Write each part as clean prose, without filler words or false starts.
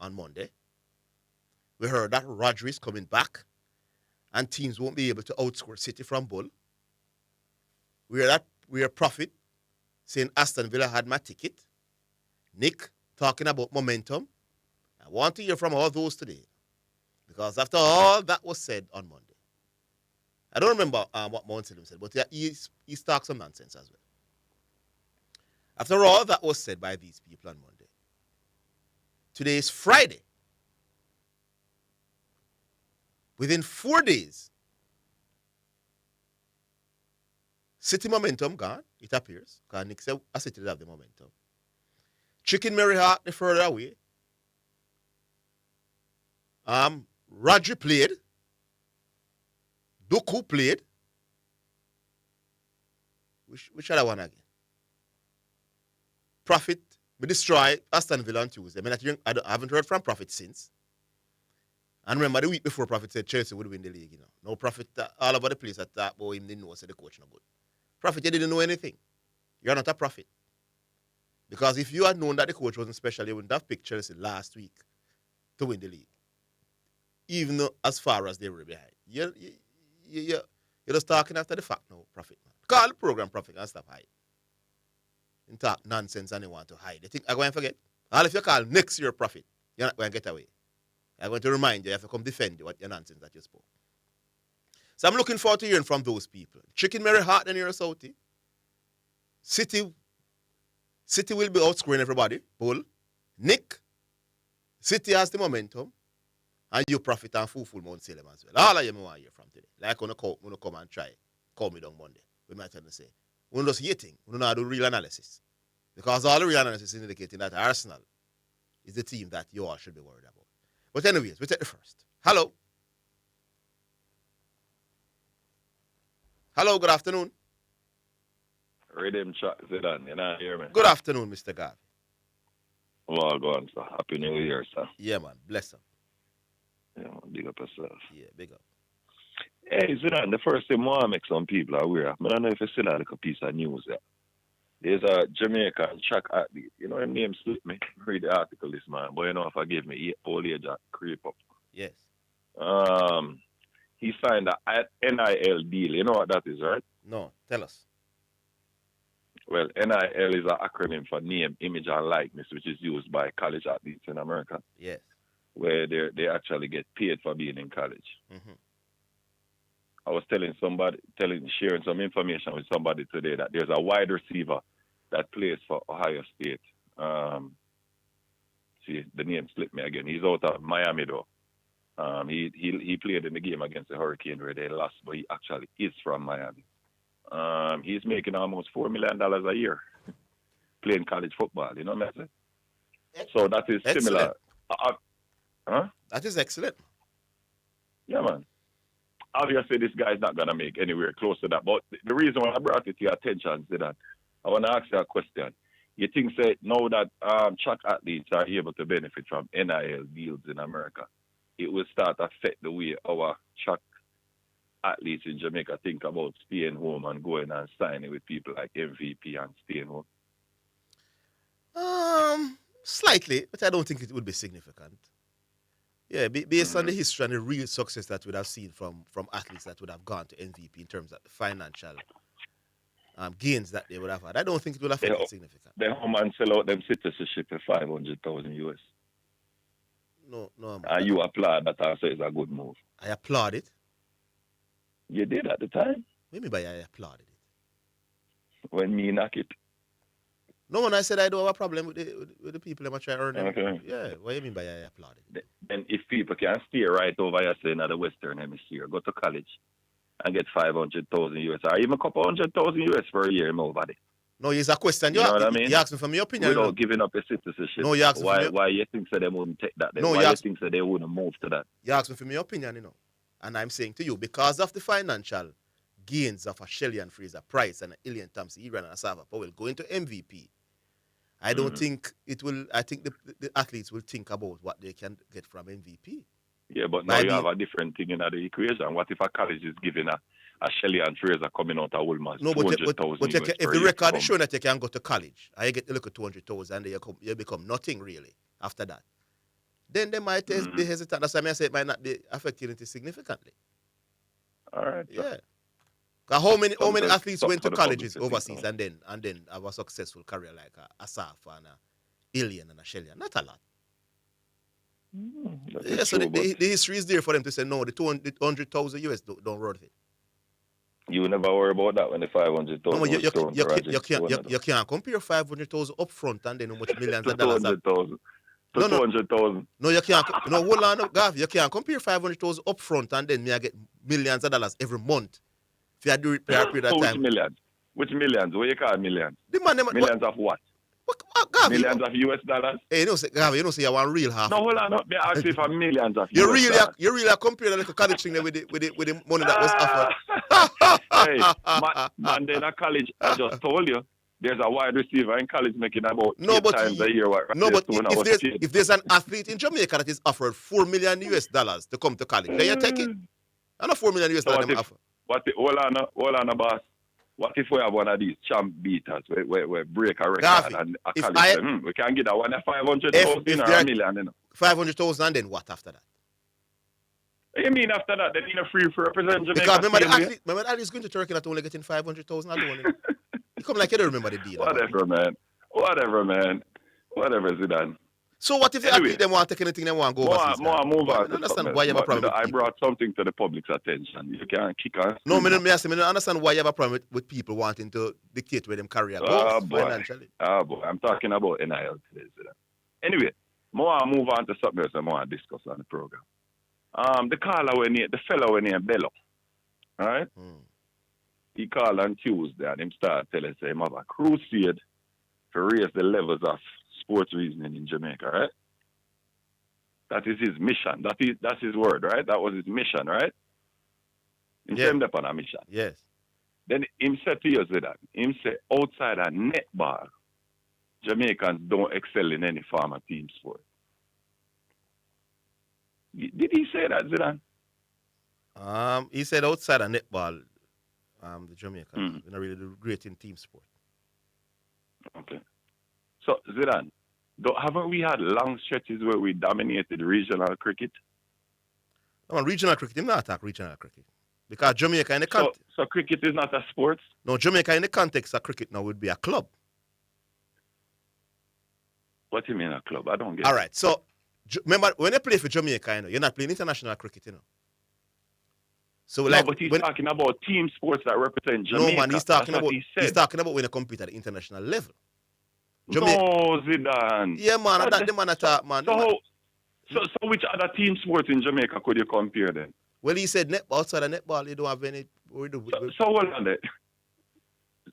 on Monday. We heard that Rodri is coming back and teams won't be able to outscore City from Bull. We heard Prophet saying Aston Villa had my ticket. Nick talking about momentum. I want to hear from all those today. Because after all that was said on Monday, I don't remember what Mount Salim said, but he talked some nonsense as well. After all that was said by these people on Monday, today is Friday. Within 4 days, City momentum gone, it appears. Because Nick said City did have the momentum. Chicken Mary Hart, the further away. Rodri played. Doku played. Which other one again? Prophet, we destroy Aston Villa on Tuesday. I haven't heard from Prophet since. And remember, the week before, Prophet said Chelsea would win the league. No Prophet, all over the place at that, but him didn't know, said the coach no good. Prophet, you didn't know anything. You're not a prophet. Because if you had known that the coach wasn't special, you wouldn't have picked Chelsea last week to win the league. Even though as far as they were behind. You're just talking after the fact now, Prophet. Man. Call the program Prophet and stop hiding. You talk nonsense and you want to hide. You think I'm going to forget? All if you call next year Prophet, you're not going to get away. I'm going to remind you have to come defend what your nonsense that you spoke. So I'm looking forward to hearing from those people. Chicken Mary Hart and you're a Saudi. City will be outscoring everybody. Bull. Nick. City has the momentum. And you Prophet and Full Mount Salem as well. All of you want to hear from today. Like when you come and try. Call me down Monday. We might tell you say. We don't just hating. We don't know how to do real analysis. Because all the real analysis is indicating that Arsenal is the team that you all should be worried about. But anyways, we take the first. Hello. Hello, good afternoon. Rhythm chat, Zidane, you know, hear me? Good afternoon, Mr. Garvey. Well, go on, sir. Happy New Year, sir. Yeah, man. Bless him. Yeah, man. Big up yourself. Yeah, big up. Hey, Zidane, the first thing I want to make some people aware of, I don't know if you still have like a piece of news there. There's a Jamaican track athlete. You know, his name slipped me. Read the article this man, but you know, forgive me, old age creep up. Yes. He signed a NIL deal. You know what that is, right? No, tell us. Well, NIL is an acronym for name, image, and likeness, which is used by college athletes in America. Yes. Where they actually get paid for being in college. Mm-hmm. I was sharing some information with somebody today that there's a wide receiver that plays for Ohio State. See, the name slipped me again. He's out of Miami, though. He played in the game against the Hurricane where they lost, but he actually is from Miami. He's making almost $4 million a year playing college football. You know what I'm saying? So that is similar. That is excellent. Yeah, man. Obviously, this guy is not going to make anywhere close to that. But the reason why I brought it to your attention is that I want to ask you a question. You think, say, now that track athletes are able to benefit from NIL deals in America, it will start to affect the way our track athletes in Jamaica think about staying home and going and signing with people like MVP and staying home? Slightly, but I don't think it would be significant. Yeah, based on the history and the real success that we'd have seen from athletes that would have gone to MVP in terms of the financial gains that they would have had, I don't think it will affect it significantly. They home and sell out them citizenship for $500,000 US. No. And you applaud that and say it's a good move. I applaud it. You did at the time? What do you mean by I applauded it? When me knock it. No, when I said I don't have a problem with the people that try to earn them. Okay. Yeah, what do you mean by I applauded it? And if people can stay right over here, say, in the Western Hemisphere, go to college and get $500,000 US, or even a couple $100,000 US for a year, nobody. No, it's a question. You know what I mean? You asked me for my opinion. Without giving up your citizenship. No, you asked me why you think that they wouldn't take that? No, why you think that they wouldn't move to that? You asked me for my opinion, And I'm saying to you, because of the financial gains of a Shelley and Fraser Price and Ilian Thompson, Iran and Asava Powell going to MVP, I don't think it will. I think the athletes will think about what they can get from MVP. Yeah, but now you have a different thing in the equation. What if a college is giving a Shelley and Fraser coming out of Woolmar's $200,000 but if the record is showing that you can go to college, I get to look at $200,000 and you become nothing really after that. then they might be hesitant. That's why I say it might not be affecting it significantly. All right. Yeah. How many athletes went to for the colleges public to think overseas and then have a successful career like a Asaf and a Ilian and a Shelian? Not a lot. Yeah, so the history is there for them to say no. The 200,000 US don't worth it. You never worry about that when the 500,000. No, you can't compare 500,000 up front and then how much millions of dollars. 200,000. No, 200,000. No, you can't. No, hold on, Gav. You can't compare 500,000 up front and then me I get millions of dollars every month. If you do it per period of time. Which millions? What you call millions? Millions of what? Gav, millions of US dollars? Hey, you know, Gav, you want real half. No, hold on. Me ask you for millions of you US really, dollars. You really compare the little college thing there with the money that was offered. Hey, man, then at college, I just told you, there's a wide receiver in college making about 8 times a year. If there's an athlete in Jamaica that is offered $4 million US to come to college, then you take it. I know $4 million US them offer. Hold on, boss. What if we have one of these champ beaters where break a record Gavi, and a college say, we can get that one at 500,000 or a million, you know? 500,000 and then what after that? What you mean after that? They need a free for represent Jamaica. Because remember the athlete is going to Turkey not only getting 500,000 alone. You come like you don't remember the deal. Whatever, man. Whatever, Zidane. So what if the athlete them want to take anything they want to go overseas? Move on. I understand why you have a problem. I brought something to the public's attention. You can't kick on. No, I don't understand why you have a problem with people wanting to dictate where them career goes financially. Boy, I'm talking about NIL today. Anyway, move on to something else I want to discuss on the program. The fellow named Bello, all right? He called on Tuesday and him started telling us him have a crusade to raise the levels of sports reasoning in Jamaica, right? That is his mission. That's his word, right? That was his mission, right? He came up on a mission. Yes. Then him said to you that, him said outside of netball, Jamaicans don't excel in any form of team sport. Did he say that, Zidane? He said outside of netball, the Jamaicans not really do great in team sport. Okay. So, Zidane, haven't we had long stretches where we dominated regional cricket? No, regional cricket, I'm not attack regional cricket. Because Jamaica in the context. So cricket is not a sport? No, Jamaica in the context of cricket now would be a club. What do you mean a club? I don't get it. All right, so remember, when you play for Jamaica, you're not playing international cricket, So no, but he's talking about team sports that represent Jamaica. No, man, he's talking about when you compete at the international level. No, Zidane. Yeah, man, that's the man attack, man. So which other team sports in Jamaica could you compare then? Well, he said outside of netball, you don't have any. So hold on there.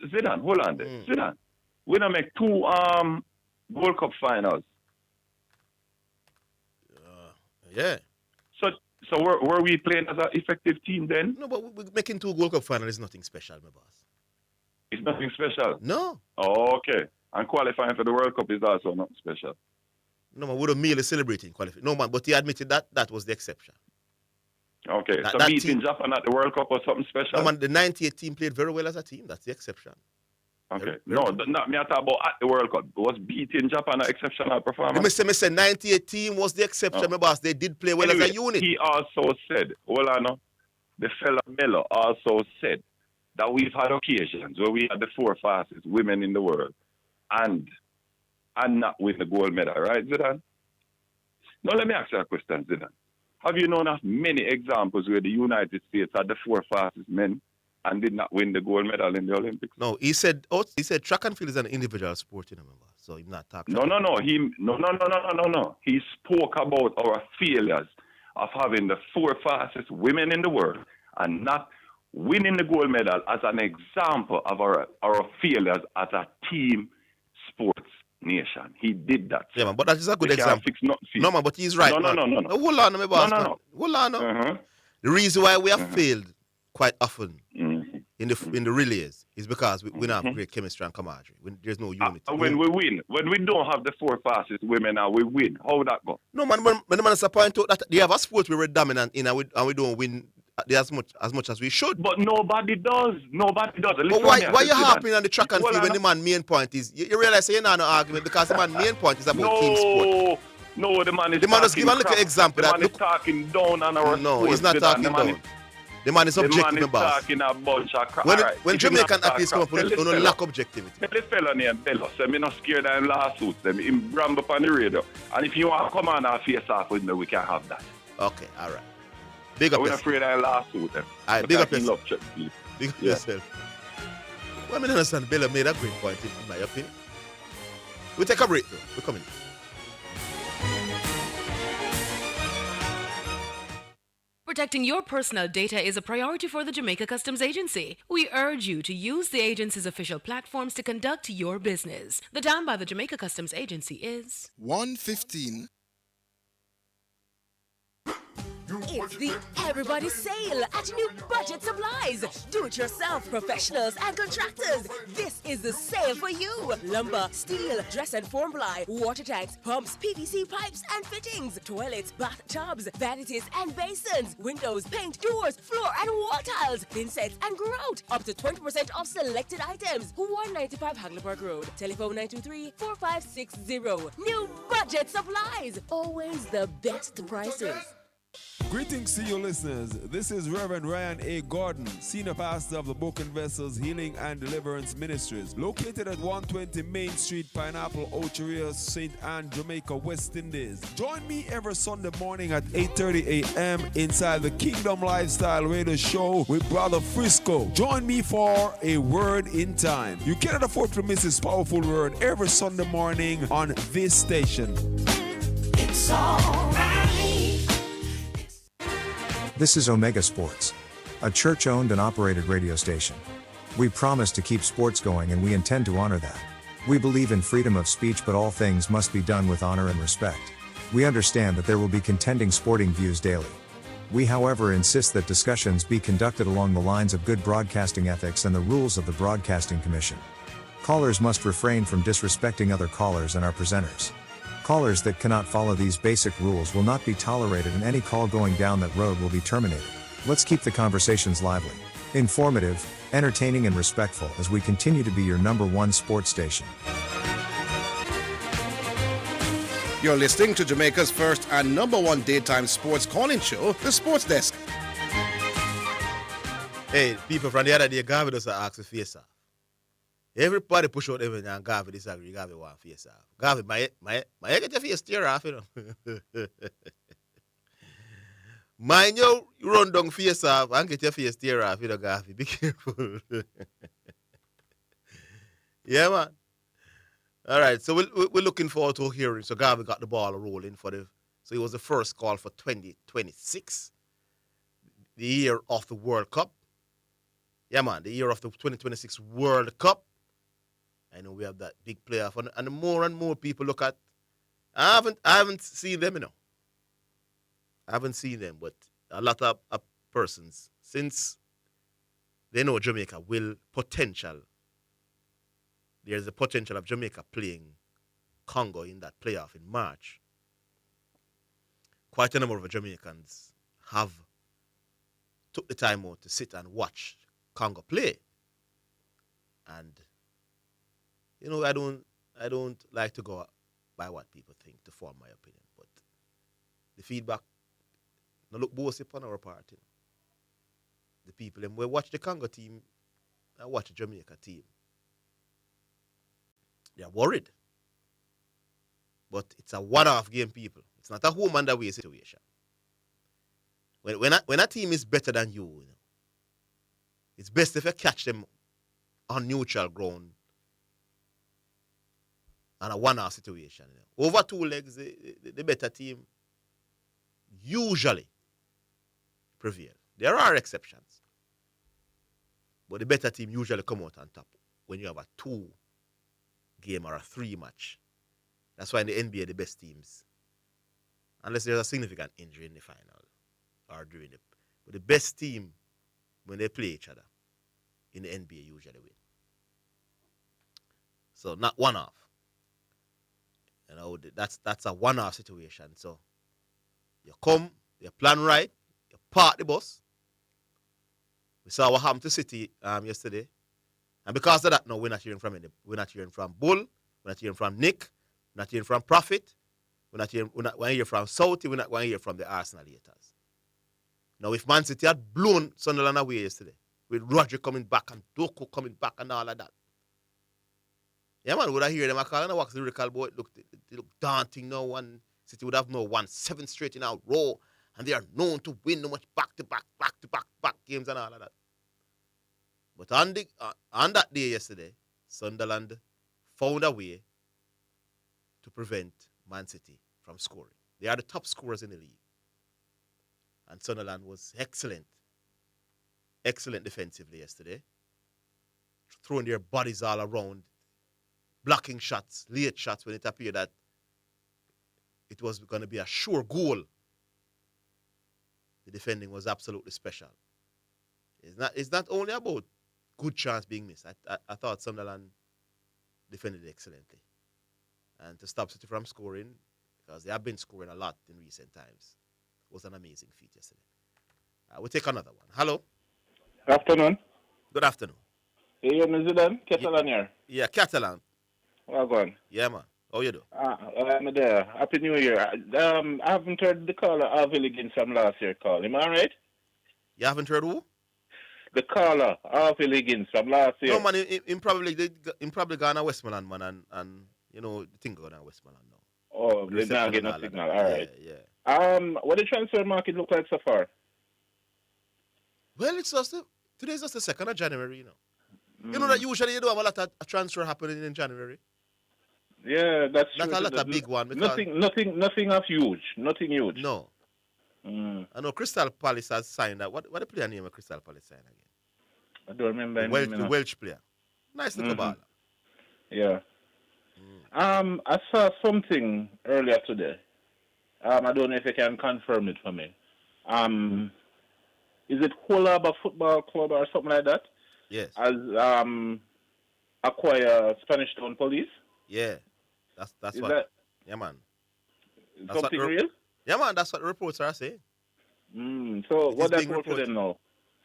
Zidane, hold on there. Zidane, we don't make 2 World Cup finals. Yeah. So were we playing as an effective team then? No, but making 2 World Cup finals is nothing special, my boss. It's nothing special? No. Oh, okay. And qualifying for the World Cup is also not special. No, man, we don't merely celebrating qualifying. No, man, but he admitted that was the exception. Okay, so beating Japan at the World Cup was something special? No, man, the 98 team played very well as a team. That's the exception. Okay. Not me talk about at the World Cup. Was beating Japan an exceptional performance? I said 98 team was the exception, my boss. They did play well as a unit. He also said, the fella Melo also said that we've had occasions where we had the 4 fastest women in the world and not win the gold medal, right, Zidane? Now, let me ask you a question, Zidane. Have you known of many examples where the United States had the 4 fastest men and did not win the gold medal in the Olympics? No, he said track and field is an individual sport, so he's not talking. No. He spoke about our failures of having the 4 fastest women in the world and not winning the gold medal as an example of our failures as a team sports nation. He did that. Yeah, man, but that is a good example. No, man, but he's right. No. Hold on, my boss. No. Hold on. The reason why we have failed quite often in the relays is because we don't have great chemistry and camaraderie. There's no unity. When we don't have the 4 fastest women and we win, how would that go? No, man, when the man is point out that they have a sport we're dominant in and we don't win as much as we should. But nobody does. But why you harping on the track and field when the man main point is you realize you're not an argument because the man main point is about team sport. No, the man is The man just talking give a little crap. example The that man is talking down on our no, sports. he's not talking down. The man is The man objective, is my boss. talking a bunch of crap. When, All right, when if him not Jamaican talk athletes come crap, up with tell this no fella. lack objectivity. Tell this fella named Bello, say me not scared of lawsuits. Them him ramble up on the radio. And if you want to come on and face off with me, we can have that. Okay, all right. Big up We're not yourself. afraid of lawsuits. All right, big up yourself. People. Big up Yeah. yourself. Well, I mean, understand Bella made a great point in my opinion. We'll take a break though. We're coming. Protecting your personal data is a priority for the Jamaica Customs Agency. We urge you to use the agency's official platforms to conduct your business. The time by the Jamaica Customs Agency is 1:15. It's the Everybody Sale at New Budget Supplies. Do-it-yourself professionals and contractors. This is the sale for you. Lumber, steel, dress and form ply, water tanks, pumps, PVC pipes and fittings, toilets, bathtubs, vanities and basins, windows, paint, doors, floor and wall tiles, thin sets and grout. Up to 20% off selected items. 195 Hagley Road. Telephone 923-4560. New Budget Supplies. Always the best prices. Greetings to you listeners. This is Reverend Ryan A. Gordon, Senior Pastor of the Broken Vessels Healing and Deliverance Ministries, located at 120 Main Street, Pineapple, Ocheria, St. Anne, Jamaica, West Indies. Join me every Sunday morning at 8:30 a.m. inside the Kingdom Lifestyle Radio Show with Brother Frisco. Join me for a word in time. You cannot afford to miss this powerful word every Sunday morning on this station. It's all right. This is Omega Sports, a church-owned and operated radio station. We promise to keep sports going and we intend to honor that. We believe in freedom of speech, but all things must be done with honor and respect. We understand that there will be contending sporting views daily. We, however, insist that discussions be conducted along the lines of good broadcasting ethics and the rules of the Broadcasting Commission. Callers must refrain from disrespecting other callers and our presenters. Callers that cannot follow these basic rules will not be tolerated, and any call going down that road will be terminated. Let's keep the conversations lively, informative, entertaining and respectful as we continue to be your number one sports station. You're listening to Jamaica's first and number one daytime sports calling show, The Sports Desk. Hey, people from the other day, Garvey does ask to face off. Everybody push out everything and Garvey disagree. Garvey want face off. Garvey, my get your face tear off, you know. Mind you run down face off and get your face tear off, you know, Garvey. Be careful. Yeah, man. All right, so we're looking forward to hearing. So Garvey got the ball rolling so it was the first call for 2026, the year of the World Cup. Yeah, man, the year of the 2026 World Cup. I know we have that big playoff, and the more and more people look at. I haven't seen them, you know. I haven't seen them, but a lot of persons, since they know Jamaica will there's a potential of Jamaica playing Congo in that playoff in March. Quite a number of Jamaicans have took the time out to sit and watch Congo play. And you know, I don't like to go by what people think to form my opinion, but the feedback no look both upon our part. You know. The people them we watch the Congo team and watch the Jamaica team. They are worried. But it's a one-off game, people. It's not a home and away situation. When a team is better than you know, it's best if you catch them on neutral ground and a one-off situation. You know. Over two legs, the better team usually prevail. There are exceptions. But the better team usually come out on top when you have a 2-game or a 3-match. That's why in the NBA, the best teams, unless there's a significant injury in the final or during it, but the best team, when they play each other in the NBA, usually win. So not one-off. You know, that's a one-off situation. So you come, you plan right, you park the bus. We saw what happened to City yesterday. And because of that, no, we're not hearing from Bull, we're not hearing from Nick, we're not hearing from Prophet, We're not going to hear from Southie. We're not going to hear from the Arsenal haters. Now, if Man City had blown Sunderland away yesterday, with Roger coming back and Doku coming back and all of that, yeah, man, would I hear them? I call and I watch the recall, boy. It look daunting now. And City would have no won 7 straight in a row, and they are known to win no much back to back games and all of that. But on that day yesterday, Sunderland found a way to prevent Man City from scoring. They are the top scorers in the league. And Sunderland was excellent defensively yesterday, throwing their bodies all around, blocking shots, late shots when it appeared that it was going to be a sure goal. The defending was absolutely special. It's not only about good chance being missed. I thought Sunderland defended excellently. And to stop City from scoring, because they have been scoring a lot in recent times, was an amazing feat yesterday. We'll take another one. Hello. Afternoon. Good afternoon. Hey, Mr. Dan. Catalan here. Yeah, Catalan. Well gone. Yeah, man. How you do? I'm there. Happy New Year. I haven't heard the caller Arville Higgins from last year call. Am I right? You haven't heard who? The caller Arville Higgins from last year. No, man. Him probably gone to Westmoreland, man, and you know the thing going on Westmoreland now. Oh, they're not getting a signal. All right. Yeah. What the transfer market look like so far? Well, today's just the 2nd of January, you know. You know that usually you do have a lot of transfer happening in January. Yeah, that's not true. A lot of big one. Nothing of huge. Nothing huge. No. I know Crystal Palace has signed that. What the player name of Crystal Palace signed again? I don't remember the Welsh player. Nice little baller. Yeah. I saw something earlier today. I don't know if you can confirm it for me. Is it Holaba Football Club or something like that? Yes. As acquire Spanish Town Police? Yeah. That's is what. That yeah, man. That's something real? Yeah, man. That's what the reports are saying. So what that's for them now?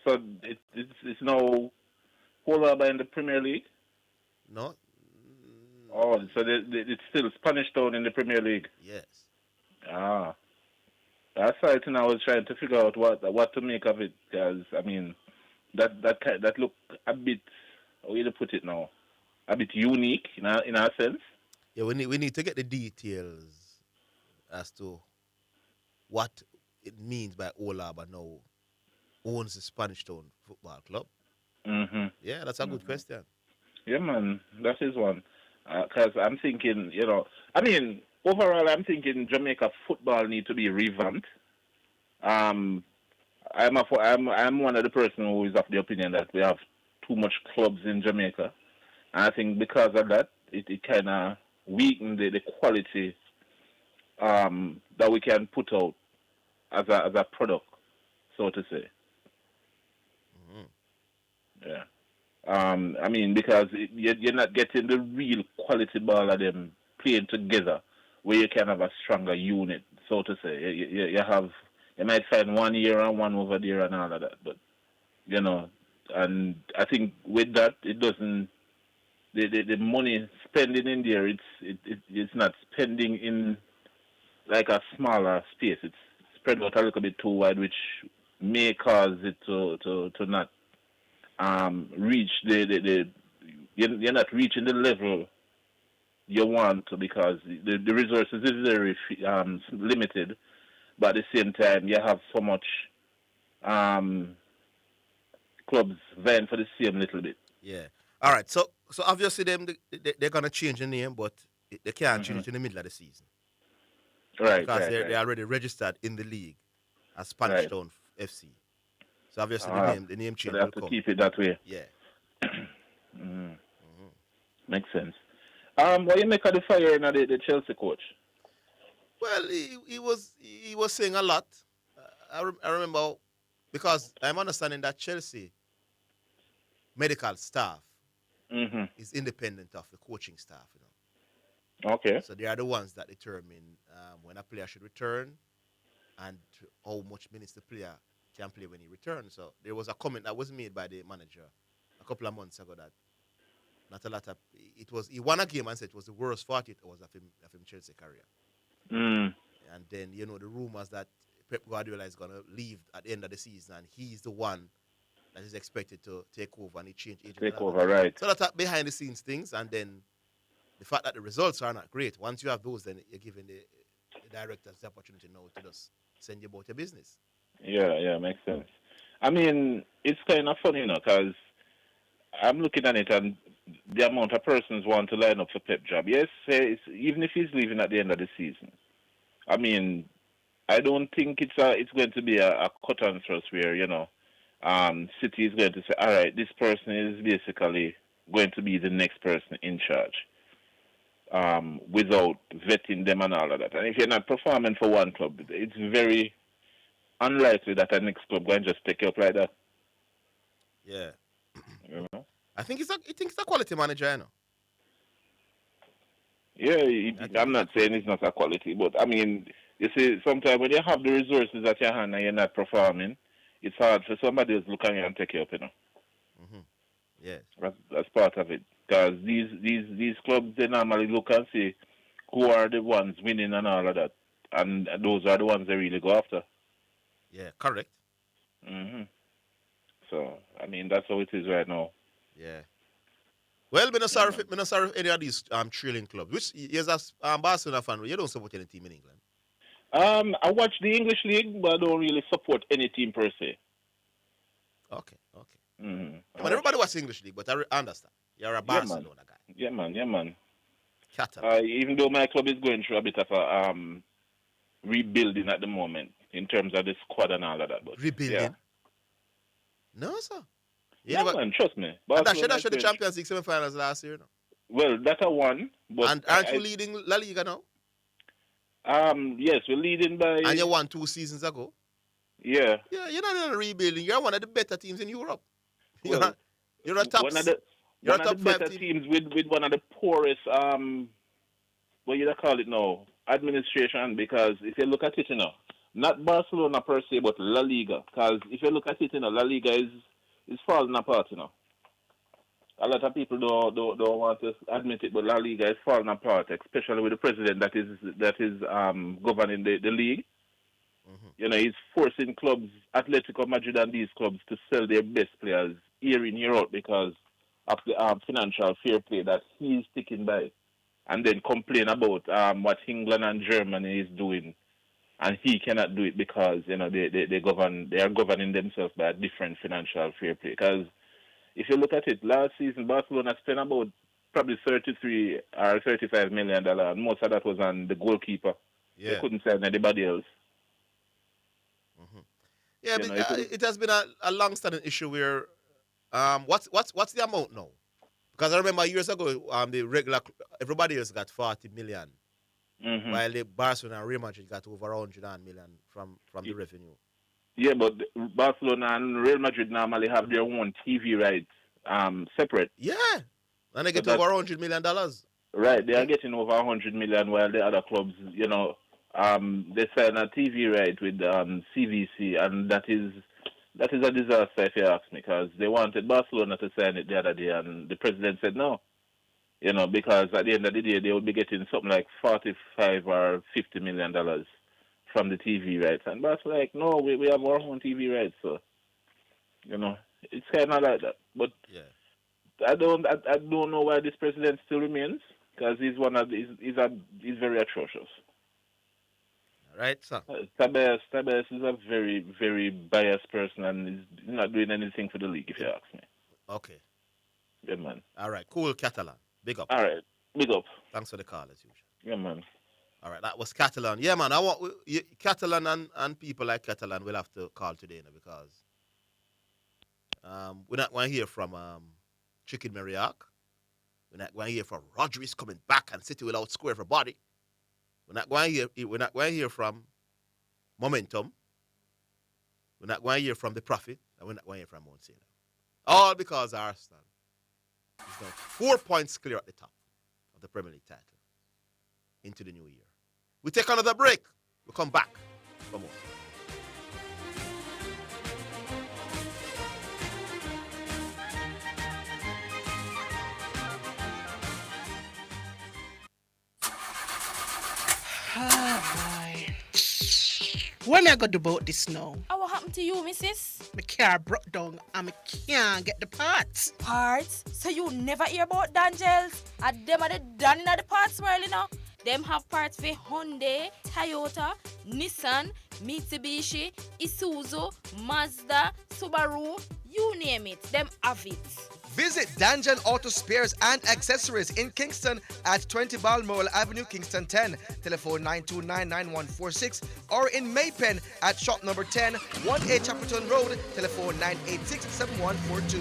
So it's now Holaba in the Premier League? No. Oh, so it's still Spanish Town in the Premier League? Yes. That's right. And I was trying to figure out what to make of it, because I mean, that look a bit, how you put it now, a bit unique in a sense. Yeah, we need to get the details as to what it means by Olaba now owns the Spanish Town Football Club. Yeah, that's a good question. Yeah, man, that is one. Because I'm thinking, overall, I'm thinking Jamaica football need to be revamped. I'm one of the person who is of the opinion that we have too much clubs in Jamaica, and I think because of that, it kind of weakened the quality that we can put out as a product, so to say. Yeah. I mean, because you're not getting the real quality ball of them playing together, where you can have a stronger unit, so to say. You might find one here and one over there and all of that, but and I think with that, it doesn't. The money spending in there, it's not spending in like a smaller space. It's spread out a little bit too wide, which may cause it to not reach you're not reaching the level you want to, because the resources is very limited, but at the same time you have so much clubs vying for the same little bit. Yeah. All right. So obviously they're gonna change the name, but they can't change it in the middle of the season. Right. Because they're already registered in the league as Spanish Town FC. So obviously the name change so they have to keep it that way. Yeah. Makes sense. What do you make of the firing of the Chelsea coach? Well, he was saying a lot. I remember, because I'm understanding that Chelsea medical staff is independent of the coaching staff. Okay. So they are the ones that determine when a player should return and how much minutes the player can play when he returns. So there was a comment that was made by the manager a couple of months ago that not a lot of he won a game and said it was the worst 48 hours of him Chelsea career. And then, you know, the rumors that Pep Guardiola is going to leave at the end of the season, and he's the one that is expected to take over, and he changed agent. Take over, right. So that's behind the scenes things, and then the fact that the results are not great. Once you have those, then you're giving the directors the opportunity now to just send you about your business. Yeah, makes sense. I mean, it's kind of funny, you know, because I'm looking at it and the amount of persons want to line up for Pep job. Yes, even if he's leaving at the end of the season. I mean, I don't think it's going to be a cut and thrust where, you know, City is going to say, all right, this person is basically going to be the next person in charge, without vetting them and all of that. And if you're not performing for one club, it's very unlikely that the next club going to just take you up like that. Yeah. You know? I think he's a quality manager, you know. Yeah, I'm not saying he's not a quality, but I mean, you see, sometimes when you have the resources at your hand and you're not performing, it's hard for somebody else to look at you and take you up, you know. Mm-hmm. Yes. That's part of it. Because these clubs, they normally look and see who are the ones winning and all of that. And those are the ones they really go after. Yeah, correct. Mm-hmm. So, I mean, that's how it is right now. Yeah. Well, I'm not sorry for any of these trailing clubs. Which is a Barcelona fan, you don't support any team in England? I watch the English league, but I don't really support any team per se. Okay. Mm-hmm. But everybody watches English league, but I understand. You're a Barcelona guy. Yeah, man. Catalan. Even though my club is going through a bit of a rebuilding at the moment in terms of the squad and all of that. But rebuilding? Yeah. No, sir. Man, trust me. That should the Champions League semi-finals last year, no? Well, that I won. But and aren't you leading La Liga now? Yes, we're leading by... And you won 2 seasons ago? Yeah. Yeah, you're not in a rebuilding. You're one of the better teams in Europe. You're a top... One of the better teams with one of the poorest, what you call it now, administration, because if you look at it, you know, not Barcelona per se, but La Liga. Because if you look at it, you know, La Liga is falling apart, you know. A lot of people don't want to admit it, but La Liga is falling apart, especially with the president that is governing the league. Mm-hmm. You know, he's forcing clubs, Atletico Madrid and these clubs, to sell their best players year in, year out because of the financial fair play that he's sticking by, and then complain about what England and Germany is doing, and he cannot do it because, you know, they are governing themselves by a different financial fair play. Because if you look at it, last season Barcelona spent about probably $33 or $35 million, and most of that was on the goalkeeper. Yeah. They couldn't sell anybody else. Mm-hmm. Yeah, but, it has been a long-standing issue where what's the amount now? Because I remember years ago, the regular everybody else got 40 million, mm-hmm. while the Barcelona and Real Madrid got over 100 million from the revenue. Yeah, but Barcelona and Real Madrid normally have their own TV rights separate. Yeah, and they get over $100 million. Right, they are getting over 100 million, while the other clubs, you know, they sign a TV right with CVC, and that is a disaster if you ask me, because they wanted Barcelona to sign it the other day, and the president said no. You know, because at the end of the day, they would be getting something like $45 or $50 million from the TV rights, and Bar's like, no, we have our own TV rights, so you know, it's kind of like that. But yeah, I don't know why this president still remains, because he's very atrocious. Right, sir. Tabes is a very, very biased person, and he's not doing anything for the league, if you ask me. Okay. Yeah, man. All right, cool, Catalan. Big up. All right, big up. Thanks for the call, as usual. Yeah, man. All right, that was Catalan. Yeah, man, I want Catalan and people like Catalan will have to call today, because we're not going to hear from Chicken Mariac. We're not going to hear from Rodgers coming back and City will outscore everybody. We're not going to hear from Momentum. We're not going to hear from the Prophet, and we're not going to hear from Mount Sinai. All because Arsenal is now 4 points clear at the top of the Premier League title into the new year. We take another break. We'll come back for more. What am I going to do about this now? What happened to you, missus? My car broke down and I can't get the parts. Parts? So you never hear about Dangels? And them are the done in the parts world, you know? Them have parts for Hyundai, Toyota, Nissan, Mitsubishi, Isuzu, Mazda, Subaru, you name it. Them have it. Visit Danjel Auto Spares and Accessories in Kingston at 20 Balmoral Avenue, Kingston 10. Telephone 929-9146 or in Maypen at shop number 10, 1A Chapperton Road. Telephone 986-7142.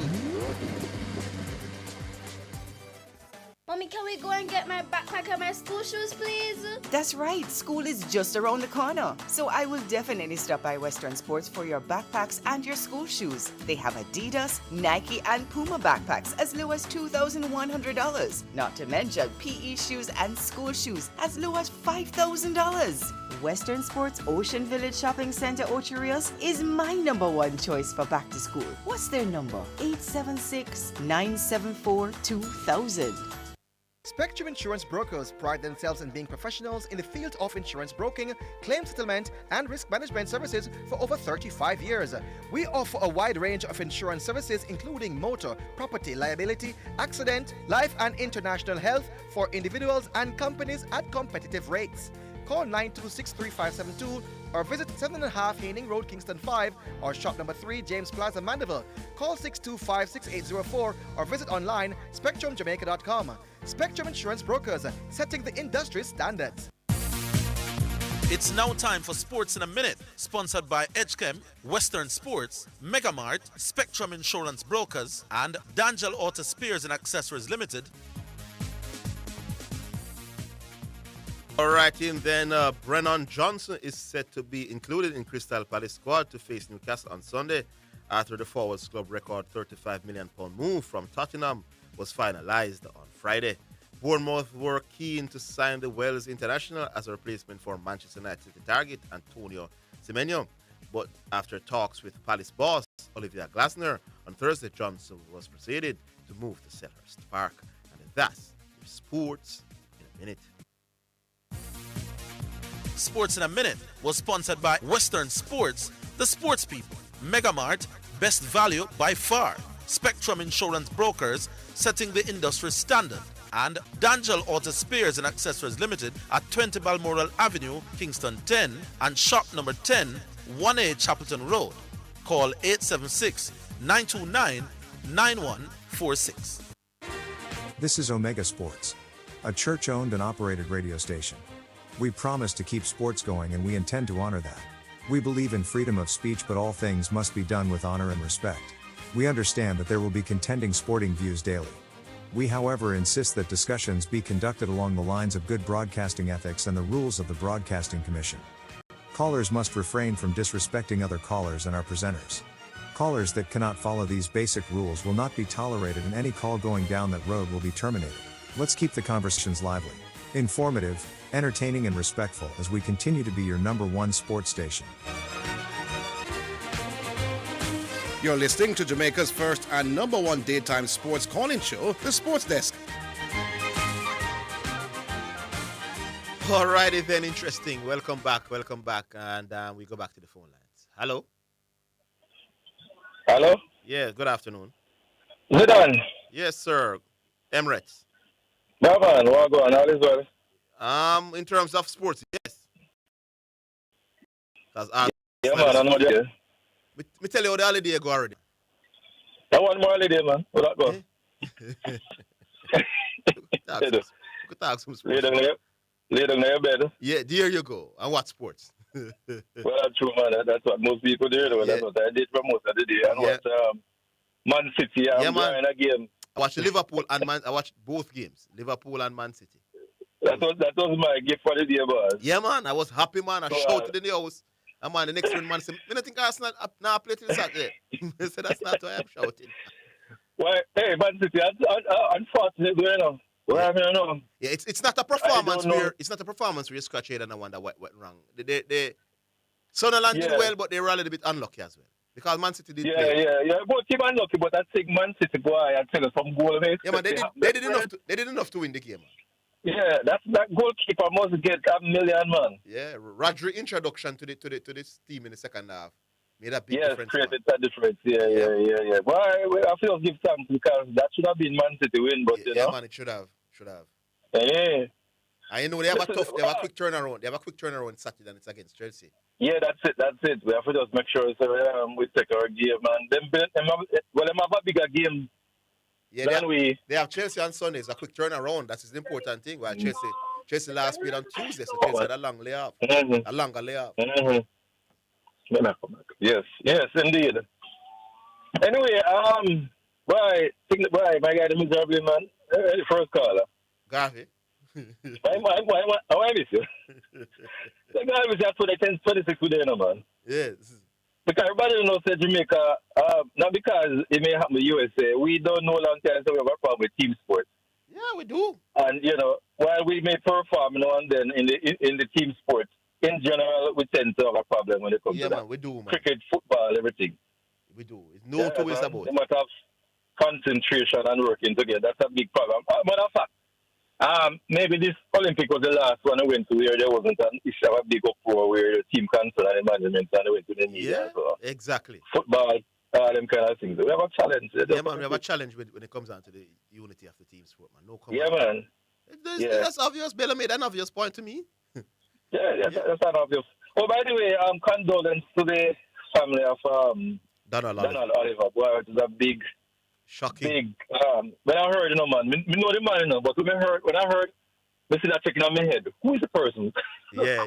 Mommy, can we go and get my backpack and my school shoes, please? That's right. School is just around the corner. So I will definitely stop by Western Sports for your backpacks and your school shoes. They have Adidas, Nike, and Puma backpacks as low as $2,100. Not to mention PE shoes and school shoes as low as $5,000. Western Sports Ocean Village Shopping Center, Ocho Rios is my number one choice for back to school. What's their number? 876-974-2000. Spectrum Insurance Brokers pride themselves in being professionals in the field of insurance broking, claim settlement, and risk management services for over 35 years. We offer a wide range of insurance services including motor, property, liability, accident, life and international health for individuals and companies at competitive rates. Call 926-3572 or visit 7.5 Haining Road, Kingston 5 or shop number 3, James Plaza, Mandeville. Call 625-6804 or visit online spectrumjamaica.com. Spectrum Insurance Brokers, setting the industry standards. It's now time for Sports in a Minute, sponsored by Edgechem, Western Sports, Megamart, Spectrum Insurance Brokers, and Dangel Auto Spares and Accessories Limited. All right, team. Then Brennan Johnson is set to be included in Crystal Palace squad to face Newcastle on Sunday after the Forwards Club record £35 million move from Tottenham was finalized on Friday. Bournemouth were keen to sign the Wales international as a replacement for Manchester United target Antonio Semenyo, but after talks with Palace boss Olivia Glasner on Thursday, Johnson was persuaded to move to Selhurst Park. And that's your Sports in a Minute. Sports in a Minute was sponsored by Western Sports, the sports people, Megamart, best value by far, Spectrum Insurance Brokers, setting the industry standard, and Dangel Auto Spares and Accessories Limited at 20 Balmoral Avenue, Kingston 10, and shop number 10, 1A Chapelton Road. Call 876-929-9146. This is Omega Sports, a church-owned and operated radio station. We promise to keep sports going and we intend to honor that. We believe in freedom of speech, but all things must be done with honor and respect. We understand that there will be contending sporting views daily. We, however, insist that discussions be conducted along the lines of good broadcasting ethics and the rules of the Broadcasting Commission. Callers must refrain from disrespecting other callers and our presenters. Callers that cannot follow these basic rules will not be tolerated, and any call going down that road will be terminated. Let's keep the conversations lively, informative, entertaining, and respectful as we continue to be your number one sports station. You're listening to Jamaica's first and number one daytime sports calling show, The Sports Desk. Alrighty then, interesting. Welcome back, and we go back to the phone lines. Hello? Hello? Yeah, good afternoon. Zidane? Yes, sir. Emirates. No, man, what going on? All is well? In terms of sports, yes. Yeah, man, I know that. Me tell you how the holiday go already. I want more holiday, man. What that go? We could talk some sports. Lay down your bed. Yeah, there you go. And what sports? Well, that's true, man. That's what most people do. Yeah. That's what I did for most of the day. I watch Man City. I'm playing a game. I watched Liverpool and I watched both games. Liverpool and Man City. That was my gift for the day, boss. Yeah, man. I was happy, man. I shouted in the house. And man, the next one, man, said, I think Arsenal now play till Saturday. I said, that's not why I'm shouting. Well, hey, Man City, unfortunately, you know. Yeah, it's not a performance where you scratch your head and I wonder what went wrong. Sunderland did well, but they were a little bit unlucky as well. Because Man City did Yeah. Both team unlucky, but I think Man City boy, I tell you some goal. Yeah, man, they did enough to win the game, man. Yeah, that goalkeeper must get $1 million, man. Yeah, Rodri introduction to this team in the second half made a big Yes, difference. created that difference. Yeah. But I feel give thanks because that should have been Man City win, but you know. Yeah, man, it should have. Yeah. I know they have a quick turnaround. They have a quick turnaround Saturday, and it's against Chelsea. Yeah, that's it. We have to just make sure we take our game, man. Them have a bigger game. Yeah, they have Chelsea on Sunday. It's a quick turnaround. That's the important thing. While Chelsea last played on Tuesday, so Chelsea had a long layoff, a longer layoff. Yes, indeed. Anyway, my guy, the miserable man, the first caller. Garvey. Why miss you? The guy was at 26 today, no man. Yes. Because everybody knows that Jamaica, not because it may happen to USA, we don't know long time, so we have a problem with team sports. Yeah, we do. And, you know, while we may perform now and then in the team sports, in general, we tend to have a problem when it comes to that. We do, man. Cricket, football, everything. We do. It's no two ways about it. We must have concentration and working together. That's a big problem. Matter of fact, maybe this Olympic was the last one I went to where there wasn't an issue of a big uproar where the team canceled and the management and they went to the media. Yeah, so exactly. Football, them kind of things. We have a challenge. Yeah, man, we have a challenge when it comes down to the unity of the team sport, man. No comment. Yeah, man. That's obvious. Bella made an obvious point to me. That's not obvious. Oh, by the way, condolence to the family of Donald Oliver. Boy, it is a big, shocking. When I heard, man, me know the man, but when I heard, me see that checking on my head. Who is the person? Yeah.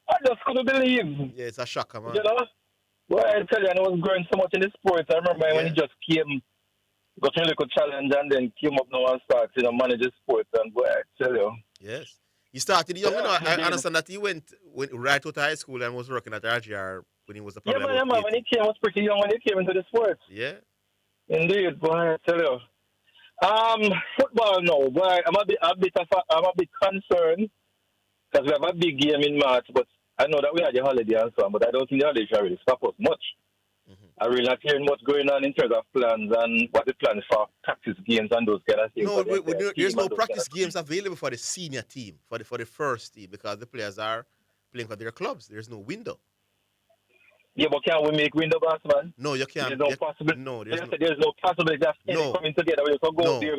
I just couldn't believe. Yeah, it's a shocker, man. You know? Well, I tell you, I was growing so much in the sports. I remember when he just got a little challenge and then came up now and started, manage the sports. And boy, I tell you. Yes. He started young, I understand that he went right out of high school and was working at RGR when he was a problem. Yeah, man, when he came, was pretty young when he came into the sports. Yeah. Indeed, boy, I tell you. Football now, boy, I'm a bit concerned because we have a big game in March, but I know that we had the holiday and so on, but I don't think the holiday shall really stop us much. I'm really not hearing what's going on in terms of plans and what the plans for practice games and those kind of things. No, there's no practice games available for the senior team, for the first team, because the players are playing for their clubs. There's no window. Yeah, but can't we make window, boss, man? No, you can't. There's no possibility. No, there's no possibility of coming together. We can go there.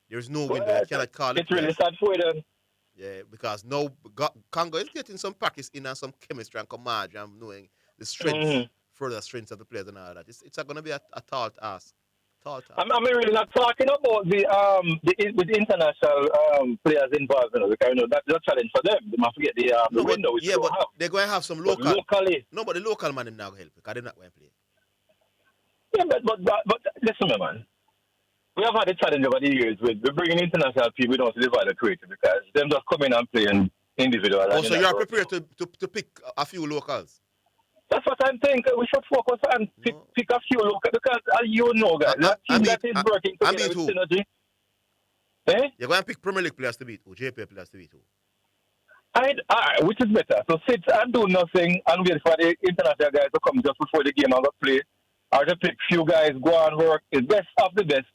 There's no window. You cannot call it. It's really sad for them. Yeah, because now Congo is getting some practice in and some chemistry and camaraderie and knowing the strengths, further strengths of the players and all that. It's going to be a tall task. I'm really not talking about with the international players involved. That's a challenge for them. They must get the window. But they're going to have some locally. No, but the local man is not going to help because they're not going to play. Yeah, but listen, man. We have had a challenge over the years with bringing international people. We don't see the value created because them just come in and play individual. So you're prepared to pick a few locals? That's what I'm thinking. We should focus and pick a few locals because, you know, guys, that team that is working together with synergy. You're going to pick Premier League players to beat who? JPL players to beat who? Which is better? So sit and do nothing and wait for the international guys to come just before the game and go play, or to pick few guys, go and work. It's best of the best.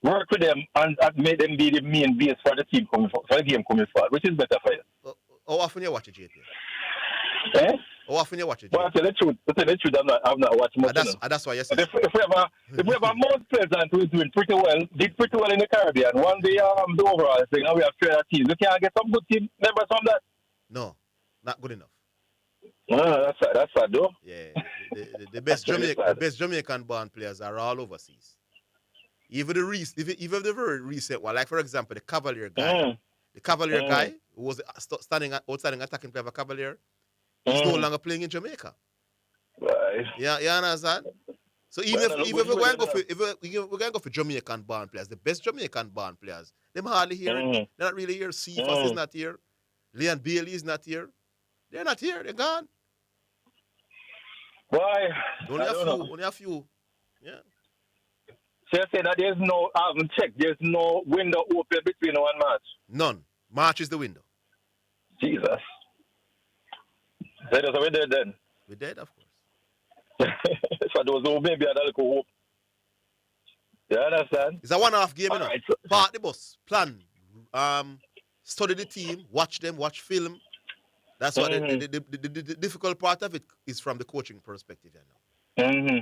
Work with them and make them be the main base for the team coming for the game coming forward, which is better for you. How often you watch a JPL? How often you watch it? Well, I tell the truth, I've not watched much. That's why you said. If we have a Mount Pleasant who is doing pretty well, did pretty well in the Caribbean, one day the overall thing, and we have fair teams. We can't get some good team members from that. No, not good enough. That's sad though. Yeah, the best Jamaican-born players are all overseas. Even the very recent one, like for example, the Cavalier guy. The Cavalier guy who was outstanding attacking player for Cavalier. He's no longer playing in Jamaica. Right. Yeah, you understand? So even if we're going to go for Jamaican-born players, the best Jamaican-born players, them hardly here. They're not really here. Cephas is not here. Leon Bailey is not here. They're not here. They're gone. Why? Only a few. Yeah. So you say that there's no, I haven't checked, there's no window open between now and March? None. March is the window. Jesus. So we're dead then? We're dead, of course. So those who maybe had a little hope. You understand? It's a one-off game, you know. Right. Park the bus. Plan. study the team, watch them, watch film. That's what the difficult part of it is from the coaching perspective.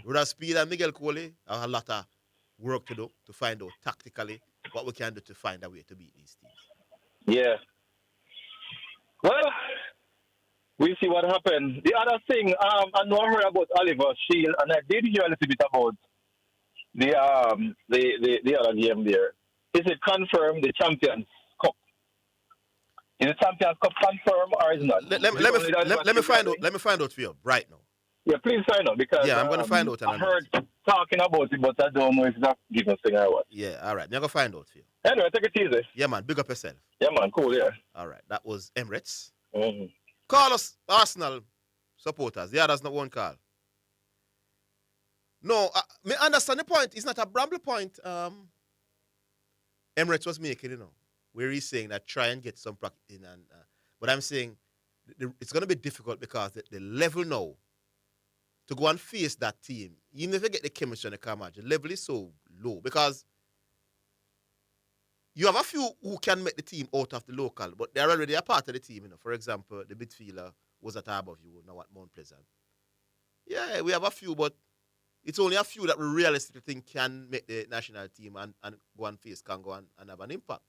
Whereas Speed and Miguel Cole have a lot of work to do to find out tactically what we can do to find a way to beat these teams. Yeah. Well, we'll see what happens. The other thing, I know I heard about Oliver Shield, and I did hear a little bit about the other game there. Is it confirmed the Champions Cup? Is the Champions Cup confirmed or is it not? Let me find out. Let me find out for you right now. Yeah, please find out because I'm going to find out. I heard talking about it, but I don't know if it's a given thing or what. Yeah, all right. I'm going to find out for you. Anyway, take it easy. Yeah, man. Big up yourself. Yeah, man. Cool, yeah. All right. That was Emirates. Call us, Arsenal supporters. The others not one call. No, me understand the point. It's not a bramble point. Emirates was making, where he's saying that try and get some practice in. But I'm saying it's going to be difficult because the level now to go and face that team, even if you get the chemistry and the camaraderie, the level is so low because you have a few who can make the team out of the local, but they're already a part of the team. For example, the midfielder was at above you now at Mount Pleasant. Yeah, we have a few, but it's only a few that we realistically think can make the national team and go and face Congo and have an impact.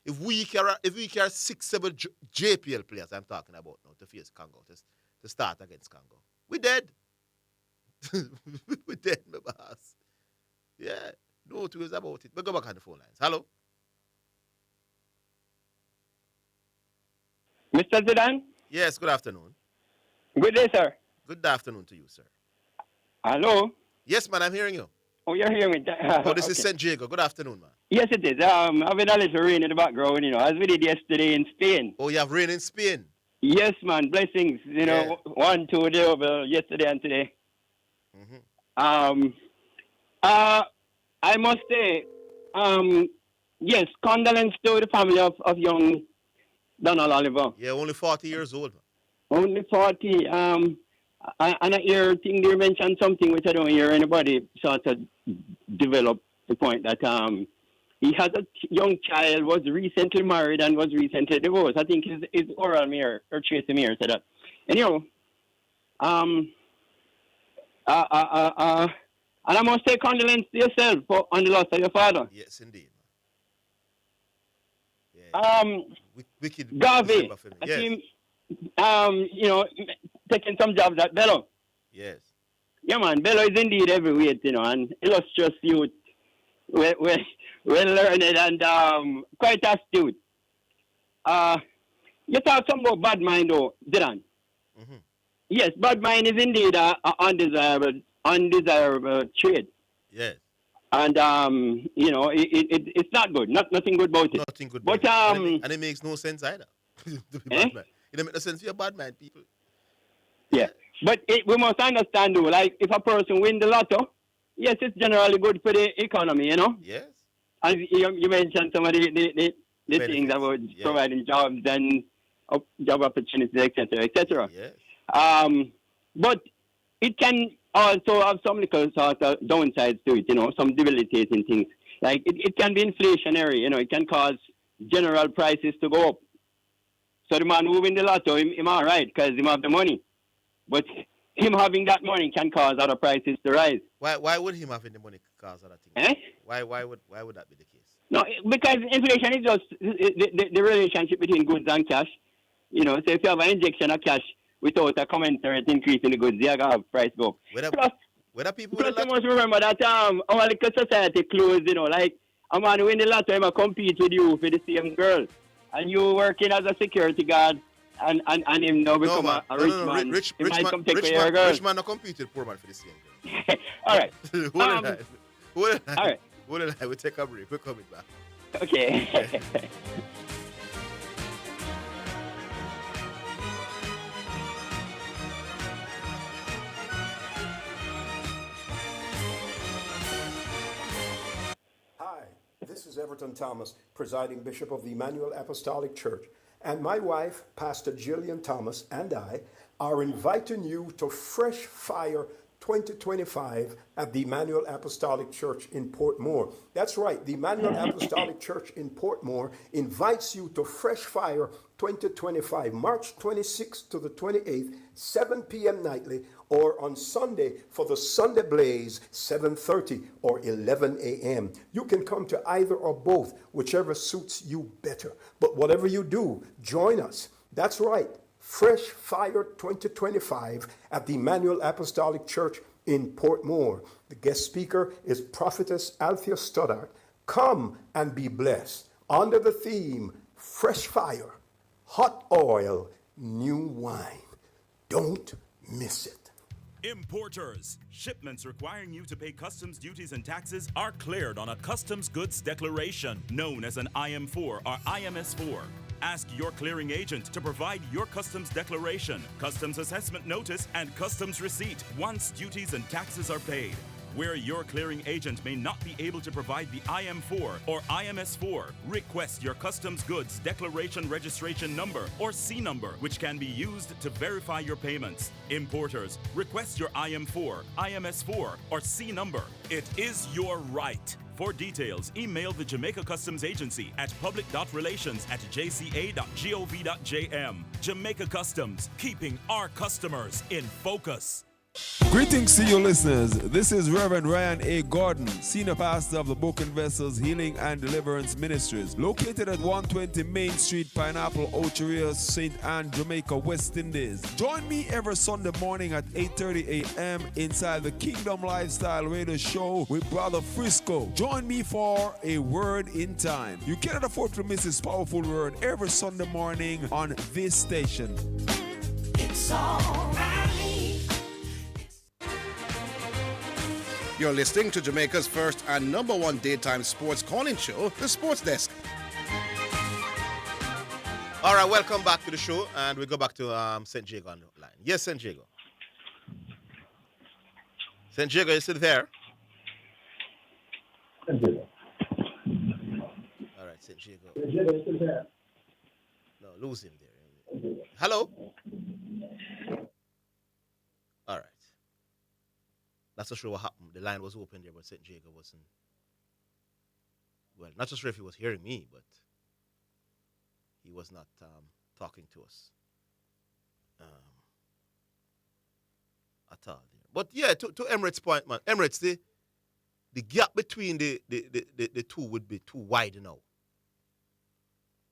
If we carry 6-7 JPL players, I'm talking about now, to face Congo, to start against Congo, we dead. We dead, my boss. Yeah, no two ways about it. But go back on the phone lines. Hello? Mr. Zidane? Yes, good afternoon. Good day, sir. Good afternoon to you, sir. Hello? Yes, man, I'm hearing you. Oh, you're hearing me? This is St. Diego. Good afternoon, man. Yes, it is. Having a little rain in the background, as we did yesterday in Spain. Oh, you have rain in Spain? Yes, man. Blessings. 1, 2 days over yesterday and today. I must say, yes, condolence to the family of young Donald Oliver. Yeah, only 40 years old, man. Only 40. And I hear thing they mentioned something which I don't hear anybody sort of develop the point that he has a young child, was recently married and was recently divorced. I think his oral mirror or Tracy Mirror said that. Anyhow, and I must say condolence to yourself on the loss of your father. Yes, indeed. Wicked. Garvey, I think, taking some jobs at Bello. Yes. Yeah, man, Bello is indeed everywhere, and illustrious youth, well learned and quite astute. You talk some about bad mind, though, Dylan. Yes, bad mind is indeed an undesirable trait. Yes. And it's not good. Nothing good about it. Nothing good. But and it makes no sense either. To be bad man. It don't make no sense for your bad mind people. Yeah. But we must understand though, like if a person win the lotto, yes, it's generally good for the economy, Yes. And you mentioned some of the things about providing jobs and job opportunities, etc., etc. Yes. But it can also have some little sort of downsides to it, some debilitating things. Like it can be inflationary, it can cause general prices to go up. So the man who win the lotto, him all right, because he have the money. But him having that money can cause other prices to rise. Why would him having the money cause other things? Why would that be the case? No, because inflation is just the relationship between goods and cash. So if you have an injection of cash without a commensurate increase in the goods, you're going to have price go up. Plus you must remember that our little society closed, like a man who win the lotto, he compete with you for the same girl. And you working as a security guard, and him now become a rich man. Rich might man, come take rich away your man, girl. rich man not compete with poor man for the same girl. All right. Hold on. All right. Hold on. We'll take a break. We're coming back. Okay. This is Everton Thomas, presiding bishop of the Emmanuel Apostolic Church, and my wife, Pastor Jillian Thomas, and I are inviting you to Fresh Fire 2025 at the Emmanuel Apostolic Church in Portmore. That's right, the Emmanuel Apostolic Church in Portmore invites you to Fresh Fire 2025, March 26th to the 28th, 7 p.m. nightly, or on Sunday for the Sunday Blaze, 7:30 or 11 a.m. You can come to either or both, whichever suits you better. But whatever you do, join us. That's right. Fresh Fire 2025 at the Emmanuel Apostolic Church in Portmore. The guest speaker is Prophetess Althea Stoddart. Come and be blessed under the theme Fresh Fire, Hot Oil, New Wine. Don't miss it. Importers, shipments requiring you to pay customs duties and taxes are cleared on a customs goods declaration known as an IM4 or IMS4. Ask your clearing agent to provide your customs declaration, customs assessment notice, and customs receipt once duties and taxes are paid. Where your clearing agent may not be able to provide the IM4 or IMS4, request your customs goods declaration registration number or C number, which can be used to verify your payments. Importers, request your IM4, IMS4, or C number. It is your right. For details, email the Jamaica Customs Agency at public.relations@jca.gov.jm. Jamaica Customs, keeping our customers in focus. Greetings to you listeners. This is Reverend Ryan A. Gordon, Senior Pastor of the Broken Vessels Healing and Deliverance Ministries, located at 120 Main Street, Pineapple, Ocheria, St. Anne, Jamaica, West Indies. Join me every Sunday morning at 8:30 a.m. inside the Kingdom Lifestyle Radio Show with Brother Frisco. Join me for a word in time. You cannot afford to miss this powerful word every Sunday morning on this station. It's all right. You're listening to Jamaica's first and number one daytime sports calling show, The Sports Desk. All right, welcome back to the show, and we go back to St. Jago on the line. Yes, St. Jago. St. Jago, you still there? All right, St. Jago. St. Jago is still there. No, lose him there. Hello? All right. Not so sure what happened. The line was open there, but St. Jago wasn't. Well, not so sure if he was hearing me, but he was not talking to us at all. There. But yeah, to Emirates' point, man, Emirates, the gap between the two would be too wide now.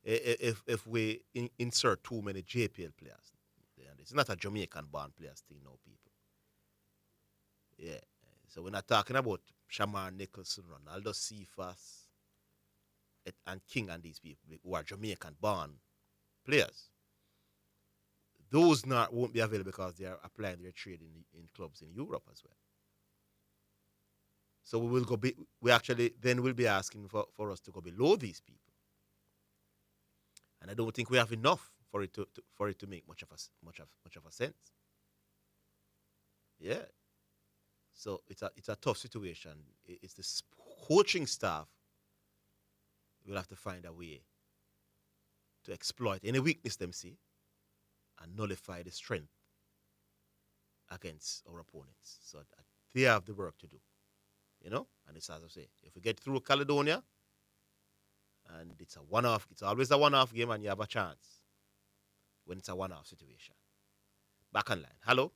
If we insert too many JPL players. It's not a Jamaican-born players thing now, people. Yeah, so we're not talking about Shamar Nicholson, Ronaldo Cephas, and King and these people who are Jamaican-born players. Those won't be available because they are applying their trade in clubs in Europe as well. So we will go. We actually then will be asking for us to go below these people, and I don't think we have enough for it to make much of a sense. Yeah. So it's a tough situation. It's the coaching staff will have to find a way to exploit any weakness them see and nullify the strength against our opponents. So they have the work to do, you know. And it's as I say, if we get through Caledonia, and it's always a one-off game, and you have a chance when it's a one-off situation. Back online. Hello.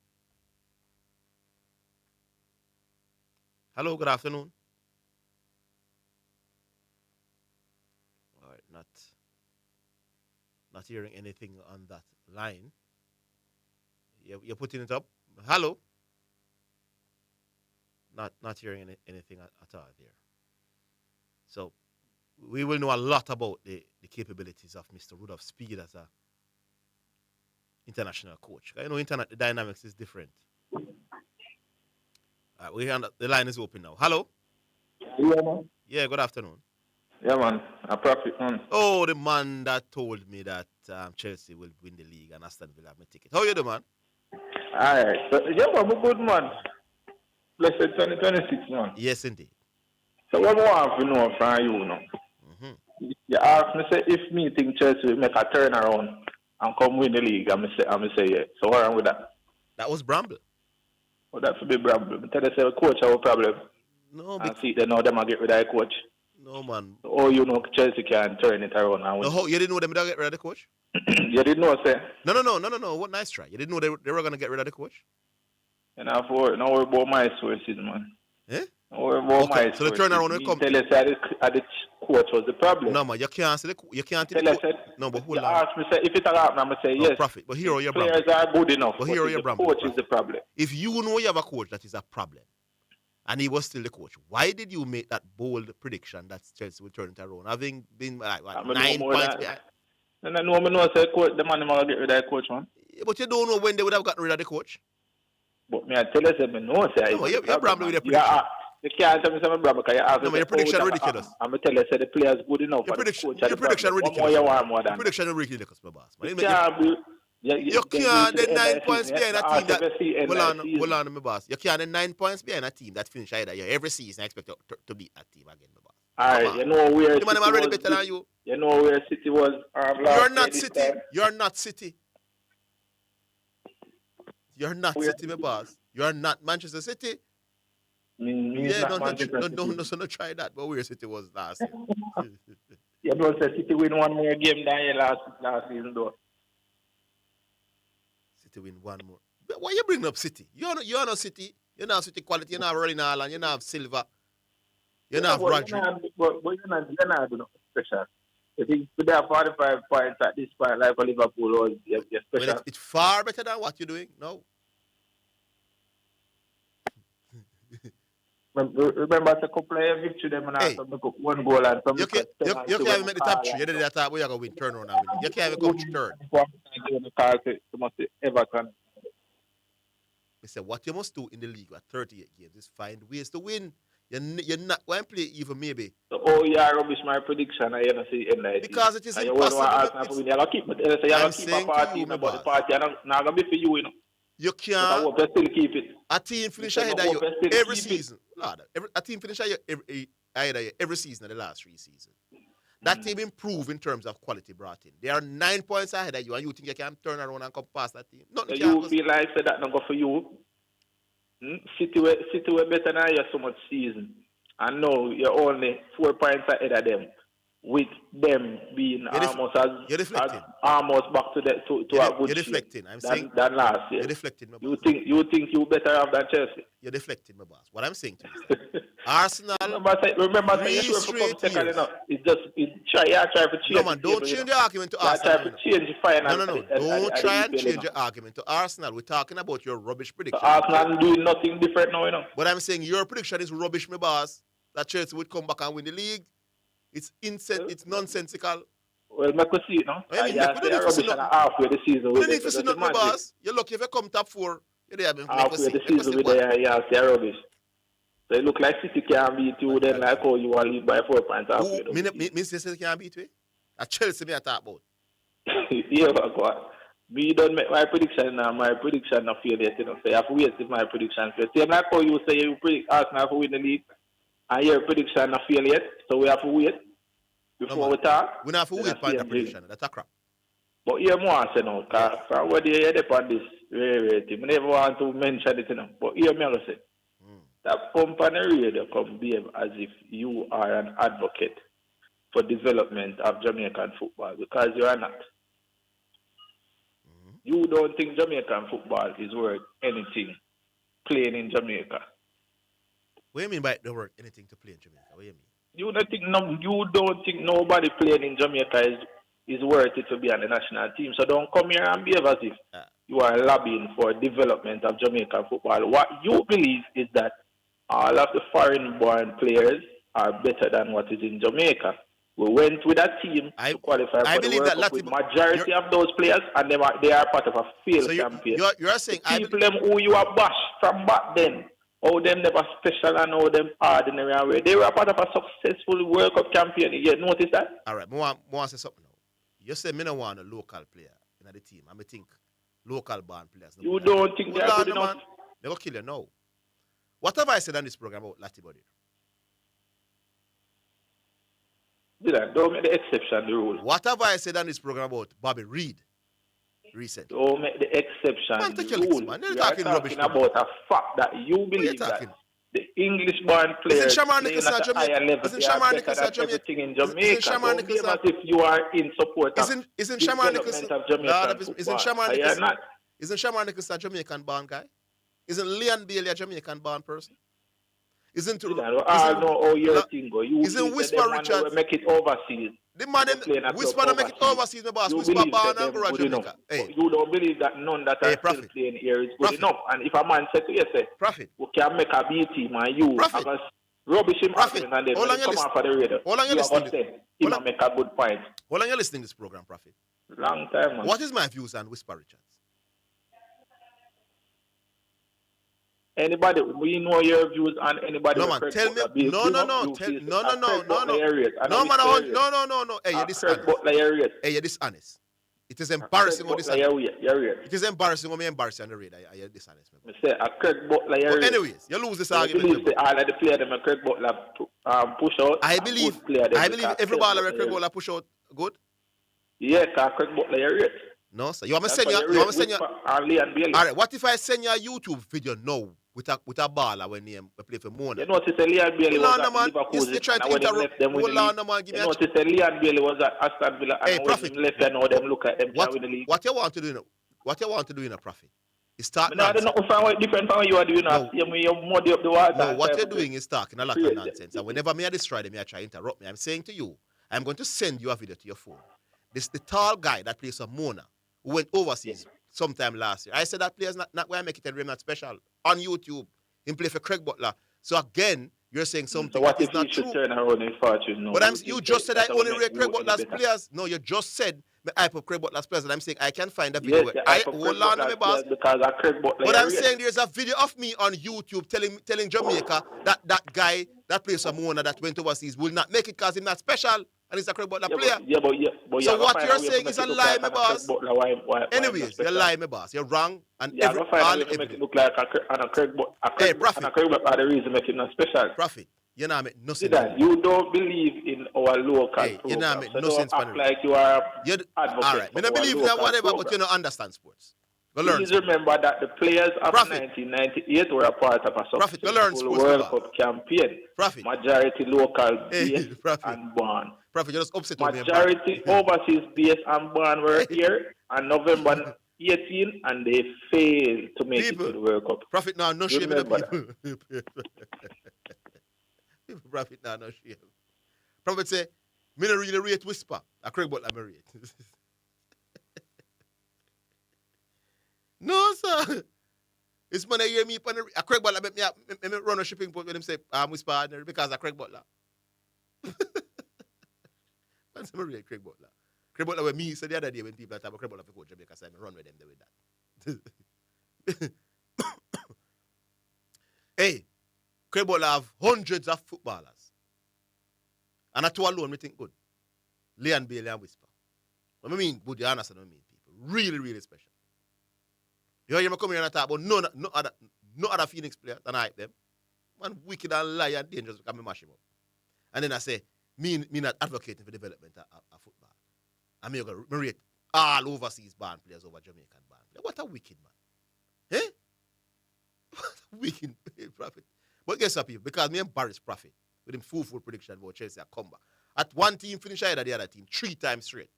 Hello, good afternoon. All right, not hearing anything on that line. You're putting it up. Hello. Not hearing anything at all there. So we will know a lot about the capabilities of Mr. Rudolph Speed as a international coach. I know the dynamics is different. The line is open now. Hello? Yeah, man. Yeah, good afternoon. Yeah, man. A prophet, man. Oh, the man that told me that Chelsea will win the league and Aston Villa have my ticket. How you doing, man? All right. So, yeah, man, I'm a good man. Blessed 2026, man. Yes, indeed. So what I want to know from you now? Mm-hmm. You asked me say if me think Chelsea will make a turnaround and come win the league, I'm say yeah. So what wrong with that? That was Bramble. Well, that's a big problem. Tell us the coach our problem. No, and see they know them and get rid of the coach. No, man. Oh, you know Chelsea can turn it around and win. No, you didn't know them get rid of the coach? You didn't know, sir? No. What nice try. You didn't know they were going to get rid of the coach? And now we're about my sources, man. Eh? We're about my So the turnaround will come. Tell us that the coach was the problem. No, man, you can't say you can't tell us no, but hold you on. ask me, say, if it's a happen, I'm going to say yes. Profit. But here are your players are good enough. But here are your the coach is the problem. If you know you have a coach that is a problem, and he was still the coach, why did you make that bold prediction that Chelsea will turn it around? Having been like, what, 9 points behind? And I know say coach, the man will get rid of the coach, man. Yeah, but you don't know when they would have gotten rid of the coach. But me, I tell you, I know, say, no, you're problem with the prediction. You can't tell me something, brother, because you ask your prediction ridiculous. I'm going to tell you, say the players good enough. Your prediction ridiculous. Your prediction is ridiculous, my boss. You can't the 9 points behind a team that. Hold on, my boss. You can't the 9 points behind a team that finish either year. Every season, I expect to beat that team again, my boss. All right, you know where the man is already better than you. You know where City was. You're not City. You're not City. You're not City, my boss. You're not Manchester City. Don't try that. But where City was last year. You don't say City win one more game than you last season, though. City win one more. But why you bring up City? You're not City. You're not City quality. You're not Rolling Ireland. You're not Silva. You're not Rodri. But you're not doing special. If you put that 45 points at this point, like for Liverpool, was you're special. It's far better than what you're doing. No. Remember, a couple of victory them and after one goal and some. You can't even make the top three. You did that top. We are going to win turn around and win. You can't even come to third. Everton. I said, what you must do in the league at 38 games is find ways to win. You're not going to play even maybe. So, oh, yeah, rubbish my prediction. I don't see it. Because it is impossible. I'm saying to you, my boss. The party not going to be for you, you know. You can't. I hope you still keep it. A team finish ahead of you every season. Lord, a team finish ahead of you every season of the last 3 seasons. That team improve in terms of quality brought in. They are 9 points ahead of you, and you think you can turn around and come past that team? So you feel like that not go for you? City were better than you so much season. And now you're only 4 points ahead of them. With them being almost almost back to a good you're deflecting. Than last year. You're deflecting, my boss. You think you better have than Chelsea? You're deflecting, my boss. What I'm saying to you is Arsenal. Remember saying you should come second enough. It's try to change. No man, don't change the argument to Arsenal. Try to change the final. No. Don't try and change the argument to Arsenal. We're talking about your rubbish prediction. So Arsenal doing nothing different now, you know. But I'm saying your prediction is rubbish, my boss. That Chelsea would come back and win the league. It's nonsensical. Well, make us see it, no? Halfway the season. You need to see nothing, boss. You're lucky if you come top 4. You're there. Halfway the season with the rubbish. So it look like City can beat you, then like how you want to lead by 4 points halfway. Me say City can beat you? At Chelsea, me I talk about. Yeah, but go on. Me don't make my prediction now. My prediction not fail yet, you know. So you have to wait if my prediction fail. Same like how you say you predict Arsenal to win the league. And your prediction not fail yet, so we have to wait before we talk. We don't have to wait for the prediction. That's a crap. But here more say now, because from what you hear on this thing, I never want to mention it, you know. But here me say, that company radio come behave as if you are an advocate for development of Jamaican football, because you are not. You don't think Jamaican football is worth anything playing in Jamaica. What do you mean by the word anything to play in Jamaica? What do you mean? You don't think nobody playing in Jamaica is worth it to be on the national team. So don't come here and behave as if you are lobbying for development of Jamaican football. What you believe is that all of the foreign-born players are better than what is in Jamaica. We went with a team to qualify for the World Cup with majority of those players, and they are part of a failed campaign. You're saying people them who you are bashed from back then. How them never special and how them ordinary and way. They were part of a successful World Cup campaign. You notice that? All right, I want to say something now. You say me don't want a local player in the team. I think local born players. You don't think they're good enough? They will kill you now. What have I said on this program about Lati Body? Don't make the exception the rule. What have I said on this program about Bobby Reed? Recent. Don't make the exception Man, take the your licks, rule. man. You're We are talking rubbish. talking about a fact that you believe that the English-born players playing at a higher level, they are better than everything in Jamaica. Don't behave as if you are in support of development of Jamaican football. Isn't Shamar Nicholson a Jamaican-born guy? Isn't Leon Bailey a Jamaican-born person? Isn't know how your thing go. You isn't Whisper Richards make it overseas? The man Whisper don't make it overseas, my boss. Whisper born and grow Jamaica. Hey. You don't believe that none that are still playing here is good enough. And if a man said to you, say, we can make a B team and you because rubbish him argument and then when you come off of the radio, you have said he will make a good point. How long you listening to this program, Prophet? Long time, man. What is my views on Whisper Richards? Anybody, we know your views on anybody. No, man, tell me. No. Hey, you're dishonest. Hey, you're dishonest. It is embarrassing when it is embarrassing when me embarrassing on the radar. You're dishonest. I say a Craig Butler. But anyways, you lose this argument. All of the players them Craig Butler push out. I believe every baller Craig Butler push out good. Yeah, Craig Butler. No, sir. You want me to send you? All right. What if I send you a YouTube video now with a baller when we play for Mona? You notice Leon Bailey was at Liverpool. You're trying to interrupt. Hold on, man. You notice Leon Bailey was at Aston Villa. Hey, and Prophet. When left, I know them look at him win the league. What you want to do in a Prophet? Is start. No, I don't know find different from what you are doing. No. You muddy up the water. No, what you're doing is talking a lot of nonsense. And whenever me I destroy them, I try to interrupt me. I'm saying to you, I'm going to send you a video to your phone. This the tall guy that plays for Mona, who went overseas sometime last year. I said that player's not where I make it and not special. On YouTube, he play for Craig Butler. So again, you're saying something so what that is if not you should true. Turn around in fortune? No, but you just said I only rate Craig Butler's players. No, you just said I put Craig Butler's players, and I'm saying I can find a video. Yes, hold on, my boss. Because I Craig Butler. But I'm saying there's a video of me on YouTube telling Jamaica that guy that plays for Mona that went overseas will not make it because he's not special. And he's a Craig Butler player. But so what you're saying is a lie, my boss. Anyways, you're lying, my boss. You're wrong. And make it look like a Craig Butler. Craig Butler are the reason make it not special. Prophet, you know me, no sense. You don't believe in our local program. You know me, so no don't sense. act like you are advocate. All right, I don't believe in whatever, but you don't understand sports. Please remember that the players of 1998 were a part of a successful World Cup campaign. Majority local base and born. Prophet, you just upset majority overseas base and born were here on November 18 and they failed to make it to the World Cup. Prophet, now no shame in the people. Prophet, now no shame. Prophet say, me no really rate Whisper. I Craig Butler me rate. No, sir. It's when I hear me on a Craig Butler make me run a shipping port when him say Whisper because I Craig Butler. That's my real Craig Butler. Craig Butler with me, so the other day when people talk about Craig Butler for coach Jamaica, so I run with them with that. Hey, Craig Butler have hundreds of footballers. And at two alone, we think good. Leon Bailey and Whisper. What I mean, good, you understand what I mean, people. Really, really special. You hear me come here and talk about no other Phoenix players and I hype them. Man, wicked and lie and dangerous because I mash him up. And then I say, me not advocating for development of football. And me going to rate all overseas band players over Jamaican band players. What a wicked man. Eh? What a wicked Prophet. But guess what, people? Because me embarrass Prophet with him full prediction about Chelsea a comeback. At one team finish ahead of the other team 3 times straight.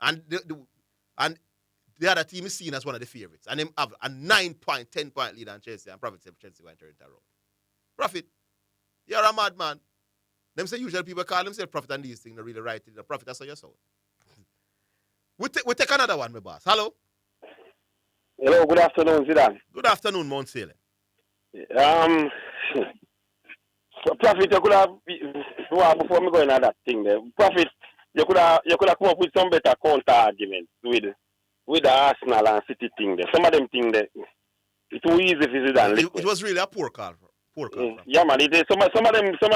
And the other team is seen as one of the favorites. And them have a 9-point, 10-point lead on Chelsea. And Prophet said Chelsea going to turn it around. Prophet, you're a madman. Them say usually people call themselves Prophet and these things. They really right. The Prophet, that's how you sound. We take another one, my boss. Hello? Hello, good afternoon, Zidane. Good afternoon, Mount Salem. Prophet, you could have, before me going on that thing there, Prophet, you could have come up with some better counter arguments with the Arsenal and City thing there. Some of them thing there, it's too easy for Zidane. It was really a poor call. Yeah, man. It is. Some of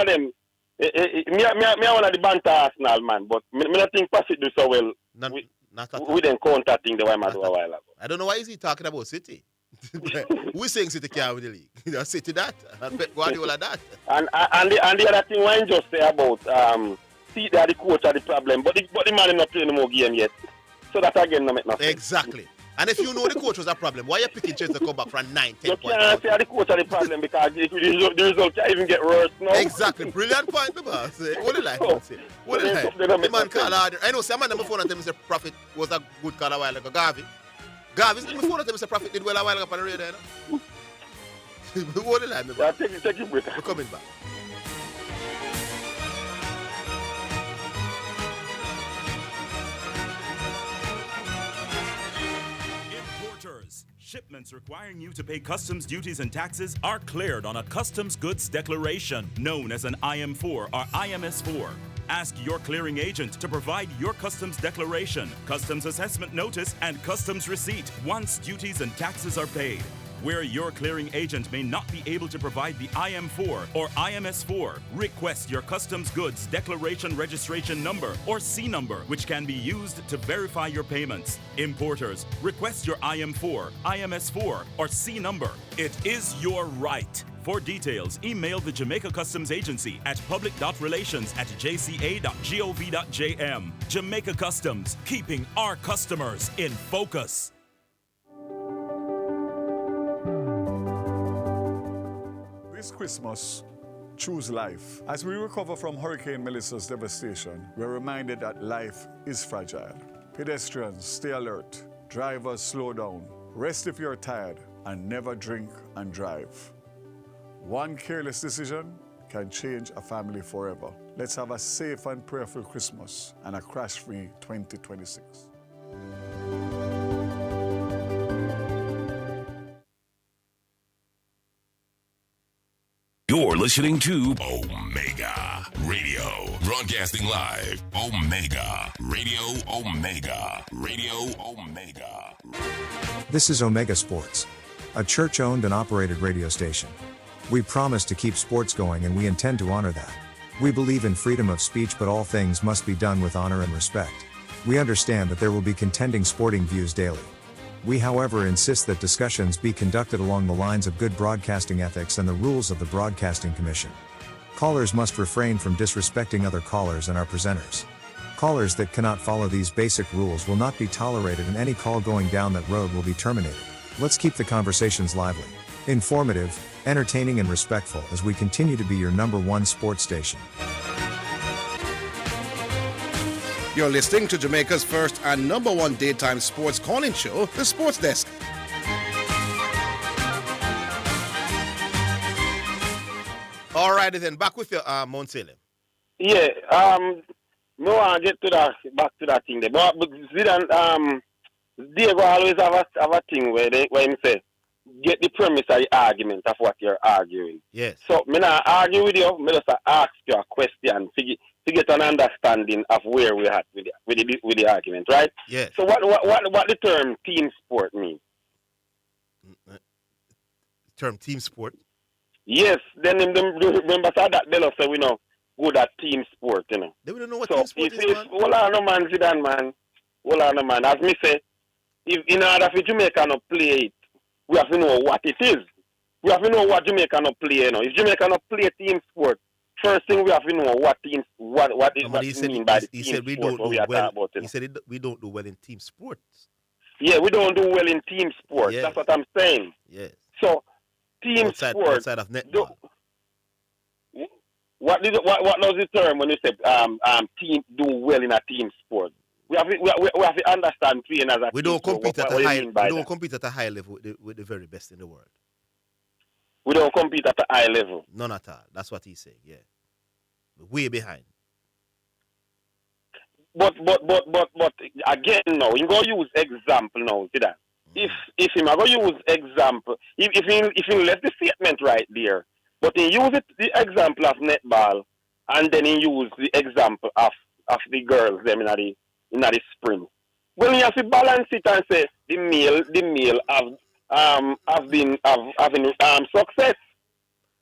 them. Me one of the banter Arsenal, man, but me not think Prophet do so well. We then counter thing the way I do a while ago. I don't know why is he talking about City. We saying City can't win the league. You know, City that and Pep Guardiola that. And the other thing I just say about see that the coach are the problem, but the man is not playing no more game yet. So that again no make no sense. Exactly. And if you know the coach was a problem, why are you picking Chelsea to come back from 9, 10 You points? can't say the coach are the problem because the result can even get worse now. Exactly. Brilliant point, the boss. What the like? What the like? The man called out. I know some man on my phone and tell me say Prophet was a good call a while ago. Garvey, my phone and tell me say Prophet did well a while ago on the radio. What the like? Yeah, take your break. We're coming back. Shipments requiring you to pay customs duties and taxes are cleared on a customs goods declaration, known as an IM4 or IMS4. Ask your clearing agent to provide your customs declaration, customs assessment notice, and customs receipt once duties and taxes are paid. Where your clearing agent may not be able to provide the IM4 or IMS4, request your customs goods declaration registration number or C number, which can be used to verify your payments. Importers, request your IM4, IMS4, or C number. It is your right. For details, email the Jamaica Customs Agency at public.relations@jca.gov.jm. Jamaica Customs, keeping our customers in focus. This Christmas, choose life. As we recover from Hurricane Melissa's devastation, we're reminded that life is fragile. Pedestrians, stay alert. Drivers, slow down. Rest if you're tired, and never drink and drive. One careless decision can change a family forever. Let's have a safe and prayerful Christmas and a crash-free 2026. You're listening to Omega Radio, broadcasting live. Omega Radio, Omega Radio, Omega. This is Omega Sports, a church-owned and operated radio station. We promise to keep sports going and we intend to honor that. We believe in freedom of speech, but all things must be done with honor and respect. We understand that there will be contending sporting views daily. We, however, insist that discussions be conducted along the lines of good broadcasting ethics and the rules of the Broadcasting Commission. Callers must refrain from disrespecting other callers and our presenters. Callers that cannot follow these basic rules will not be tolerated, and any call going down that road will be terminated. Let's keep the conversations lively, informative, entertaining, and respectful as we continue to be your #1 sports station. You're listening to Jamaica's first and #1 daytime sports calling show, The Sports Desk. All righty then, back with your Mount Salem. Yeah, no, I get to that, back to that thing there. But Zidane, Diego always have a thing where he say, get the premise of the argument of what you're arguing. Yes. So, me not argue with you, me just ask you a question to get an understanding of where we're at with the argument, right? Yes. So, what the term team sport mean? Term team sport? Yes. Then remember that they say we know good at team sport, you know. They don't know what so team sport is, man. Hold on, no man, Zidane, man. Hold on, no man. As me say, if in order for Jamaica to play it, we have to know what it is. We have to know what Jamaica no play. You know, if Jamaica no play team sport, first thing we have to know what team, what is what you mean by the team sport. We don't do well. About, he said we don't do well in team sports. Yeah, we don't do well in team sports. Yes. That's what I'm saying. Yes. So team sport outside of netball. What does the term when you say team do well in a team sport? We have to understand playing as a we team don't compete sport. at a high. We don't compete at a high level with the very best in the world. We don't compete at a high level. None at all. That's what he's saying. Yeah, we're way behind. But again, now you go use example now. See that? If him go use example, if he left the statement right there, but he use the example of netball, and then he use the example of the girls them in the spring. Well, you have to balance it and say the male have been having success.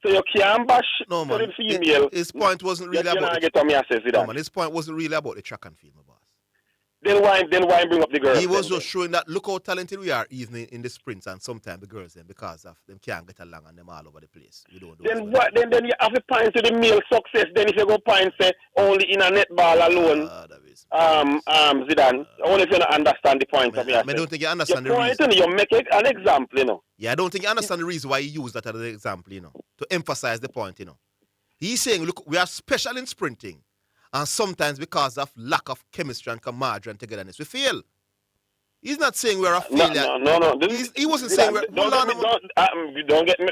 So you can't bash the female. His point wasn't really about the, man, his point wasn't really about the track and field, my boss. Then why bring up the girls? He was just showing that look how talented we are even in the sprints, and sometimes the girls then because of them can't get along and them all over the place. We don't do Then what? Then you have to point to the male success. Then if you go point say only in a netball alone, Zidane. Only if you don't understand the point of it. I don't think you understand the reason. You make it an example, you know. Yeah, I don't think you understand the reason why he used that as an example, you know, to emphasize the point, you know. He's saying, look, we are special in sprinting, and sometimes because of lack of chemistry and camaraderie and togetherness, we fail. He's not saying we're a failure. No. He wasn't saying we're... Don't get me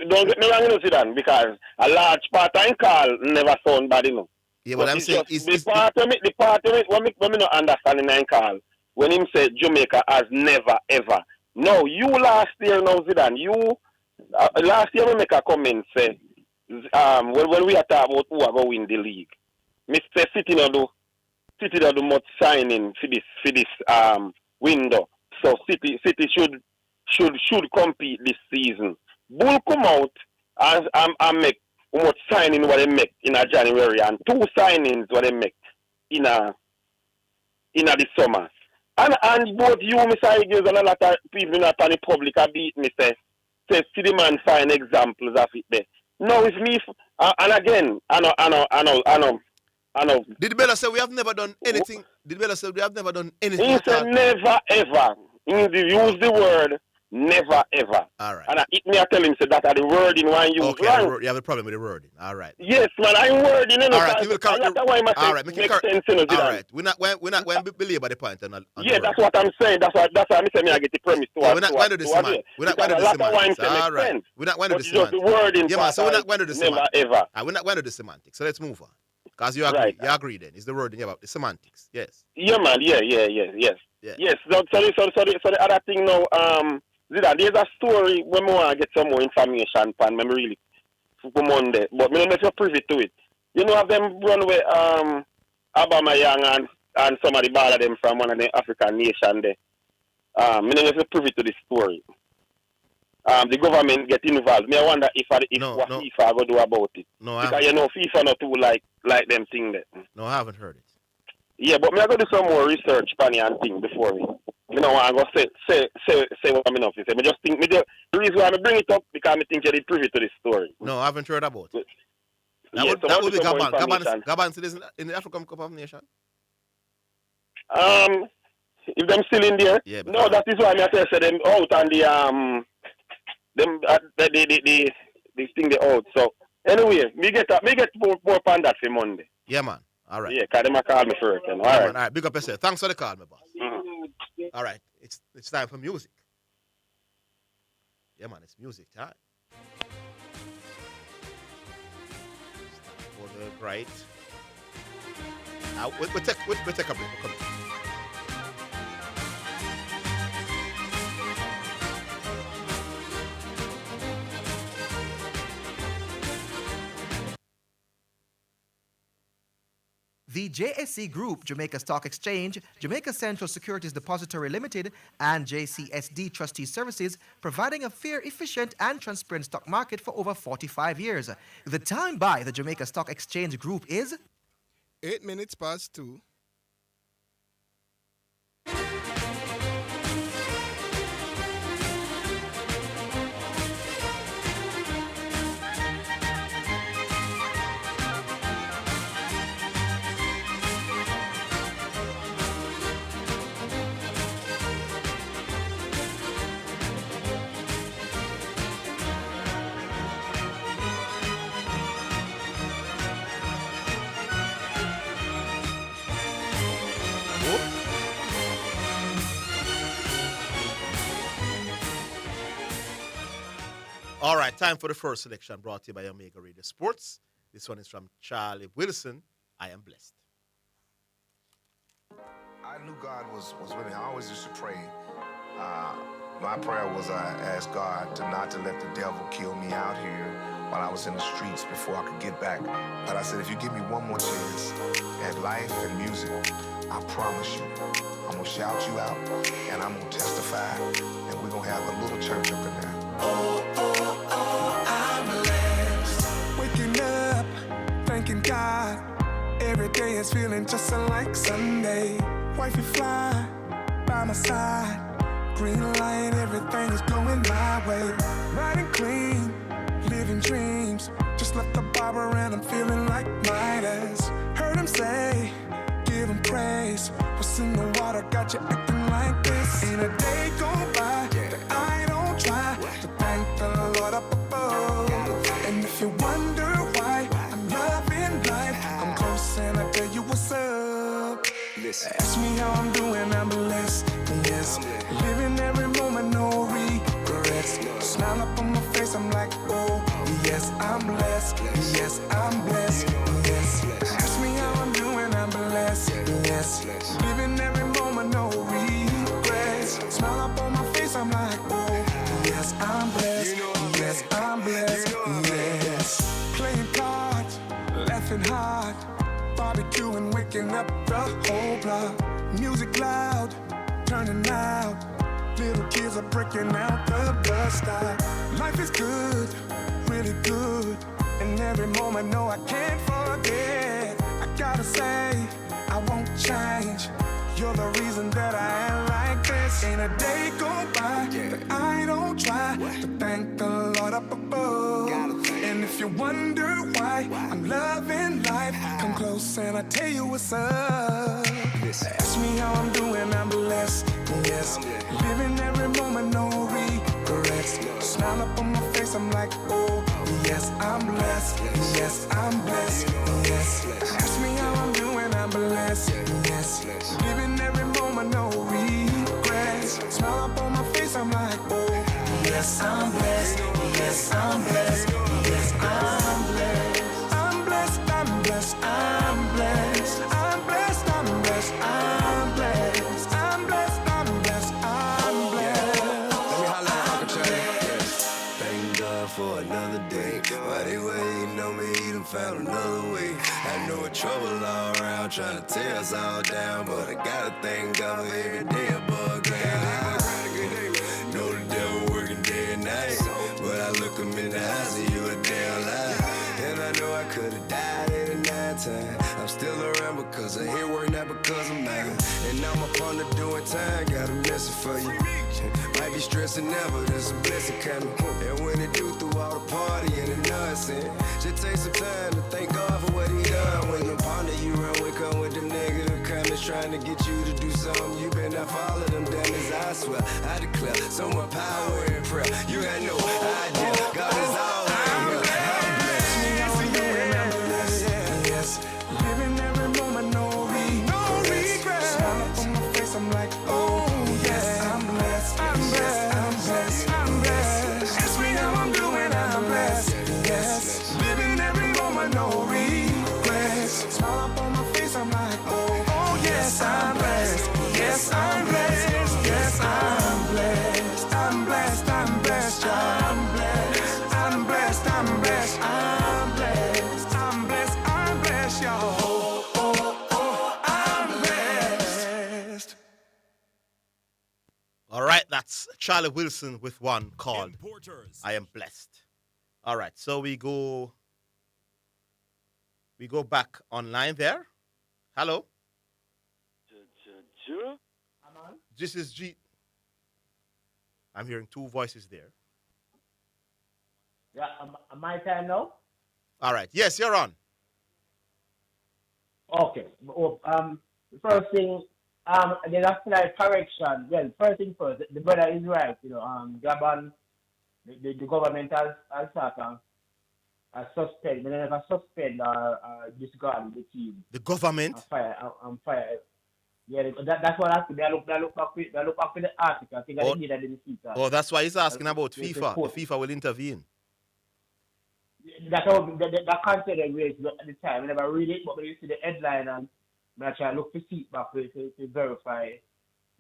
wrong, you know, Zidane, because a large part I call never sound bad, you know. Yeah, but I'm saying... The part of it, when me not understanding I call, when him say Jamaica has never, ever. No, you last year, now, Zidane, last year we make a comment, say, when we are talking about who are going to win the league, Mr. City not do much signing for this window. So City should compete this season. Bull come out and make much signing what they make in a January and 2 signings what they make in the summer. And both you, Mr. Higgins, and a lot of people in the public have beat me say City man find examples of it there. No, it's me. And again, I know. Did Bella say we have never done anything? Did Bella say we have never done anything? He said never ever. He used the word never ever. All right. And I tell him say that are the wording one you use wrong. You have a problem with the wording. All right. Yes, man, I'm wording. You know, all right. You will correct. All right. Make sense. You know, all right. We're not going to belabor the point. Yeah, that's what I'm saying. That's why I say I get the premise to. We're not going to do the semantics. We're not going to do the semantics. All right. We're not going to do the semantics. Just the wording. Yeah, man. So we're not going to do the semantics. Never ever. We're not going to do the semantics. So let's move on. Because you agree. Right. You agree then. It's the wording about the semantics. Yes. Yeah, man. Yes. Yes. So the other thing now, Zidane, there's a story when we want to get some more information on me really for Monday. But I don't know if you're privy to it. You know have them run with Obama Young and some of the ball of them from one of the African nations there. I don't know if you're privy to this story. The government get involved. I wonder what FIFA go do about it. No, because you know FIFA not too like them thing there. No, I haven't heard it. Yeah, but I go do some more research on and thing before me. You know, I'm gonna say what I'm enough to say. I just think the reason why I bring it up because I think you're privy to this story. No, I haven't heard about it. That would be Gabon. Gabon is in the African Cup of Nations. If them still in there, yeah, no, that is why I say them out and the thing they out. So anyway, me get more on that for Monday. Yeah, man. All right. Yeah, because they might call me first. All right. All right. Big up yourself. Thanks for the call, my boss. Mm-hmm. All right. It's time for music. Yeah, man. It's music time. It's time for the bright. Now we'll take a break. We'll come back. The JSC Group, Jamaica Stock Exchange, Jamaica Central Securities Depository Limited, and JCSD Trustee Services, providing a fair, efficient, and transparent stock market for over 45 years. The time by the Jamaica Stock Exchange Group is 8 minutes past 2. All right, time for the first selection brought to you by Omega Radio Sports. This one is from Charlie Wilson. I am blessed. I knew God was with me. I always used to pray. My prayer was I asked God not to let the devil kill me out here while I was in the streets before I could get back. But I said, if you give me one more chance at life and music, I promise you, I'm going to shout you out and I'm going to testify and we're going to have a little church up in there. I'm blessed. Waking up, thanking God. Every day is feeling just like Sunday. Wifey fly by my side. Green light, everything is going my way. Riding clean, living dreams. Just left the barber and I'm feeling like Midas. Heard him say, give him praise. What's in the water got you acting like this? Ain't a day go by that I don't try to thank the Lord up above. And if you wonder why I'm loving life, I'm close and I tell you what's up. Listen. Ask me how I'm doing, I'm blessed, yes. Living every moment, no regrets. Smile up on my face, I'm like, oh, yes, I'm blessed, yes, I'm blessed, yes. Ask me how I'm doing, I'm blessed, yes. Living every moment, no regrets. Smile up on my face, I'm like, oh, yes, I'm blessed, yes, I'm blessed, yes. Playing cards, laughing hard, barbecuing, waking up the whole block. Music loud, turning out. Little kids are breaking out the bus stop. Life is good, really good. And every moment, no, I can't forget. I gotta say, I won't change. You're the reason that I am like this. Ain't a day go by that I don't try to thank the Lord up above. And if you wonder why I'm loving life, come close and I tell you what's up. Ask me how I'm doing, I'm blessed, yes. Living every moment, no regrets. Smile up on my face, I'm like, oh, yes, I'm blessed, yes, I'm blessed, yes. Ask me how I'm doing, I'm blessed, yes. Living every moment, no regrets. Smile up on my face, I'm like, oh, yes, I'm blessed, yes, I'm blessed, yes, I'm blessed. I'm blessed, I'm blessed, I'm blessed. I'm blessed, I'm blessed, I'm blessed. I'm blessed, I'm blessed, I'm blessed. Let me holler at Uncle Charlie. Thank God for another day. While they waiting on me, he done found another way. I know trouble all around, trying to tear us all down, but I gotta thank God for every day above ground. Know the devil working day and night, but I look him in the eyes and you a damn lie. And I know I could've died at a night time. I'm still around because I hear work, not because I'm mad. And I'm up on the doing time, got a message for you. Might be stressing now, but it's a blessing coming. And when it do through all the party and the nonsense, just take some time to thank God for what he done. When the partner you run with come with them negative comments trying to get you to do something, you better not follow them dummies. I swear, I declare, so much power in prayer. You had no idea, God is all in here. Living every moment, no regrets. Smile up on my face, I'm like, oh, yes, I'm blessed, I'm blessed, I'm blessed, I'm blessed. Ask me how I'm doing, I'm blessed, yes. Living every moment, no regrets. Smile up on my face, I'm like, oh, yes, I'm blessed, yes, I'm blessed, yes, I'm blessed, I'm blessed, I'm blessed, I'm blessed, I'm blessed, I'm blessed, I'm blessed, I'm blessed, I'm blessed, y'all. All right, that's Charlie Wilson with one called I Am Blessed. All right, so we go back online there. Hello? This is G. I'm hearing two voices there. Yeah, my time now? All right, yes, you're on. Okay. First thing, there's a slight correction. Well, first thing first, the brother is right. Gabon, the government has suspend. They never suspend or discard the team. The government? I'm fire. Yeah, that's what I asked. They look back with the article. I think I did that in the FIFA. Oh, that's why he's asking about FIFA. The FIFA will intervene. That's how that concept they raised at the time. I never read it, but when you see the headline and I try to look for feedback to verify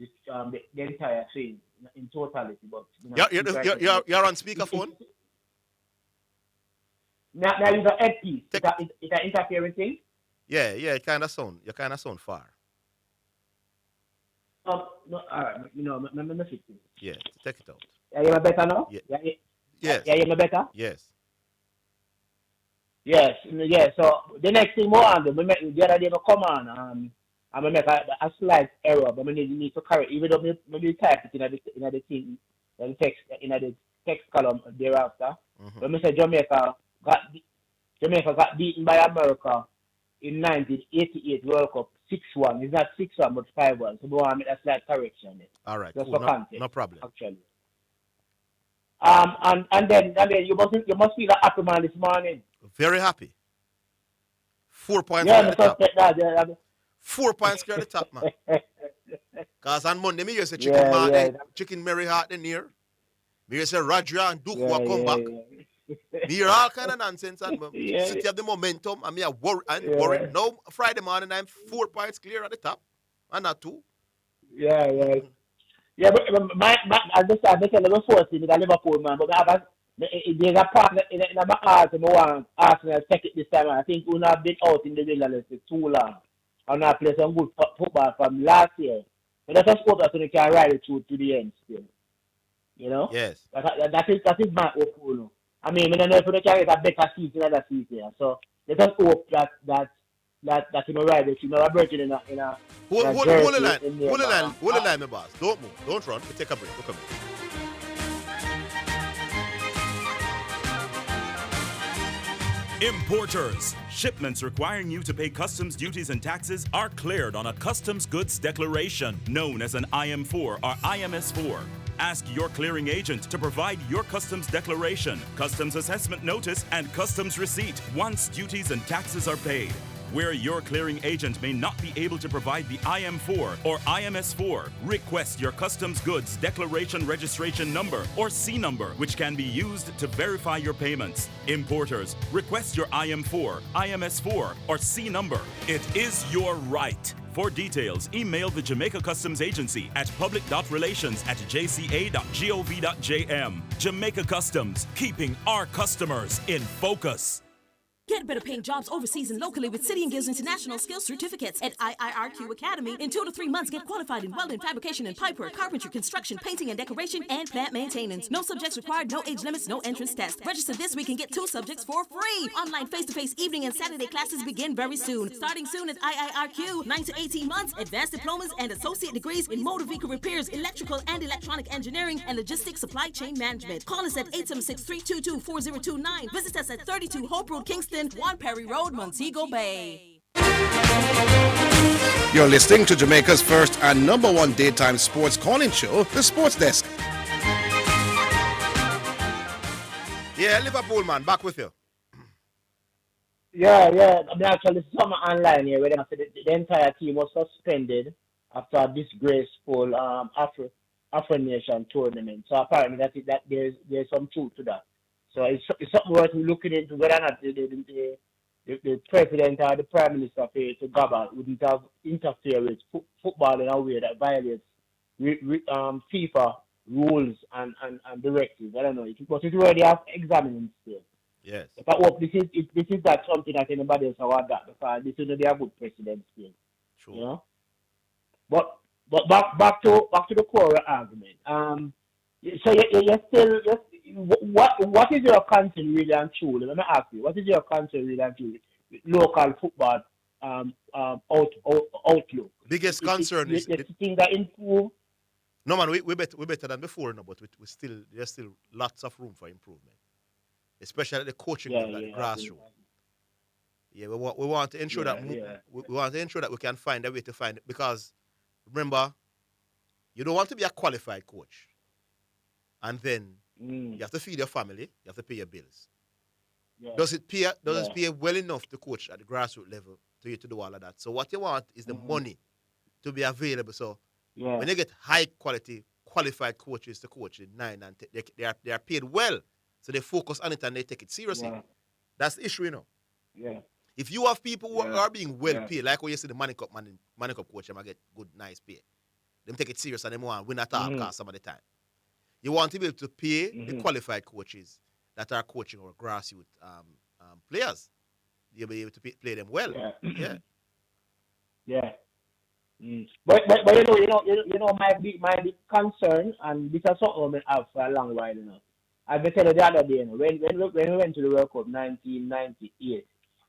this, the entire thing in totality. But you're on speakerphone. Now you got headpiece. Is that interfering thing? Yeah, it kind of sound. You kind of sound far. No, all right. Let me fix it. Yeah, take it out. Yeah, you better now? Yeah. Yes. Yeah, you better? Yes. Yes. So the next thing more on, the other day I come on I'm gonna make a slight error, but I need to correct. Even though maybe type it in the thing, the text column thereafter. But I say Jamaica got beaten by America in 1988 World Cup 6-1. It's not 6-1 but 5-1. So we want to make a slight correction there. All right, just cool. for context, no problem. Actually. And then you must feel a happy man this morning. Very happy. 4 points Yeah, at the top. Yeah. 4 points at the top, man. Because on Monday, me used to chicken Mary Hart in here. Me used to Roger and Duke will come back. Me hear all kind of nonsense and City have the momentum and me are worried. No, Friday morning I'm 4 points clear at the top. And not 2. Yeah, but my I just level 14 in Liverpool, man. But there's a part in my heart and I want Arsenal to take it this time. I think we've not been out in the wilderness for too long. And I play some good football from last year. But let us hope that we can ride it through to the end still. You know? Yes. That is my hope. You know? I mean, I don't know if we can get a better season than that season. So let us hope that you know, ride it. You know, a virgin in a hold the line, my boss. Don't move. Don't run. We take a break. We'll come in. Importers. Shipments requiring you to pay customs duties and taxes are cleared on a customs goods declaration, known as an IM4 or IMS4. Ask your clearing agent to provide your customs declaration, customs assessment notice, and customs receipt once duties and taxes are paid. Where your clearing agent may not be able to provide the IM4 or IMS4, request your customs goods declaration registration number or C number, which can be used to verify your payments. Importers, request your IM4, IMS4, or C number. It is your right. For details, email the Jamaica Customs Agency at public.relations@jca.gov.jm. Jamaica Customs, keeping our customers in focus. Get better paying jobs overseas and locally with City & Guilds International Skills Certificates at IIRQ Academy. In 2 to 3 months, get qualified in welding, fabrication, and pipework, carpentry, construction, painting and decoration, and plant maintenance. No subjects required, no age limits, no entrance test. Register this week and get 2 subjects for free. Online face-to-face evening and Saturday classes begin very soon. Starting soon at IIRQ, 9 to 18 months, advanced diplomas and associate degrees in motor vehicle repairs, electrical and electronic engineering, and logistics supply chain management. Call us at 876-322-4029. Visit us at 32 Hope Road, Kingston, 1 Perry Road, Montego Bay. You're listening to Jamaica's first and number 1 daytime sports calling show, The Sports Desk. Yeah, Liverpool, man, back with you. Yeah. I mean, actually, some online here where they said the entire team was suspended after a disgraceful Afro Nation tournament. So apparently that there's some truth to that. So it's something worth looking into whether or not the president or the prime minister to Gabba wouldn't have interfered with football in a way that violates FIFA rules and directives. I don't know, but it already have examining still. Yes. But I hope this is not something that anybody else have got, because this will be a good precedent still. True. You know? But back to the core argument. So you're still what is your concern really and truly? Let me ask you, what is your concern really and truly? Local football outlook. Biggest concern is the things that improve. No man, we're better than before now, but there's still lots of room for improvement, especially at the coaching level, at the grassroots. Yeah, we want to ensure that we want to ensure that we can find a way to find it, because remember, you don't want to be a qualified coach, and then you have to feed your family, you have to pay your bills. Yeah. Does it pay well enough to coach at the grassroots level to you to do all of that? So what you want is the money to be available. So when you get high quality qualified coaches to coach in 9 and 10, they are paid well, so they focus on it and they take it seriously. Yeah. That's the issue, you know. Yeah. If you have people who are being well paid, like when you see the Money Cup coach, they might get good, nice pay. They take it serious and they want to win at all costs some of the time. You want to be able to pay the qualified coaches that are coaching our grassroots players. You'll be able to play them well. Yeah. But you know my big concern, and this is something I have for a long while, you know. I've been telling you the other day, you know, when we went to the World Cup 1998,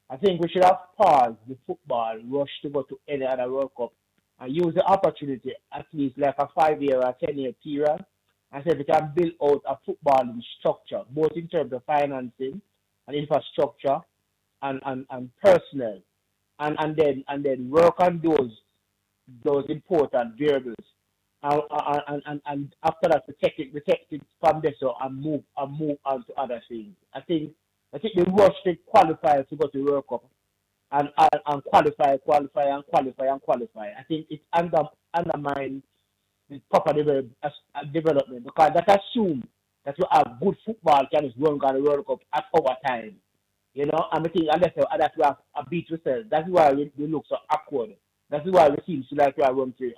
I think we should have paused the football rush to go to any other World Cup and use the opportunity at least like a 5-year or 10-year period and say we can build out a footballing structure, both in terms of financing and infrastructure and personnel, and then work on those important variables. And after that, we take it from there so and move on to other things. I think the rush to qualify to go to World Cup and qualify. I think it undermines the proper development because that assumes that you have good football can just run on the World Cup at our time. You know, and I think unless that we have a beat ourselves, that's why we look so awkward. That's why we seem to like we are going to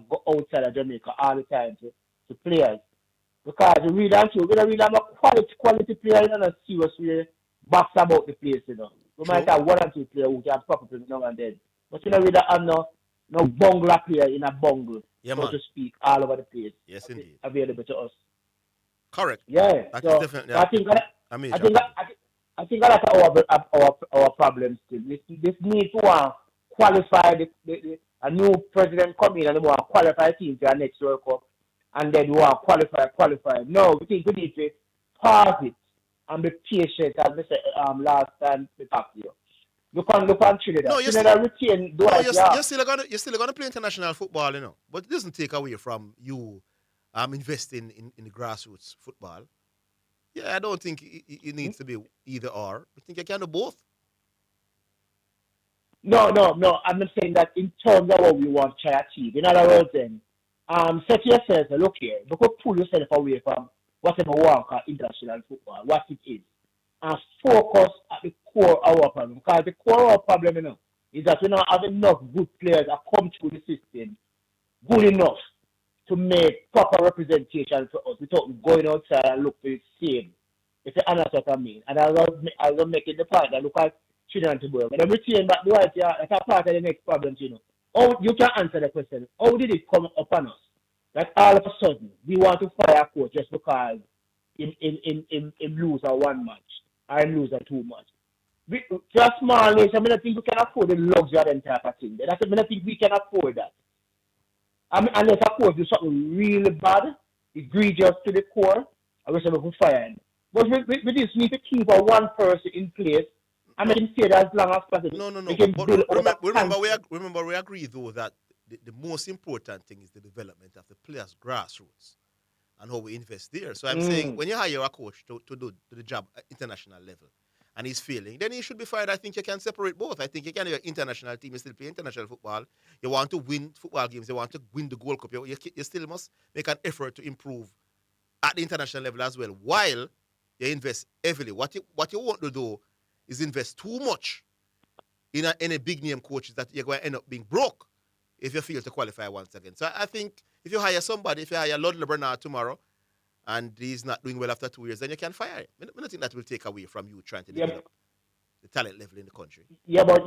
go outside of Jamaica all the time to players. Because we don't really have a quality player in a serious way box about the place, you know. We might have one or two players who can properly now and then. But you know, we don't have no bungler player in a bungle, so to speak, all over the place. Yes, indeed. Available to us. Correct. Yeah. That so is definitely I think that's our problem still. This need to qualify a new president come in and they want to qualify team for our next World Cup and then we want to qualify. No, we think we need to pause it and be patient as we said last time we talked to you. Look on Trinidad. No, you're still gonna play international football, you know. But it doesn't take away from you investing in the grassroots football. Yeah, I don't think it needs to be either or. I think you can do both. No. I'm not saying that in terms of what we want to achieve. In other words, then, say to yourself, look here, because pull yourself away from whatever we want called international football, what it is, and focus at the core of our problem. Because the core of our problem, you know, is that we don't have enough good players that come through the system good enough to make proper representation for us without going outside and look for the same. If you understand what I mean. And I was making the point that look at Trinidad and Tobago. And I'm returning back the right here, that's a part of the next problem, you know. How you can answer the question. How did it come upon us that all of a sudden we want to fire a coach just because in lose a one match or lose a 2 match? For a small nation, I don't think we can afford the luxury of that type of thing. I don't think we can afford that. I mean, unless a coach do something really bad, egregious to the core, I wish I could fire him. But we just need to keep one person in place. I mean, say that as long as possible. No. But remember, we agree though that the most important thing is the development of the players' grassroots and how we invest there. So I'm saying when you hire a coach to do the job at international level and he's failing, then he should be fired. I think you can separate both. I think you can have an international team, you still play international football. You want to win football games, you want to win the Gold Cup. You still must make an effort to improve at the international level as well, while you invest heavily. What you want to do is invest too much in a big name coaches that you're going to end up being broke if you fail to qualify once again. So I think if you hire somebody, if you hire Ludlow Bernard tomorrow and he's not doing well after 2 years, then you can fire him. I don't think that will take away from you trying to develop the talent level in the country. Yeah, but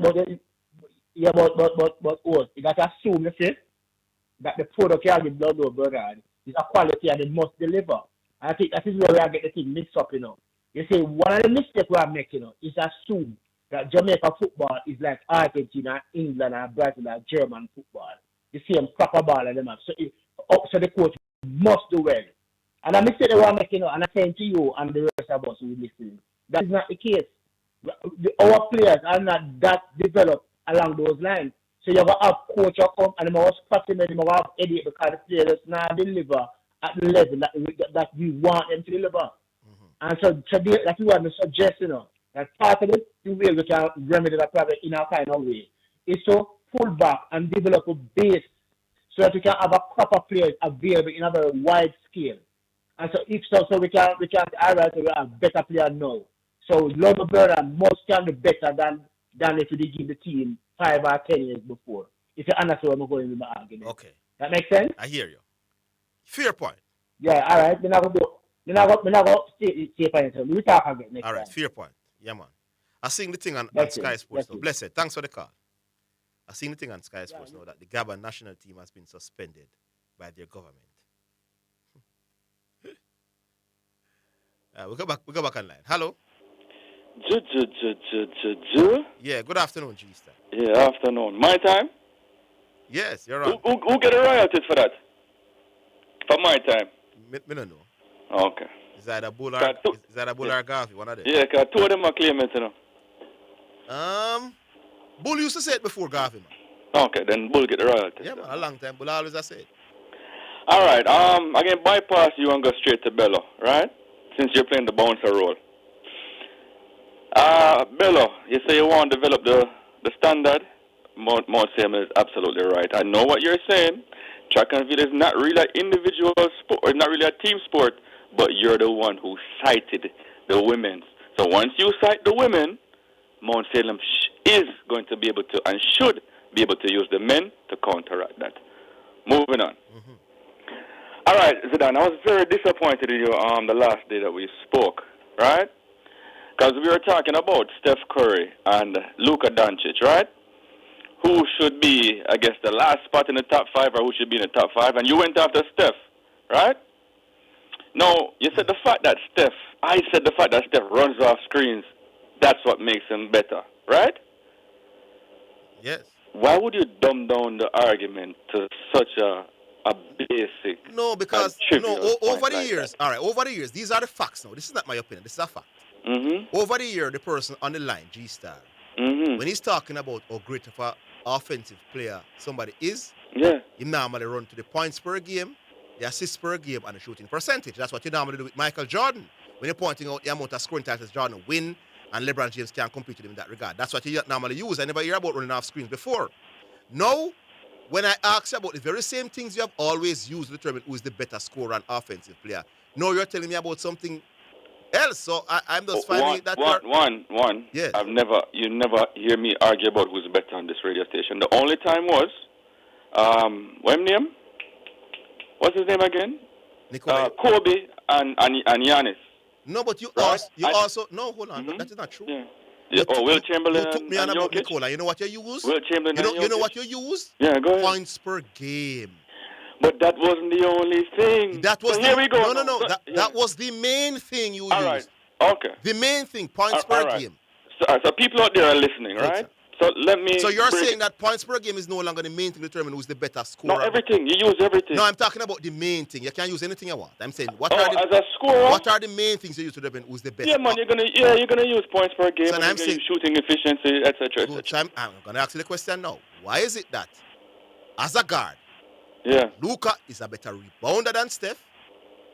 you got to assume that the product you have with Ludlow Bernard is a quality and it must deliver. I think that is where we are getting the thing mixed up, you know. You see, one of the mistakes we are making, you know, is assume that Jamaica football is like Argentina, England, and Brazil, and German football. The same proper ball and them have. So the coach must do well. And I mistake they were making, you know, and I'm saying to you and the rest of us who listen, that is not the case. Our players are not that developed along those lines. So you're going to have coach come and they're going to spot him and they're going to have idiot because the players now deliver at the level that we want them to deliver. And so that's what I'm suggesting, you know, that part of the way we can remedy that problem in a kind of way is to pull back and develop a base so that we can have a proper players available in a very wide scale. And so we can highlight we have better players now. So Ludlow Bernard must can be better than if we give the team 5 or 10 years before. If you understand where I'm going with my argument. Okay. That makes sense? I hear you. Fair point. Yeah, all right. Then I go stay for yourself. We talk again next time. All right, fair point. Yeah, man. I seen the thing on Sky Sports now. Blessed. Thanks for the call. I seen the thing on Sky Sports now that the Gabon national team has been suspended by their government. We go back online. Hello. Yeah, good afternoon, G-Star. Yeah, afternoon. My time? Yes, you're on. Who get the royalties for that? For my time? Me don't know. Okay. Is that a bull or Garvey? One of them. Yeah, because two of them are claiming it, you know. Bull used to say it before Garvey, man. Okay, then Bull get the royalties. Yeah, man, a long time. Bull always has said it. All right, I can bypass you and go straight to Bello, right? Since you're playing the bouncer role. Bello, you say you want to develop the standard. Mount Sam is absolutely right. I know what you're saying. Track and field is not really an individual sport, or not really a team sport, but you're the one who cited the women. So once you cite the women, Mount Salem is going to be able to and should be able to use the men to counteract that. Moving on. All right, Zidane, I was very disappointed in you the last day that we spoke, right? Because we were talking about Steph Curry and Luka Doncic, right? Who should be, I guess, the last spot in the top 5 or who should be in the top 5, and you went after Steph, right? No, you said the fact that Steph runs off screens, that's what makes him better, right? Yes. Why would you dumb down the argument to such a basic? No, because over the years, all right, over the years, these are the facts now. This is not my opinion. This is a fact. Over the year, the person on the line, G-Star, when he's talking about how great of an offensive player somebody is, he normally run to the points per game, the assists per game, and the shooting percentage. That's what you normally do with Michael Jordan. When you're pointing out the amount of scoring titles Jordan win, and LeBron James can't compete with him in that regard. That's what you normally use. I never hear about running off screens before. Now, when I ask you about the very same things you have always used to determine who is the better scorer and offensive player, now you're telling me about something else. So I'm just finding that one. Yes. You never hear me argue about who's better on this radio station. The only time was, what's his name? What's his name again? Kobe and Giannis. No, but you right? also no, hold on, that is not true. Yeah. Will Chamberlain. You took me on about Nicola. You know what you use? Will Chamberlain. You know what you use? Yeah, go ahead. Points per game. But that wasn't the only thing. Here we go. No. That was the main thing you used. All right. Okay. The main thing, points per game. So people out there are listening, right? So let me. So you're saying that points per game is no longer the main thing to determine who's the better scorer? No, everything. You use everything. No, I'm talking about the main thing. You can't use anything you want. I'm saying as a scorer. What are the main things you use to determine who's the best? Yeah, man. You're gonna use points per game. So and I'm saying shooting efficiency, etc. So I'm gonna ask you the question now. Why is it that as a guard, Luka is a better rebounder than Steph?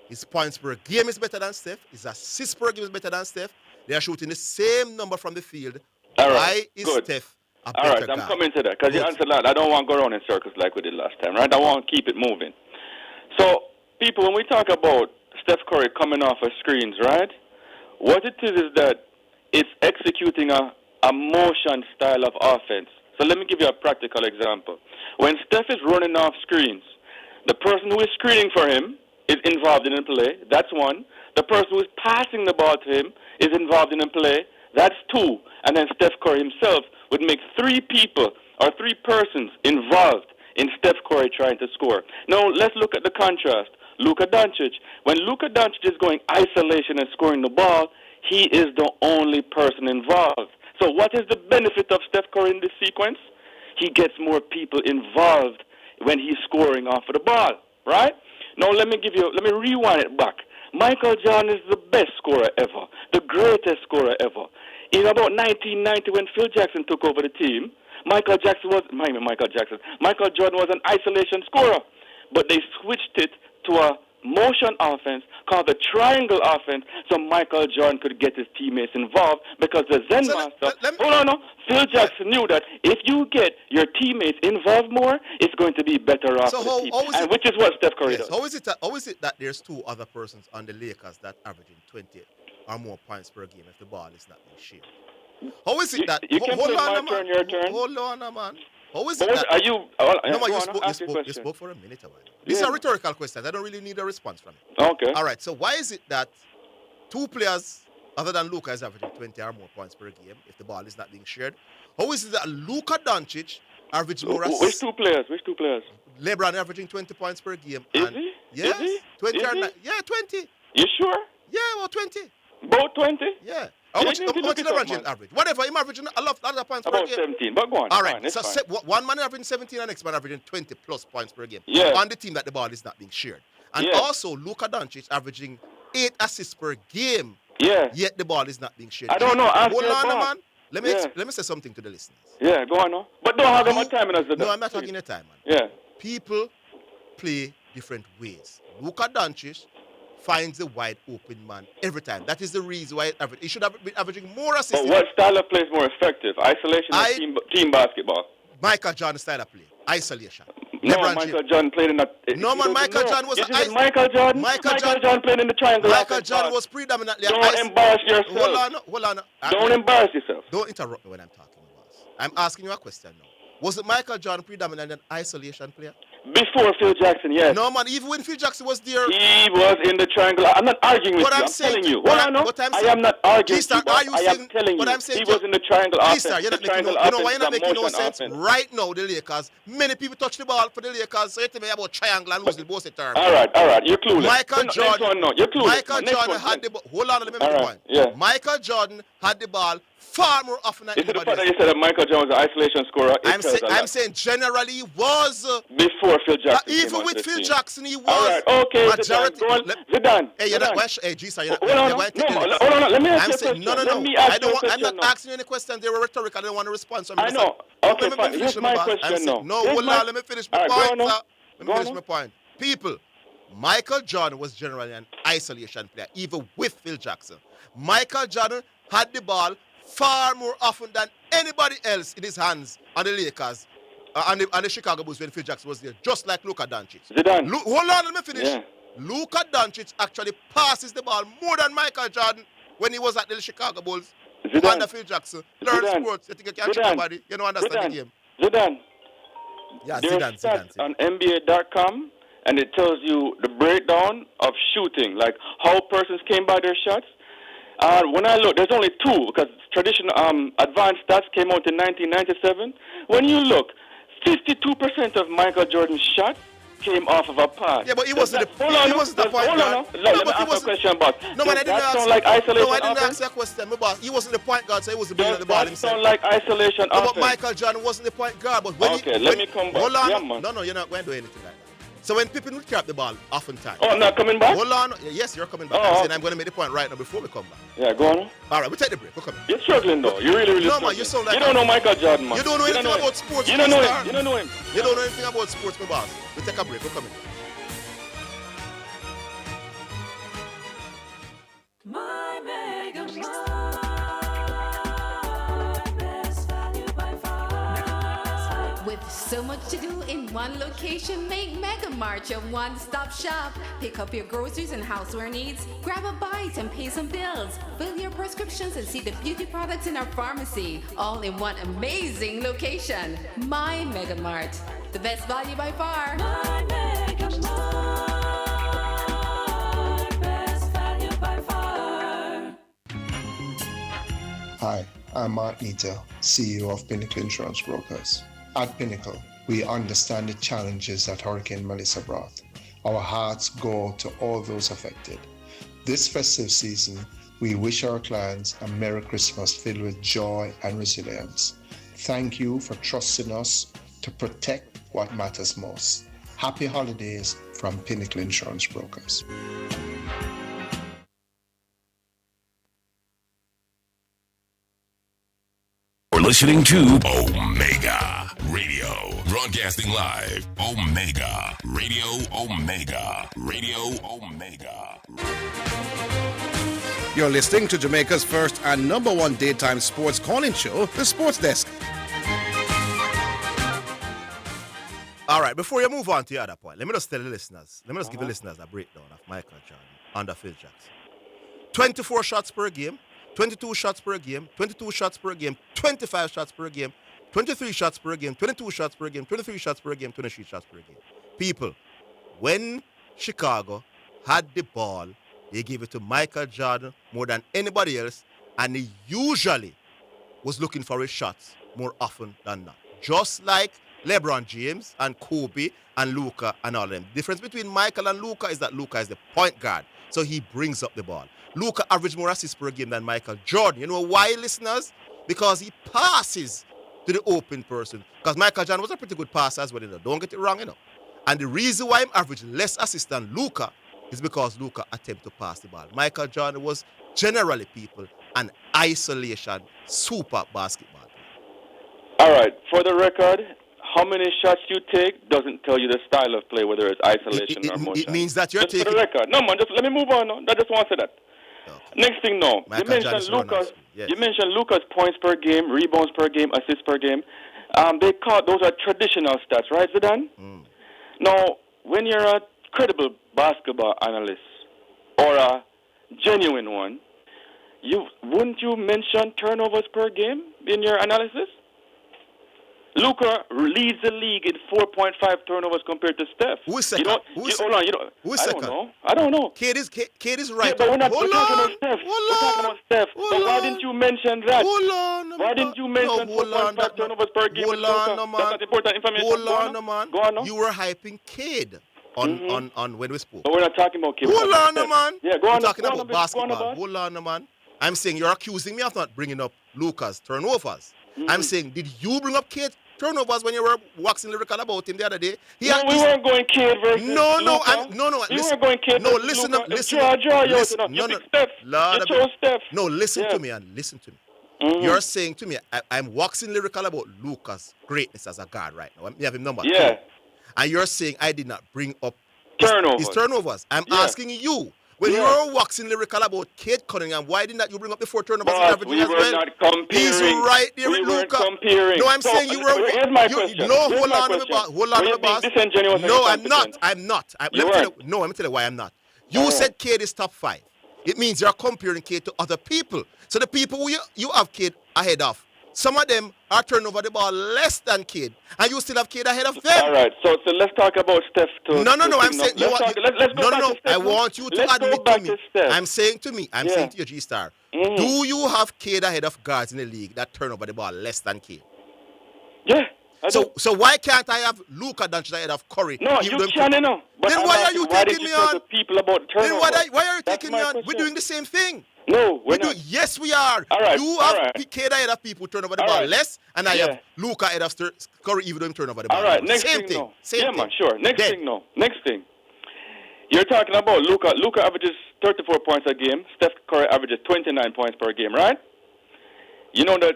His points per game is better than Steph. His assists per game is better than Steph. They are shooting the same number from the field. Why is Steph a better All right, guard? I'm coming to that because you answered that. I don't want to go around in circles like we did last time, right? I want to keep it moving. So, people, when we talk about Steph Curry coming off of screens, right? What it is that it's executing a motion style of offense. So let me give you a practical example. When Steph is running off screens, the person who is screening for him is involved in the play. That's one. The person who is passing the ball to him is involved in the play. That's two. And then Steph Curry himself would make 3 people or 3 persons involved in Steph Curry trying to score. Now, let's look at the contrast. Luka Doncic. When Luka Doncic is going isolation and scoring the ball, he is the only person involved. So what is the benefit of Steph Curry in this sequence? He gets more people involved when he's scoring off of the ball, right? Now, let me rewind it back. Michael Jordan is the best scorer ever, the greatest scorer ever. In about 1990, when Phil Jackson took over the team, Michael Jordan was an isolation scorer, but they switched it to a motion offense called the triangle offense, so Michael Jordan could get his teammates involved because the Zen master. Phil Jackson knew that if you get your teammates involved more, it's going to be better off for the team, which is what Steph Curry does. How is it that there's 2 other persons on the Lakers that averaging 20 or more points per game if the ball is not being shared? How is it that? You can play my turn, your turn. Hold on, man. How is it that? You spoke for a minute. These are rhetorical questions. I don't really need a response from you. Okay. All right. So why is it that 2 players other than Luka is averaging 20 or more points per game if the ball is not being shared? How is it that Luka Doncic averaging more assists? Which two players? LeBron averaging 20 points per game. Is he? Yes. Is he? 20 is or he? not? Yeah, 20. You sure? Yeah, well, 20. About 20? Yeah. How much is LeBron James average? Whatever, I'm averaging a lot of points per About game. 17, but go on. All right, fine, so fine. one man averaging 17 and next man averaging 20 plus points per game. Yeah. On the team that the ball is not being shared. And Yeah. also, Luka Doncic averaging 8 assists per game. Yeah. Yet the ball is not being shared. I don't know. Hold on, man. Let me say something to the listeners. Yeah, go on. No. But don't have much time in us. No, I'm not talking your time, man. Yeah. People play different ways. Luka Doncic finds a wide open man every time. That is the reason why he should have been averaging more assists. But what style of play is more effective? Isolation or team basketball? Michael Jordan style of play. Isolation. No, LeBron Michael Jordan played in that. No, man, Michael Jordan was Michael Jordan played in the triangle. Michael Jordan was predominantly Don't embarrass yourself. Hold on. Don't embarrass yourself. Don't interrupt me when I'm talking about this. I'm asking you a question now. Was it Michael Jordan predominantly an isolation player? Before Phil Jackson, yes. No, man, even when Phil Jackson was there. He was in the triangle. I'm not arguing with you. I'm telling you. I am not arguing with you. I am telling you. He was in the triangle offense. You're not making you know why you're not making no sense? Right now, the Lakers, many people touch the ball for the Lakers, so you tell me about triangle and losing both the terms. All right. You're clueless. Michael Jordan. You're clueless. Michael Jordan had the ball. Hold on, let me make a point. Yeah. Michael Jordan had the ball far more often than anybody else. Is it the fact that you said that Michael Jordan was an isolation scorer? I'm saying generally he was. Before Phil Jackson. Even with Phil Jackson, he was. All right, okay. Majority. Zidane. Hey, you're not. Hey, G-Sir, you're not. Hold on. Let me ask you a question. No. I'm not asking you any questions. They were rhetorical. I don't want a response from you. I know. Okay, fine. Here's my question now. No, hold on. Let me finish my point. Let me finish my point. People, Michael Jordan was generally an isolation player, even with Phil Jackson. Michael Jordan had the ball far more often than anybody else in his hands on the Lakers and the Chicago Bulls when Phil Jackson was there, just like Luka Doncic. Zidane. Hold on, let me finish. Yeah. Luka Doncic actually passes the ball more than Michael Jordan when he was at the Chicago Bulls under Phil Jackson. Learn sports. You think you can shoot nobody? You don't understand the game. Zidane. Yeah, There's stats on NBA.com, and it tells you the breakdown of shooting, like how persons came by their shots. When I look, there's only two because traditional advanced stats came out in 1997. When you look, 52% of Michael Jordan's shots came off of a pass. Yeah, but he wasn't the point guard. Let me ask a question, boss. No, man, I didn't ask like isolation. No, I didn't ask that question, boss. He wasn't the point guard, so he was the ball of the ball himself. Sound like isolation. No, but Michael Jordan wasn't the point guard. But when let me come back. Hold on. Yeah, man. No, you're not going to do anything like that. So when people would grab the ball, oftentimes. Oh, I'm not coming back? Hold on. Yes, you're coming back. I'm going to make the point right now before we come back. Yeah, go on. All right, we take the break. We're coming. You're struggling, though. You're really no, struggling. Man, you sound like you don't know Michael Jordan, man. You don't know anything about sports. You don't know him. You don't know him. You don't know anything about sports, my boss. We take a break. We're coming. My Mega With so much to do in one location, make Mega Mart your one-stop shop. Pick up your groceries and houseware needs, grab a bite and pay some bills, fill your prescriptions and see the beauty products in our pharmacy, all in one amazing location. My Mega Mart, the best value by far. My Mega Mart, best value by far. Hi, I'm Mark Nito, CEO of Pinnacle Insurance Brokers. At Pinnacle, we understand the challenges that Hurricane Melissa brought. Our hearts go to all those affected. This festive season, we wish our clients a Merry Christmas filled with joy and resilience. Thank you for trusting us to protect what matters most. Happy holidays from Pinnacle Insurance Brokers. We're listening to Omega Radio, broadcasting live. Omega Radio, Omega Radio, Omega. You're listening to Jamaica's first and number one daytime sports calling show, The Sports Desk. All right, before you move on to the other point, let me just tell the listeners, give the listeners a breakdown of Michael Jordan under Phil Jackson. 24 shots per game, 22 shots per game, 22 shots per game, 25 shots per game, 23 shots per game, 22 shots per game, 23 shots per game, 23 shots per game. People, when Chicago had the ball, they gave it to Michael Jordan more than anybody else, and he usually was looking for his shots more often than not. Just like LeBron James and Kobe and Luka and all of them. The difference between Michael and Luka is that Luka is the point guard. So he brings up the ball. Luka averaged more assists per game than Michael Jordan. You know why, listeners? Because he passes to the open person. Because Michael Jordan was a pretty good passer as well, Don't get it wrong, And the reason why he averaged less assists than Luka is because Luka attempted to pass the ball. Michael Jordan was generally, people, an isolation super basketball player. All right, for the record, how many shots you take doesn't tell you the style of play, whether it's isolation or motion. It means that you're just taking... for the record. No, man, just let me move on. No. I just want to say that. Okay. Next thing, no. You mentioned Luka's points per game, rebounds per game, assists per game. They call those are traditional stats, right, Zidane? Now, when you're a credible basketball analyst or a genuine one, wouldn't you mention turnovers per game in your analysis? Luka leads the league in 4.5 turnovers compared to Steph. Who's second? Who's second? I don't know. Kid is right. Yeah, but we're talking about Steph. We're talking about Steph. So why didn't you mention that? Why didn't you mention 4.5 turnovers per game? Hold on, man. That's not important information. Hold on, man. Go on, no? You were hyping Kid on when we spoke. But we're not talking about Kid. Hold on, man. Yeah, go on. We're talking about basketball. Hold on, man. I'm saying you're accusing me of not bringing up Luka's turnovers. I'm saying, did you bring up Kid turnovers when you were waxing lyrical about him the other day? We weren't going Kid versus No. We weren't going Kid versus listen Luka. listen. No, listen to me and listen to me. You're saying to me, I'm waxing lyrical about Luka's greatness as a guard right now. We have him number 2. And you're saying I did not bring up his turnovers. I'm asking you. When you were waxing lyrical about Kate Cunningham, why didn't you bring up the 4 turnovers in averaging as well? We were not comparing. He's right there with Luka. Comparing. No, I'm saying you were... Here's my question. Hold on, boss. No, I'm not. Let me tell you why I'm not. You said Kate is top 5. It means you're comparing Kate to other people. So the people who you have Kate ahead of, some of them are turning over the ball less than Kid, and you still have Kid ahead of them. All right, so let's talk about Steph. No, I'm saying I want you to admit to me. I'm saying to you, G-Star, do you have Kid ahead of guards in the league that turn over the ball less than Kid? Yeah. So why can't I have Luka Doncic ahead of Curry? No, you can, Then why are you taking me on? Then why are you taking me on? We're doing the same thing. No, we're not. Yes, we are. All right, you have Kid ahead of people who turn over the ball less, and I have Luka ahead of Curry even though he turn over the ball. All right, next same thing. thing. Same thing. Man, sure. Next thing. You're talking about Luka. Luka averages 34 points a game. Steph Curry averages 29 points per game, right? You know that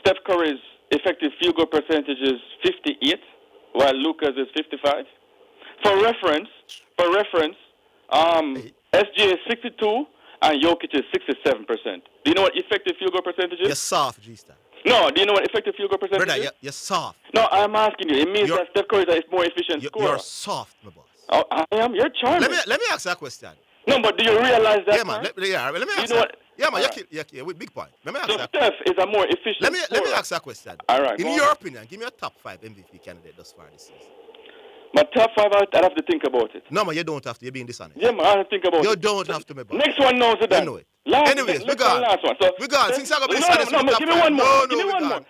Steph Curry's effective field goal percentage is 58, while Luka's is 55. For reference, SG is 62 and Jokic is 67%. Do you know what effective field goal percentage is? You're soft, G-Star. No, do you know what effective field goal percentage is? Brother, you're soft. No, I'm asking you. It means that Steph Curry is a more efficient scorer. You're soft, my boss. Oh, I am? You're charming. Let me ask you a question. No, but do you realize that? Yeah, man. Let me ask you. Yeah, man, you're with big point. Let me ask so Steph is a more efficient Let me ask you a question. All right. In your opinion, give me a top 5 MVP candidate thus far this season. My top 5, I'd have to think about it. No, man, you don't have to. You're being dishonest. Yeah, man, I have to think about it. You don't have to, my boss. Next one knows that. You know it. Anyways, we're gone. We're gone. Since I'm going to be dishonest, give me one more. Give me one more.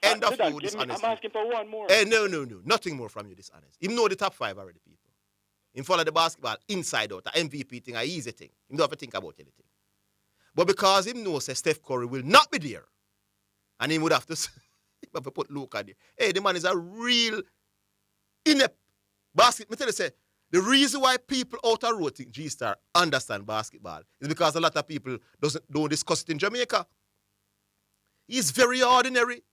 End of you, dishonest. I'm asking for one more. No. Nothing more from you, dishonest. You know the top 5 already, people. In follow the basketball inside out, the MVP thing, an easy thing. You don't have to think about anything. But because he knows that Steph Curry will not be there, and he would have to put Luka there. Hey, the man is a real inept basketball. Me tell you, the reason why people out of road think G-Star understand basketball is because a lot of people don't discuss it in Jamaica. He's very ordinary.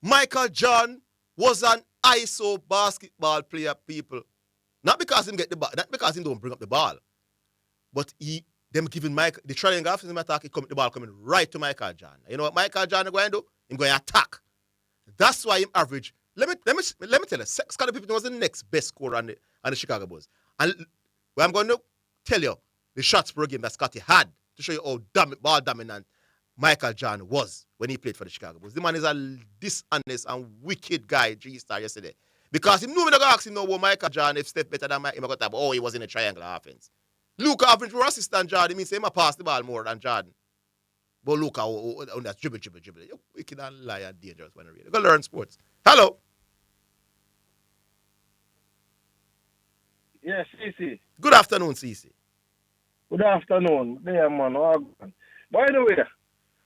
Michael Jordan was an ISO basketball player, people. Not because him get the ball, not because him don't bring up the ball. But them giving Michael, the triangle after him attack, the ball coming right to Michael Jordan. You know what Michael Jordan is going to do? He's going to attack. That's why him average. Let me tell you, Scottie Pippen was the next best scorer on the Chicago Bulls. And I'm going to tell you the shots per game that Scottie had to show you how ball dominant Michael Jordan was when he played for the Chicago Bulls. The man is a dishonest and wicked guy, G-Star, yesterday. Because he knew me not going to ask him no, Michael Jordan, if Steph better than Mike, he got he was in a triangle offense. Luka average more assist than Jordan. It means he might pass the ball more than Jordan. But Luka, that's dribble. You wicked and lie and dangerous when I read it. Go learn sports. Hello. Yes, CC. Good afternoon, CC. Good afternoon. There, man. By the way,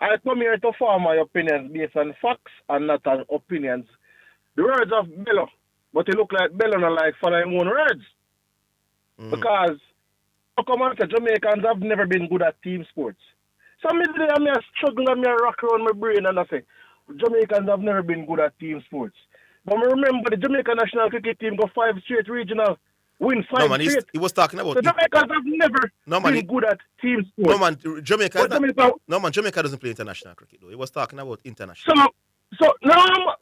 I come here to form my opinions based on facts and not on opinions. The words of Bello, but it look like Bello not like for him own words. Because how come on, Jamaicans have never been good at team sports. Some days I'm struggle and I rock around my brain and I say, Jamaicans have never been good at team sports. But I remember the Jamaican national cricket team go 5 straight regional, win 5 No, man, straight. he was talking about... So Jamaicans have never been good at team sports. No, man, Jamaica... No, man, Jamaica doesn't play international cricket, though. He was talking about international. So now,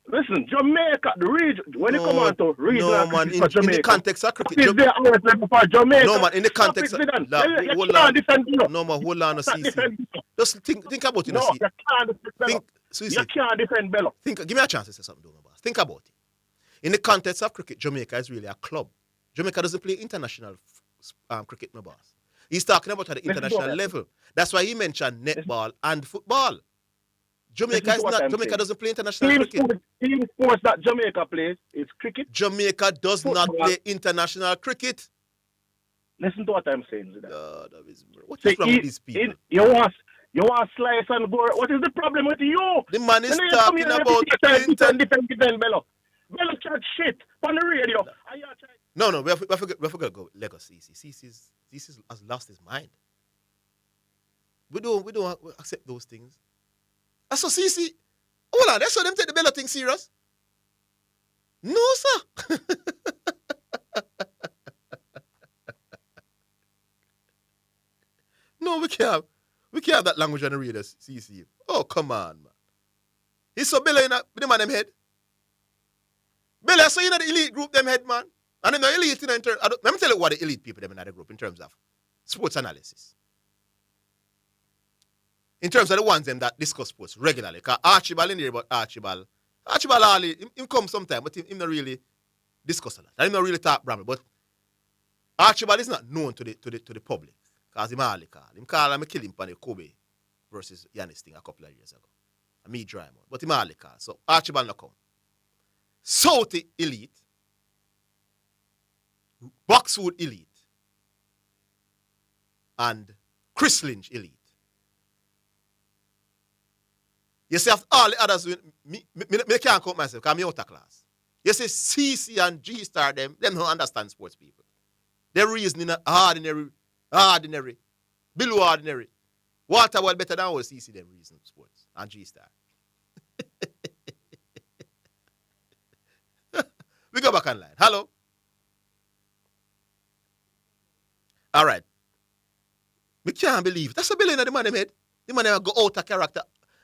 listen, Jamaica, the region, when it come on to regional cricket for Jamaica... in the context of cricket... Is there always level for Jamaica? No, man, in the context of... You can't defend Bello. No, man, hold on, CC. Just think about it. No, you can't defend Bello. You can't defend Bello. Give me a chance to say something, though, my boss. Think about it. In the context of cricket, Jamaica is really a club. Jamaica doesn't play international cricket, my boss. He's talking about at the international level. That's why he mentioned netball and football. Jamaica doesn't play international cricket. Team sports that Jamaica plays is cricket. Jamaica does not play international cricket. Listen to what I'm saying. What is wrong with these people? You want slice and go. What is the problem with you? The man is talking about defend Bello. Bello chat shit on the radio. No, we have to go Lagos. CC has lost his mind. We don't accept those things. I saw CC. Hold on, that's why them take the Bello thing serious. No, sir. No, we can't have that language on the radio, CC. Oh, come on, man. He's so Bello in the man them head. Bello, so you know the elite group them head, man. And them the elite let me tell you what the elite people them in the group in terms of sports analysis. In terms of the ones them that discuss sports regularly. Because Archibald in there, but Archibald him come sometime, but him not really discuss a lot. And him not really talk Bramble. But Archibald is not known to the public. Because him all call. Him call and kill him on the Kobe versus Yanis thing a couple of years ago. And me dry him out. But him all call. So Archibald not come. Southie elite. Boxwood elite. And Chris Lynch elite. You see, after all the others, me can't count myself because I'm out of class. You see, CC and G-Star, them don't understand sports people. They're reasoning ordinary, below ordinary. Walter was better than all CC them reason sports and G-Star. We go back online. Hello? All right. We can't believe it. That's a billion of the man them head. The man go out of character.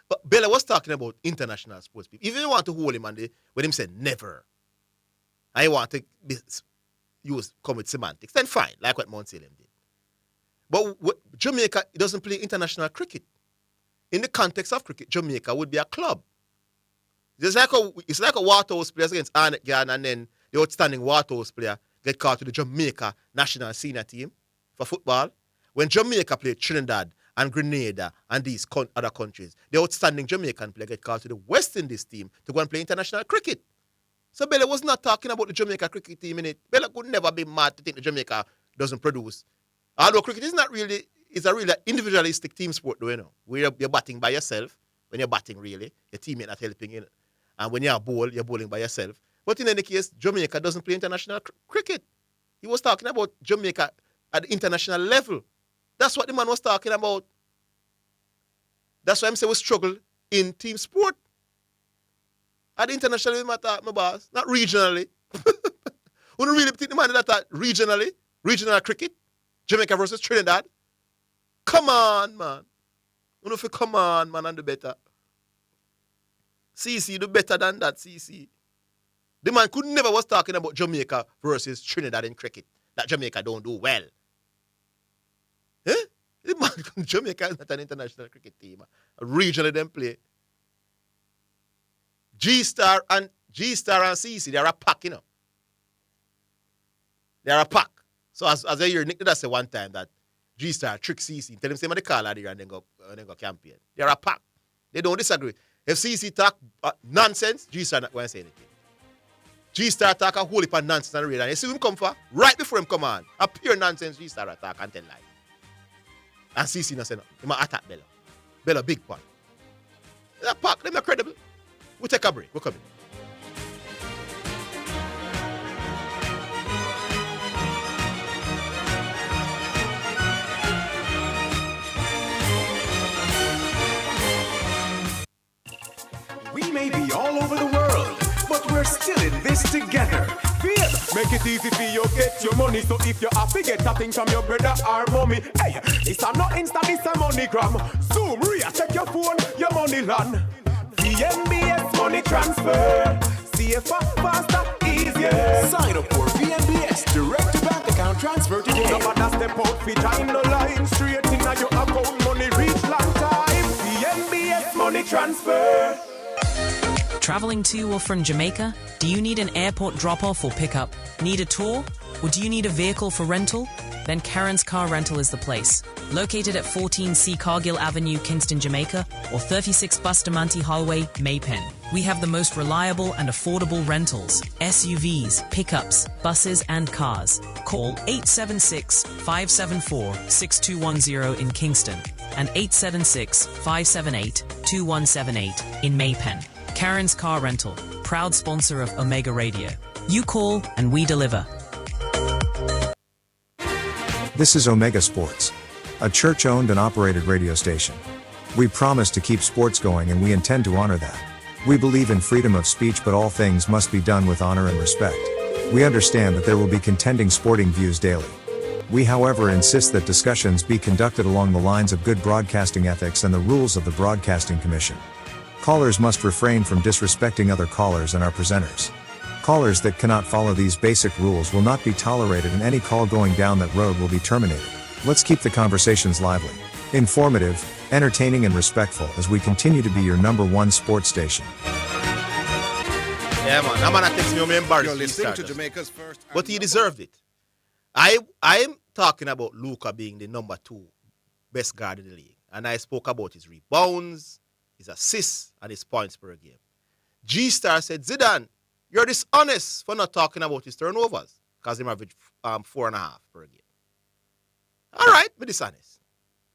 But Bello was talking about international sports people. If you want to hold him on when him said never, I want to come with semantics, then fine, like what Mount Salem did. But Jamaica doesn't play international cricket. In the context of cricket, Jamaica would be a club. It's like a Waterhouse player against Arnett Garden, and then the outstanding Waterhouse player get called to the Jamaica national senior team for football. When Jamaica played Trinidad and Grenada and these other countries, the outstanding Jamaican player get called to the West Indies team to go and play international cricket. So Bello was not talking about the Jamaica cricket team in it. Bello could never be mad to think the Jamaica doesn't produce. Although cricket is not really, it's a really individualistic team sport, though, you know. Where you're batting by yourself. When you're batting, really, your teammate not helping you. And when you're you're bowling by yourself. But in any case, Jamaica doesn't play international cricket. He was talking about Jamaica at the international level. That's what the man was talking about. That's why I'm saying we struggle in team sport. At the international level, my boss, not regionally. We don't really think the man that regionally, regional cricket, Jamaica versus Trinidad. Come on, man. You know if you come on, man, and do better. CC, do better than that, CC. The man could never was talking about Jamaica versus Trinidad in cricket. That Jamaica don't do well. Eh? The man, Jamaica is not an international cricket team. Regionally, them play. G-Star and CC, they are a pack, you know. They are a pack. So as I hear Nick did say one time that G-Star trick CC, tell him say the call out here and then go campaign. They are a pack. They don't disagree. If CC talk nonsense, G-Star not going to say anything. G-Star talk a whole heap of nonsense on the radio. And you see him come for? Right before him come on. A pure nonsense G-Star attack and tell lie. And CC no say nothing. He might attack Bella. Bella big part. That park, them not credible. We take a break. We're coming. We may be all over the world, but we're still in this together. Feel? Make it easy for you get your money. So if you have to get a thing from your brother or mommy, hey, it's a not Insta, it's a MoneyGram. Zoom, Ria, check your phone, your money land. VNBS money transfer. Safer, faster, easier. Sign up for VNBS direct to bank account transfer today. No matter step out, fit in the line. Straight in your account, money reach long time. VNBS money transfer. Traveling to or from Jamaica? Do you need an airport drop-off or pickup? Need a tour? Or do you need a vehicle for rental? Then Karen's Car Rental is the place. Located at 14C Cargill Avenue, Kingston, Jamaica, or 36 Bustamante Highway, Maypen. We have the most reliable and affordable rentals, SUVs, pickups, buses, and cars. Call 876-574-6210 in Kingston and 876-578-2178 in Maypen. Karen's Car Rental, proud sponsor of Omega Radio. You call and we deliver. This is Omega Sports, a church-owned and operated radio station. We promise to keep sports going and we intend to honor that. We believe in freedom of speech, but all things must be done with honor and respect. We understand that there will be contending sporting views daily. We, however, insist that discussions be conducted along the lines of good broadcasting ethics and the rules of the Broadcasting Commission. Callers must refrain from disrespecting other callers and our presenters. Callers that cannot follow these basic rules will not be tolerated, and any call going down that road will be terminated. Let's keep the conversations lively, informative, entertaining, and respectful as we continue to be your #1 sports station. Yeah, man. That man that takes me on embarrassed. You're listening to Jamaica's first. But he deserved it. I'm talking about Luka being the #2 best guard in the league. And I spoke about his rebounds, his assists, and his points per game. G-Star said, Zidane, you're dishonest for not talking about his turnovers, because he averaged 4.5 per game. All right, be dishonest.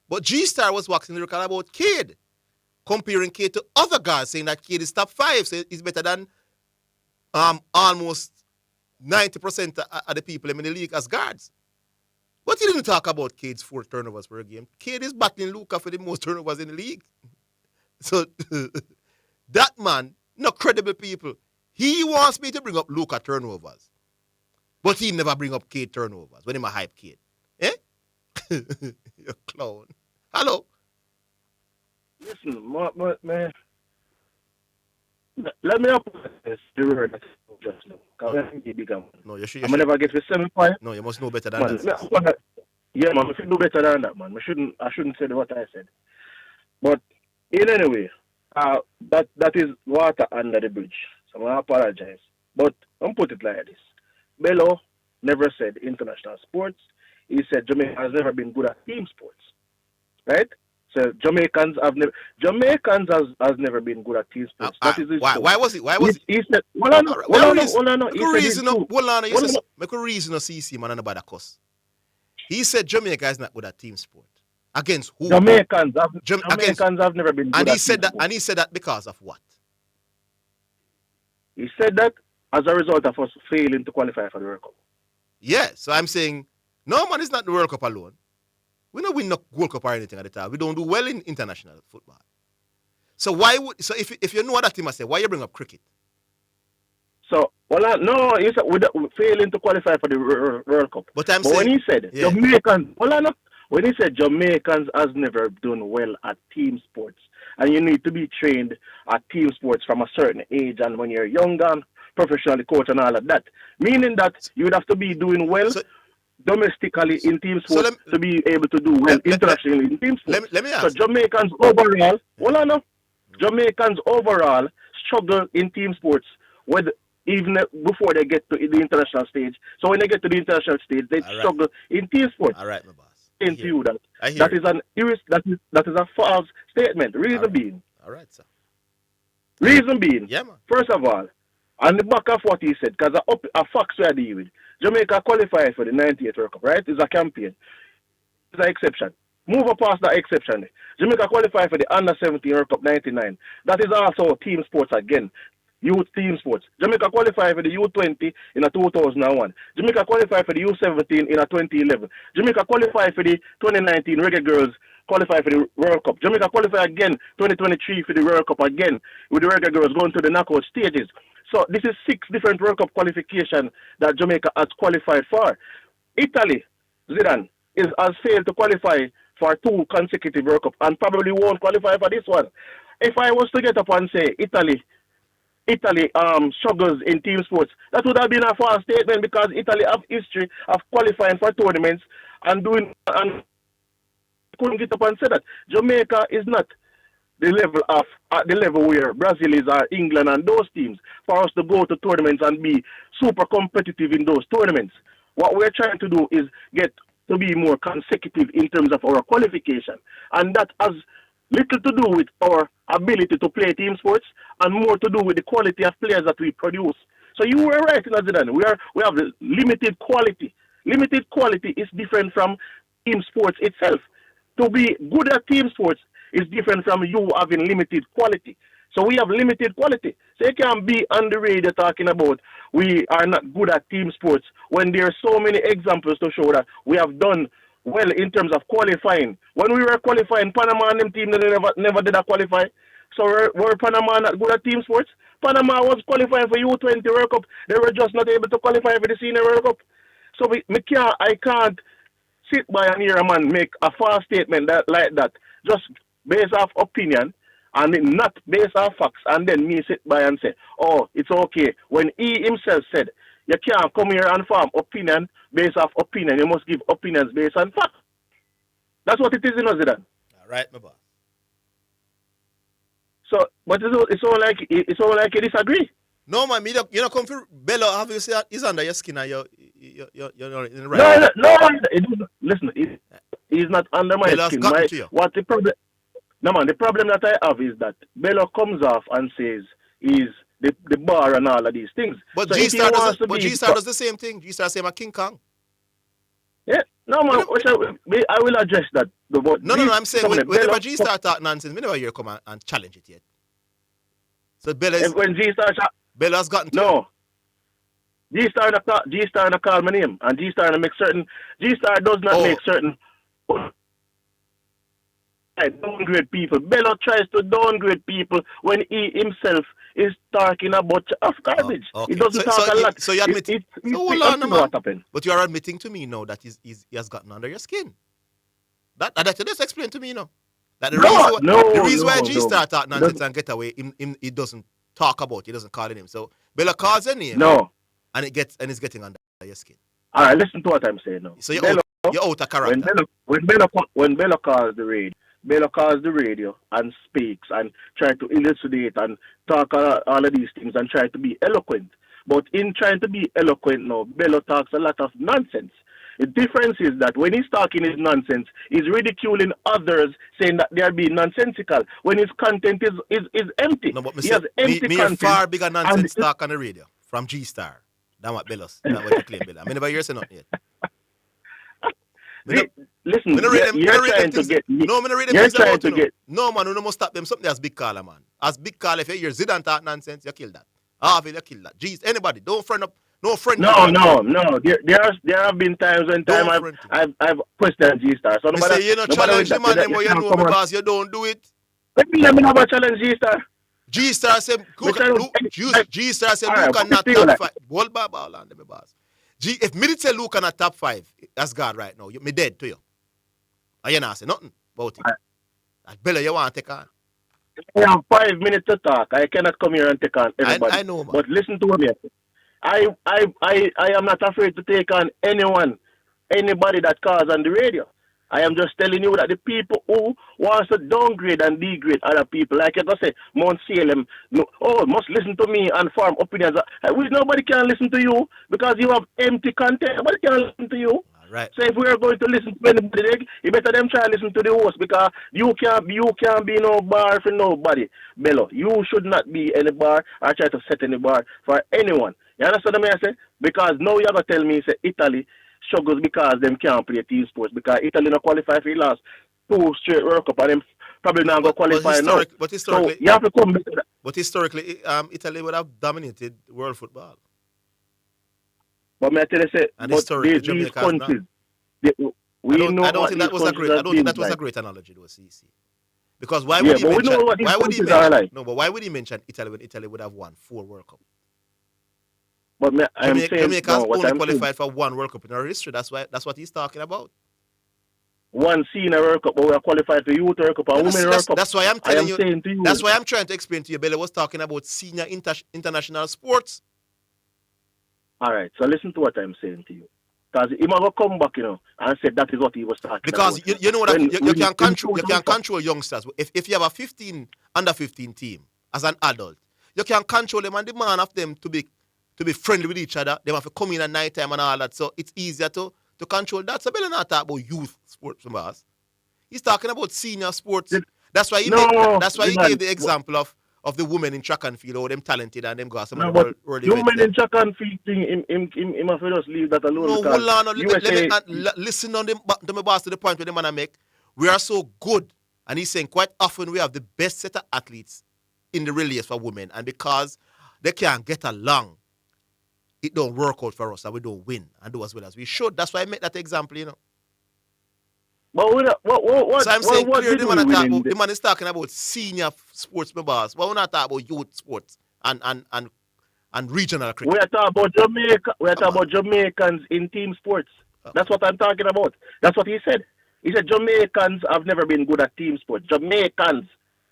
But G-Star was waxing lyrical about Cade, comparing Cade to other guys, saying that Cade is top 5, so he's better than almost 90% of the people in the league as guards. But he didn't talk about Cade's 4 turnovers per game. Cade is battling Luka for the most turnovers in the league. So that man, not credible people, he wants me to bring up Luka turnovers. But he never bring up Cade turnovers when he a hype Cade. Eh? You clown. Hello? Listen, man. Let me up this. The word that you just know. No, you should. I'm never get to 7 points. No, you must know better than man, that. Yeah, man, I should know better than that, man. I shouldn't say what I said. But in any way, that is water under the bridge. So I apologize. But I'm put it like this. Bello never said international sports. He said Jamaica has never been good at team sports. Right? So Jamaicans has never been good at team sports. That is his why was it? He said, hold on. Make a reason of CC, man, and about a cuss. He said Jamaica is not good at team sport. Against who? Jamaicans have never been good and at he said team that, and he said that because of what? He said that as a result of us failing to qualify for the World Cup. Yeah, so I'm saying, no, man, it's not the World Cup alone. We don't win no World Cup or anything at the time. We don't do well in international football. So if you know what that team I say, why you bring up cricket? So, he said we're failing to qualify for the World Cup. But saying, when he said Jamaicans, when he said Jamaicans has never done well at team sports, and you need to be trained at team sports from a certain age, and when you're younger, professionally coach and all of that, meaning that you would have to be doing well domestically in team sports to be able to do well internationally in team sports. Let me ask. So Jamaicans overall struggle in team sports even before they get to the international stage. So when they get to the international stage, they struggle in team sports. All right, my boss. That is a false statement. Reason being. All right, sir. Reason being. Yeah, man. First of all, On the back of what he said, because a facts we are dealing with. Jamaica qualified for the 98 World Cup, right? It's a campaign. It's an exception. Move up past that exception. Jamaica qualified for the Under 17 World Cup 99. That is also team sports again. Youth team sports. Jamaica qualified for the U20 in a 2001. Jamaica qualified for the U17 in a 2011. Jamaica qualified for the 2019 Reggae Girls qualified for the World Cup. Jamaica qualified again 2023 for the World Cup again with the Reggae Girls going to the knockout stages. So this is 6 different World Cup qualifications that Jamaica has qualified for. Italy, Zidane, has failed to qualify for 2 consecutive World Cup and probably won't qualify for this one. If I was to get up and say Italy struggles in team sports, that would have been a false statement because Italy have history of qualifying for tournaments and couldn't get up and say that. Jamaica is not the level at the level where Brazil is or England and those teams for us to go to tournaments and be super competitive in those tournaments. What we're trying to do is get to be more consecutive in terms of our qualification, and that has little to do with our ability to play team sports and more to do with the quality of players that we produce. So you were right, Zidane. We have limited quality. Limited quality is different from team sports itself. To be good at team sports is different from you having limited quality. So we have limited quality. So you can't be on the radio talking about we are not good at team sports when there are so many examples to show that we have done well in terms of qualifying. When we were qualifying, Panama and them team they never did a qualify. So were Panama not good at team sports? Panama was qualifying for U20 World Cup. They were just not able to qualify for the Senior World Cup. So I can't sit by and hear a man make a false statement like that just based off opinion and not based off facts, and then me sit by and say, oh, it's okay. When he himself said, you can't come here and form opinion based off opinion. You must give opinions based on facts. That's what it is in Zidane. All right, my boss. So, but it's all like you disagree. No, man, you know, come for Bello. Obviously, he's under your skin, and you're in the right. No. Listen, he's not under my Bello's skin. What the problem? No, man. The problem that I have is that Bello comes off and says he's the bar and all of these things. But so G-Star does the same thing. G-Star same as King Kong. Yeah, no, man. I will address that. No. I'm saying whenever G-Star talk nonsense, we never hear come and challenge it yet. So when G-Star Bello has gotten to no. G-Star not call my name, and G-Star does not make certain downgrade people. Bello tries to downgrade people when he himself is talking about garbage. Okay. He doesn't talk a lot. So you admit hold on, man. But you are admitting to me now that he has gotten under your skin. That just explain to me, that the reason why G-Star talk nonsense and get away, he doesn't talk about it, he doesn't call it him. So Bello calls a name. No. And it's getting under your skin. Alright, listen to what I'm saying now. So you're out of character. When Bello calls the radio and speaks and try to elucidate and talk all of these things and try to be eloquent. But in trying to be eloquent now, Bello talks a lot of nonsense. The difference is that when he's talking his nonsense, he's ridiculing others, saying that they are being nonsensical, when his content is empty. No, but he has empty content. Far bigger nonsense talk on the radio from G-Star than what Bello's. That's what you claim, Bello. I never hear say nothing yet. Listen, you're trying to get me. No, you're trying to get. No, man, you must stop them. Something as big caller, man. As big caller, if you hear Zidane talk nonsense, you kill that. Harvey, you kill that. Jeez, anybody, don't friend up. No friend. No. There have been times when I've questioned G-Star. So nobody say you not challenge the man, but you know because you don't do it. Let me never challenge G-Star. G-Star said, G-Star said, Luke are not top 5. Hold ball on them, boss. If me say Luke are not top 5, that's God right now. Me dead to you. And you not say nothing about it. Right. Bello, you want to take on? I have 5 minutes to talk. I cannot come here and take on everybody. I know, man. But listen to me. I am not afraid to take on anybody that calls on the radio. I am just telling you that the people who wants to downgrade and degrade other people, like you say, Mount Salem, must listen to me and form opinions. Nobody can listen to you because you have empty content. Nobody can listen to you. Right. So if we are going to listen to anybody, you better them try to listen to the host because you can't be no bar for nobody. Bello, you should not be any bar or try to set any bar for anyone. You understand what I say? Because now you're gonna tell me say Italy struggles because them can't play team sports because Italy not qualify for the last 2 straight World Cup and them probably not gonna qualify now. But historically, so you have to come back to that. But historically, Italy would have dominated world football. But may I tell you say, And but historically, these Jamaica has countries, I don't think that was a great. I don't think that was a great analogy, though, CC. Because why would he mention? Why would he mention? Like. No, but why would he mention Italy when Italy would have won 4 World Cup? But I'm saying Jamaica has only qualified saying, for 1 World Cup in our history. That's what he's talking about. One senior World Cup, but we are qualified for Youth World Cup and Women World Cup. That's why I'm telling you. Saying to you. That's why I'm trying to explain to you. Bella was talking about senior international sports. All right, so listen to what I'm saying to you. Because he might come back, and say that is what he was talking because about. You know that you can control youngsters. If you have a under 15 team as an adult, you can control them and demand of them to be friendly with each other. They have to come in at night time and all that. So it's easier to control that. So Bella not talk about youth sports from us. He's talking about senior sports. That's why he gave the example of the women in track and field, them talented and them got some of the world events. Women in track and field thing, him have to just leave that alone. No, hold on. Let me listen on them to my boss to the point where the man I make. We are so good. And he's saying quite often we have the best set of athletes in the relays for women. And because they can't get along, it don't work out for us and we don't win and do as well as we should. That's why I make that example, But what? So I'm saying clearly the man is talking about senior sports, my boss. But we're not talking about youth sports and regional cricket. We are talking about Jamaica. We are talking about Jamaicans in team sports. That's what I'm talking about. That's what he said. He said Jamaicans have never been good at team sports. Jamaicans.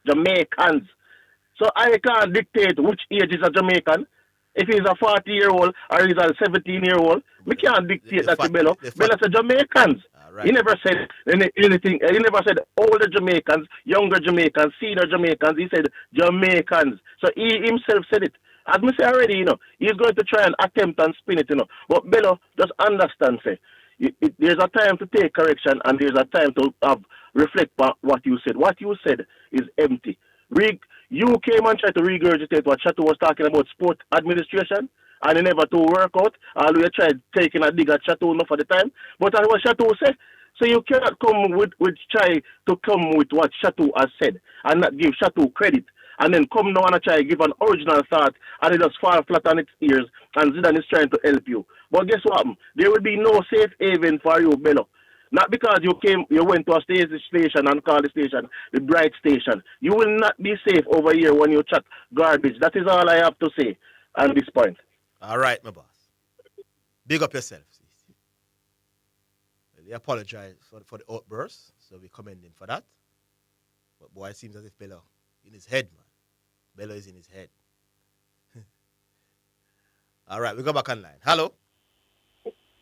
So I can't dictate which age is a Jamaican. If he's a 40-year-old or he's a 17-year-old, we can't dictate that to Bello. Bello said Jamaicans. Right. He never said anything. He never said older Jamaicans, younger Jamaicans, senior Jamaicans. He said Jamaicans. So he himself said it. As I say already, he's going to try and attempt and spin it, But Bello, just understand, say, there's a time to take correction and there's a time to reflect on what you said. What you said is empty. You came and tried to regurgitate what Chateau was talking about, sport administration, and it never to work out. All we tried taking a dig at Chateau enough for the time. But that's what Chateau said. So you cannot come with try to come with what Chateau has said and not give Chateau credit. And then come now and try to give an original thought and it just fall flat on its ears and Zidane is trying to help you. But guess what? There will be no safe haven for you, Bello. Not because you went to a station and called the station the Bright Station. You will not be safe over here when you chat garbage. That is all I have to say at this point. All right, my boss. Big up yourself. Well, he apologized for the outburst, so we commend him for that. But boy, it seems as if Bello in his head, man. Bello is in his head. All right, we go back online. Hello.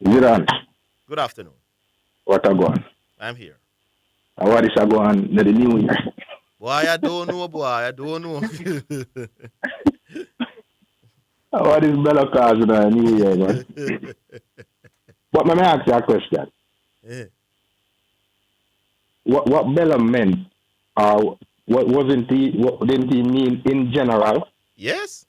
Good afternoon. What a go on? I'm here. What is a go on in the new year? Boy, I don't know, I don't know. What is Bello cause in the new year, man? But let me ask you a question. Yeah. What Bello meant, what didn't he mean in general? Yes.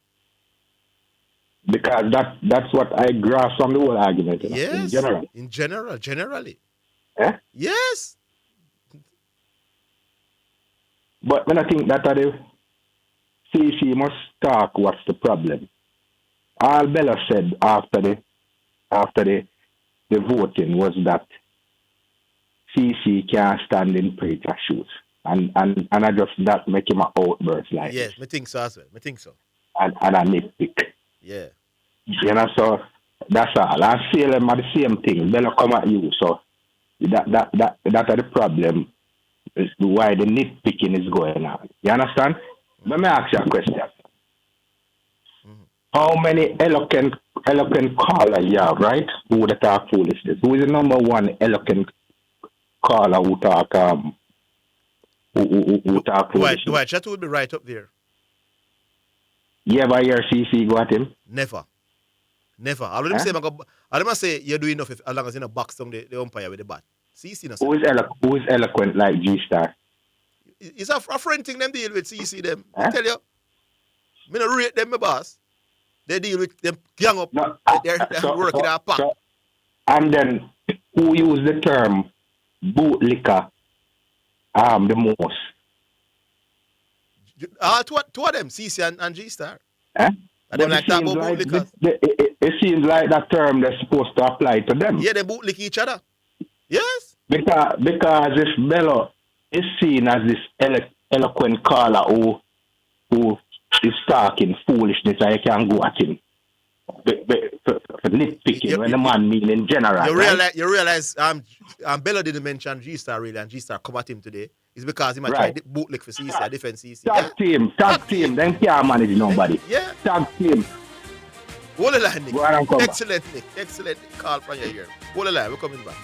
Because that's what I grasp from the whole argument. Yes. In general, generally. Eh? Yes. But when I think that the CC must talk what's the problem. All Bella said after the voting was that CC can't stand in Preacher shoes. And I just that make him an outburst like yes, I think so as well. I think so. And I nitpick. Yeah. So that's all. I feel them are the same thing. Bella come at you. So that are the problem. Is why the nitpicking is going on. You understand? Let me ask you a question. How many eloquent callers you have, right? Who would talk foolishness? Who is the number one eloquent caller who talk foolishness? Dwight, Chateau would be right up there. You ever hear CC go at him? Never. Never. All of them say, you're doing enough as long as you don't box down the umpire with the bat. CC no say. Who is eloquent like G-Star? It's a friend thing them deal with CC them. I tell you. Me no rate them, my boss. They deal with them gang up. They're working our pack. And then who use the term bootlicker the most? Two of them, CC and G-Star. And them like that about bootlickers. It seems like that term they're supposed to apply to them. Yeah, they bootlick each other. Yes. Because if Bello is seen as this eloquent caller who is talking foolishness, I can go at him for nitpicking when the man mean in general. You realize Bello didn't mention G-Star really, and G-Star come at him today. It's because he might try bootlick for CC, defense CC. Tag team. Then can't manage nobody. Yeah. Tag team. Hold the line, Nick. Excellent, Nick. Excellent call from your ear. Hold the line. We're coming back.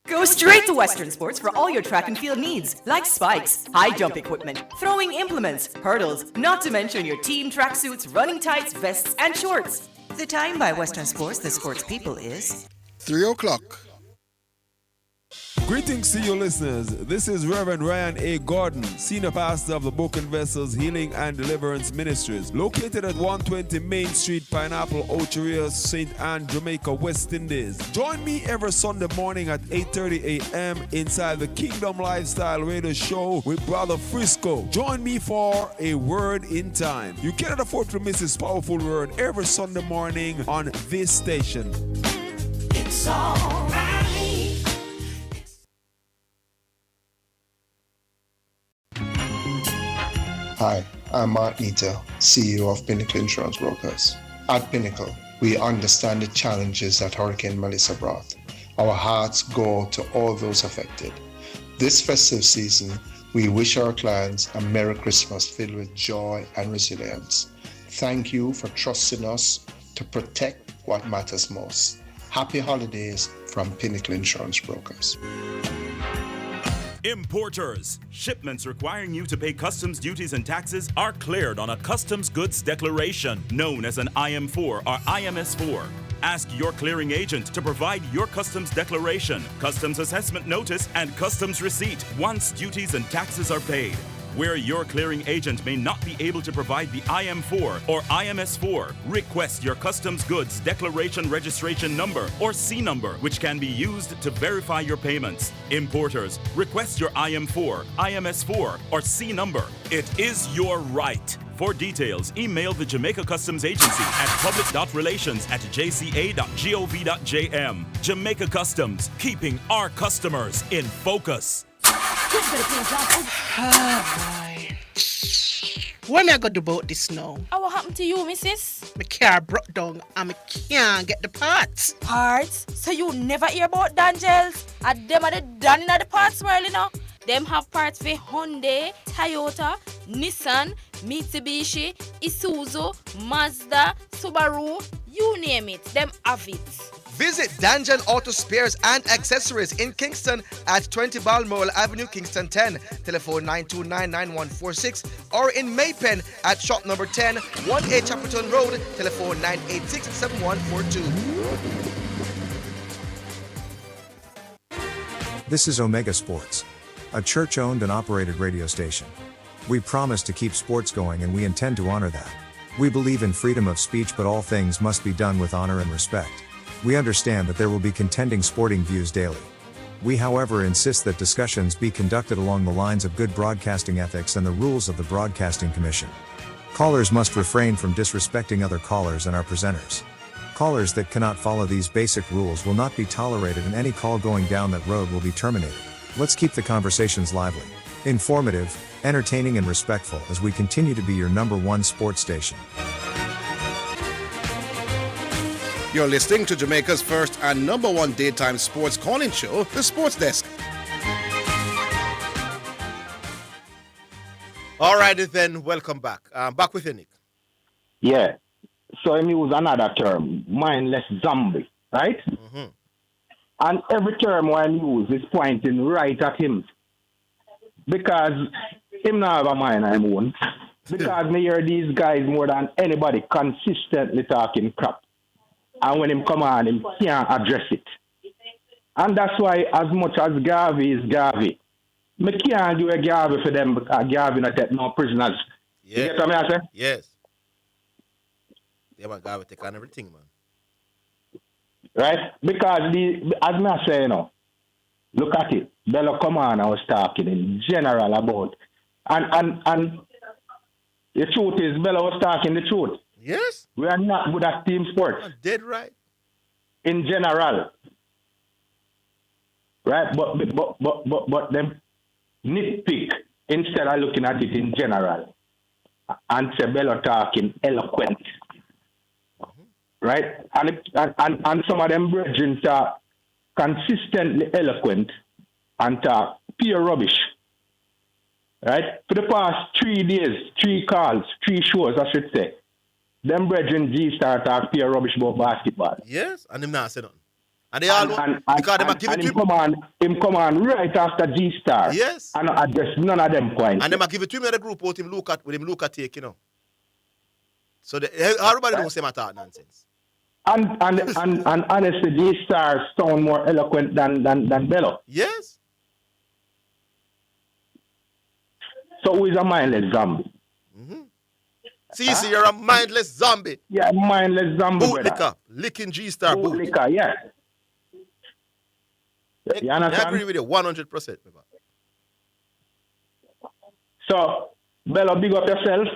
Go straight to Western Sports for all your track and field needs, like spikes, high jump equipment, throwing implements, hurdles, not to mention your team tracksuits, running tights, vests, and shorts. The time by Western Sports, the sports people, is 3 o'clock. Greetings to you listeners. This is Reverend Ryan A. Gordon, Senior Pastor of the Broken Vessels Healing and Deliverance Ministries, located at 120 Main Street, Pineapple, Ocheria, St. Anne, Jamaica, West Indies. Join me every Sunday morning at 8:30 a.m. inside the Kingdom Lifestyle Radio Show with Brother Frisco. Join me for a word in time. You cannot afford to miss this powerful word every Sunday morning on this station. It's all right. Hi, I'm Mark Nito, CEO of Pinnacle Insurance Brokers. At Pinnacle, we understand the challenges that Hurricane Melissa brought. Our hearts go to all those affected. This festive season, we wish our clients a Merry Christmas filled with joy and resilience. Thank you for trusting us to protect what matters most. Happy holidays from Pinnacle Insurance Brokers. Importers. Shipments requiring you to pay customs duties and taxes are cleared on a customs goods declaration known as an IM4 or IMS4. Ask your clearing agent to provide your customs declaration, customs assessment notice, and customs receipt once duties and taxes are paid. Where your clearing agent may not be able to provide the IM4 or IMS4, request your customs goods declaration registration number or C number, which can be used to verify your payments. Importers, request your IM4, IMS4, or C number. It is your right. For details, email the Jamaica Customs Agency at public.relations@jca.gov.jm. Jamaica Customs, keeping our customers in focus. What am I going to do about this now? What happened to you, missus? My car broke down and I can't get the parts. Parts? So you never hear about Dangels? And them are the done in the parts world, you know? Them have parts for Hyundai, Toyota, Nissan, Mitsubishi, Isuzu, Mazda, Subaru, you name it. Them have it. Visit Danjel Auto Spares and Accessories in Kingston at 20 Balmoral Avenue, Kingston 10. Telephone 929-9146 or in Maypen at shop number 10, 18 Chapperton Road. Telephone 986-7142. This is Omega Sports, a church-owned and operated radio station. We promise to keep sports going and we intend to honor that. We believe in freedom of speech, but all things must be done with honor and respect. We understand that there will be contending sporting views daily. We, however, insist that discussions be conducted along the lines of good broadcasting ethics and the rules of the Broadcasting Commission. Callers must refrain from disrespecting other callers and our presenters. Callers that cannot follow these basic rules will not be tolerated, and any call going down that road will be terminated. Let's keep the conversations lively, informative, entertaining, and respectful as we continue to be your #1 sports station. You're listening to Jamaica's first and #1 daytime sports call-in show, The Sports Desk. All right, then, welcome back. Back with you, Nick. Yeah. So I use another term, mindless zombie, right? Mm-hmm. And every term I use is pointing right at him. Because him not have a mind I'm own. Because me hear these guys more than anybody consistently talking crap. And when him come on, him can't address it. And that's why as much as Garvey is Garvey, me can't give a Garvey for them because Garvey not take no prisoners. Yeah. You get what I say? Yes. Yeah, man, Garvey take on everything, man. Right? Because as me say, you know, look at it. Bello come on, I was talking in general about and the truth is Bello was talking the truth. Yes. We are not good at team sports. Dead right. In general. Right? But them nitpick instead of looking at it in general. And say Bello talking eloquent. Right? And some of them brethren are consistently eloquent and talk pure rubbish. Right? For the past 3 days, 3 calls, 3 shows, I should say, them brethren G-Star talk pure rubbish about basketball. Yes, and them not say nothing. And they all because them are giving him come on right after G-Star. Yes. And address none of them points. And them are give it to him in the group out him look at take, you know. So everybody knows him at talk nonsense. And honestly, G-Star sound more eloquent than Bello. Yes. So who is a mindless zombie? Mm-hmm. See, you're a mindless zombie. Yeah, mindless zombie. Bootlicker, licking G-Star boot. Bootlicker, yeah. You understand? I agree with you 100%. So, Bello, big up yourself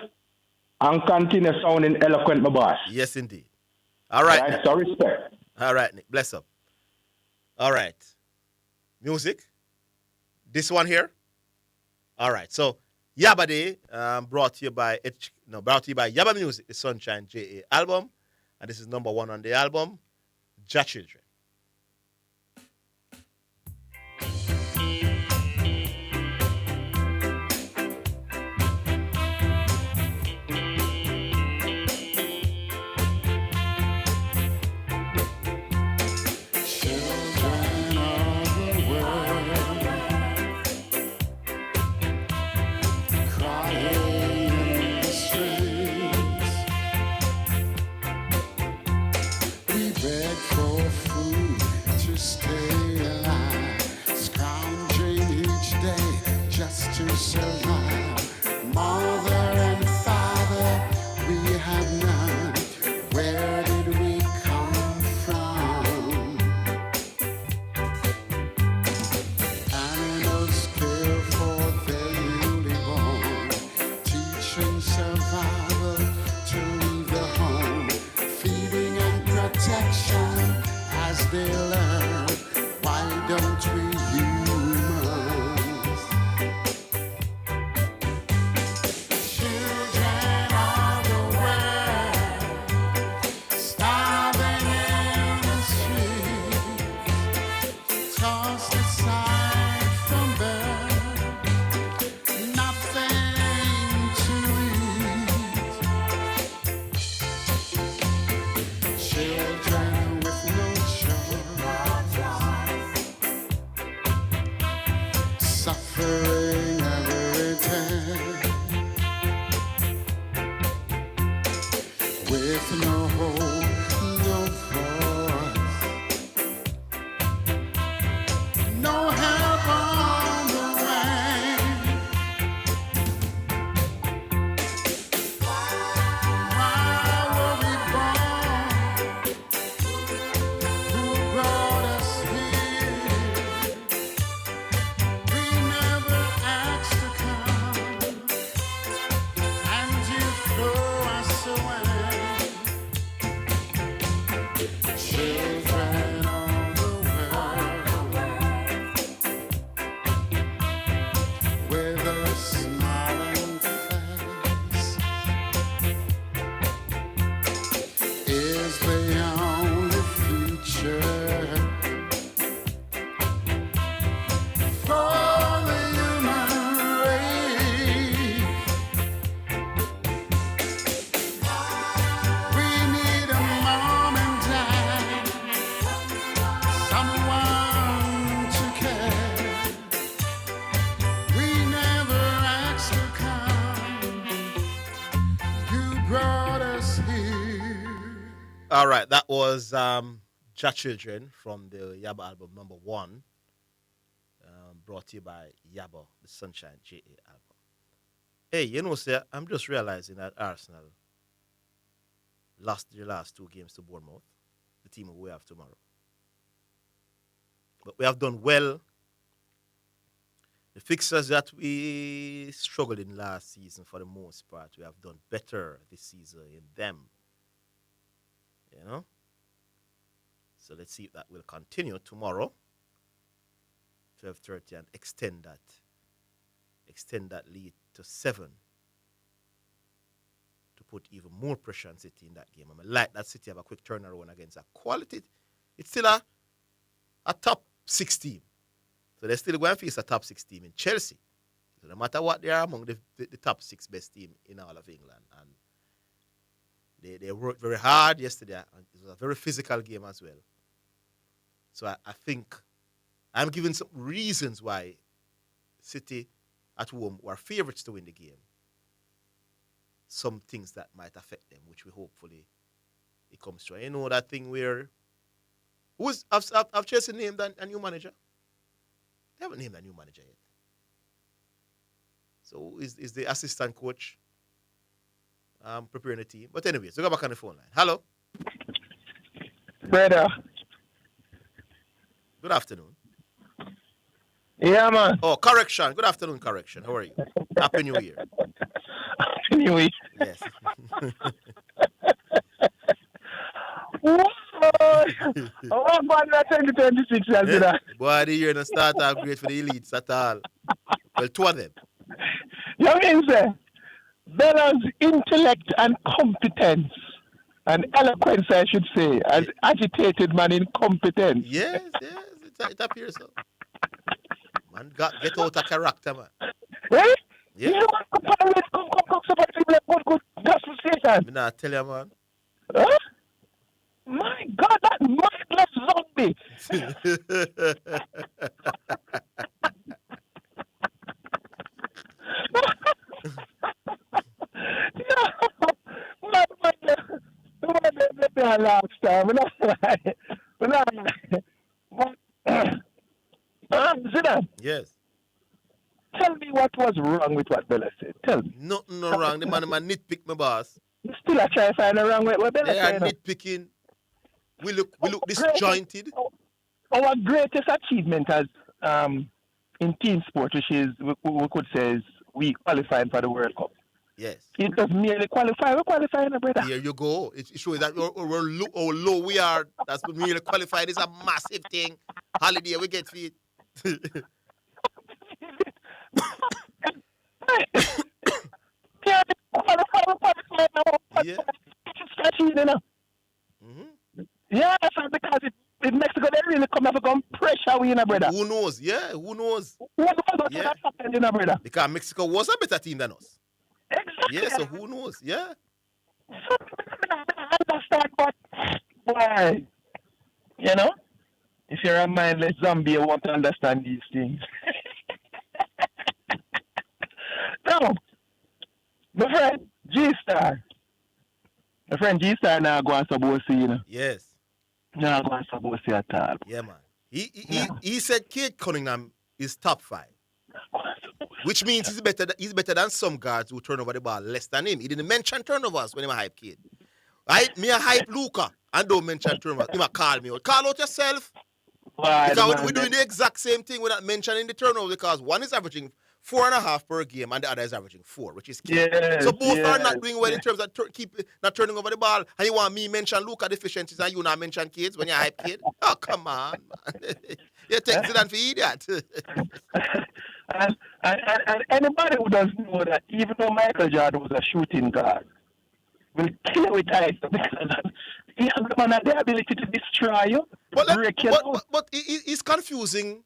and continue sounding eloquent, my boss. Yes, indeed. All right. Nick. So respect. All right, Nick. Bless up. All right. Music. This one here. All right. So, Yabba Day, brought to you by Yabba Music, the Sunshine J.A. album. And this is number 1 on the album, Ja Children. Survive. Mother and father, we have none. Where did we come from? Animals care for their newly born, teaching survival to leave the home, feeding and protection as they learn. Why don't we brought us here. All right, that was Ja Children from the Yaba album number 1, brought to you by Yaba, the Sunshine J.A. album. Hey, you know, sir, I'm just realizing that Arsenal lost their last 2 games to Bournemouth, the team we have tomorrow. But we have done well. The fixtures that we struggled in last season, for the most part, we have done better this season in them. You know? So let's see if that will continue tomorrow, 12:30, and extend that lead to 7 to put even more pressure on City in that game. I mean, like that City have a quick turnaround against a quality. It's still a top 6 team. So they're still going to face a top 6 team in Chelsea. So no matter what, they are among the top 6 best team in all of England. And they worked very hard yesterday. And it was a very physical game as well. So I think I'm giving some reasons why City at home were favourites to win the game. Some things that might affect them, which we hopefully it comes to. You know that thing where I've Chelsea named a new manager. They haven't named a new manager yet. So is the assistant coach preparing the team? But anyways, we go back on the phone line. Hello. Brother. Good afternoon. Yeah, man. Oh, correction. Good afternoon, correction. How are you? Happy New Year. Happy New Year. Yes. Oh, man, that's 2026. Yeah. Boy, the year not start out great for the elites at all. Well, 2 of them. You mean, sir? Bella's intellect and competence and eloquence, I should say, as agitated man incompetence. Yes, it appears so. Man, get out of character, man. Right? Yeah. You don't want to come, good gospel station. Me not tell you, man. Huh? My God, that mindless zombie. Last time, Zidane. Yes. Tell me what was wrong with what Bella said. Tell me. Nothing no wrong. The man nitpick my boss. You still are trying to find a wrong with what Bella said. They are said. nitpicking. We look disjointed. Our greatest achievement as in team sport, which is we could say is we qualified for the World Cup. Yes. It doesn't merely qualify. We're qualifying, brother. Here you go. It shows that how low we are. That's merely qualified. It's a massive thing. Holiday we get for it. Yeah. Yeah, because in Mexico they really come up and pressure we, brother. Who knows? Yeah, who knows? Who knows what happened, brother? Because Mexico was a better team than us. Exactly. Yeah, so who knows? Yeah. I understand, but why? You know, if you're a mindless zombie, you want to understand these things. No, my friend G-Star. My friend G-Star now go on Sabosi, you know. Yes. Now go on Sabosi at all. Yeah, man. He said Kate Cunningham is top 5. Which means he's better than some guards who turn over the ball less than him. He didn't mention turnovers when he hype Kate. I hype Luca and don't mention turnovers. He might call me out. Call out yourself. Because we're doing the exact same thing. We're not mentioning the turnovers because one is averaging 4.5 per game and the other is averaging 4, which is key. Yes, so both are not doing well in terms of not turning over the ball. And you want me mention Luca deficiencies and you not mention kids when you hype kid? Oh, come on, man. You take it for idiot. And anybody who doesn't know that even though Michael Jordan was a shooting guard, will kill you with ice because he has the ability to destroy you, break you out. But he's confusing.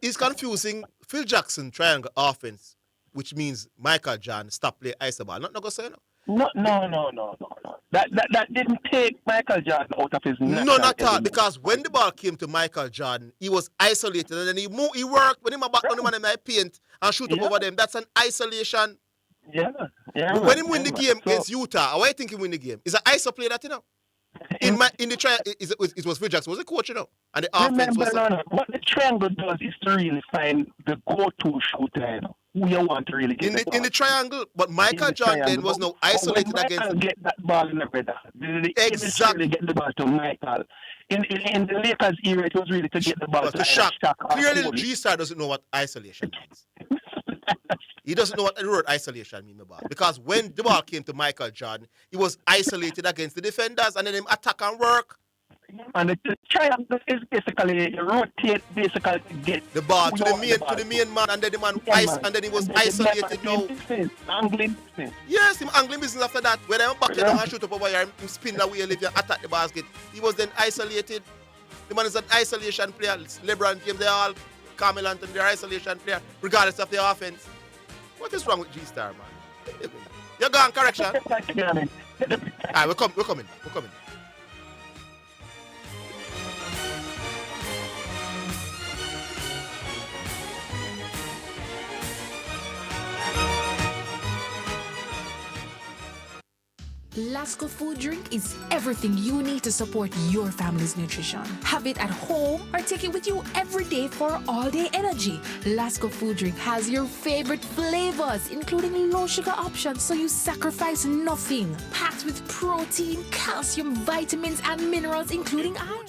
He's confusing Phil Jackson triangle offense, which means Michael Jordan stop play ice ball. Not gonna say no. No. That didn't take Michael Jordan out of his No, not at all. Because when the ball came to Michael Jordan, he was isolated and then he worked when he back on him and he paint and shoot up over them. That's an isolation Yeah, yeah. When he win the man. game So, against Utah, why you think he win the game? Is an ISO play that, you know? In the trial, it was Phil Jackson was the coach, you know, and the offense remember, was. what the triangle does is to really find the go-to shooter, you know, who you want to really get In the triangle, but Michael Jordan was now isolated when against. Michael get that ball in the brother, the Exactly. get the ball to Michael. In the Lakers era, it was really to get the ball But to to Shaq. Shaq or Clearly, Kobe. G-Star doesn't know what isolation means. He doesn't know what the word isolation means about. Because when the ball came to Michael Jordan, he was isolated against the defenders, and then him attack and work. And the triangle is basically you rotate basically to get the ball who to you the want main ball to the main man, and then the man Yeah, man. and then he was And then the isolated man now. business, angling business. Yes, him angling business after that. When I'm back Yeah. down and shoot up over here, him spin away and attack the basket. He was then isolated. The man is an isolation player. LeBron James, they're all Carmelo Anthony, they're isolation player, regardless of their offense. What is wrong with G-Star, man? You're gone, correction. Alright, we're coming. Lasco Food Drink is everything you need to support your family's nutrition. Have it at home or take it with you every day for all-day energy. Lasco Food Drink has your favorite flavors, including low-sugar options, so you sacrifice nothing. Packed with protein, calcium, vitamins, and minerals, including iron.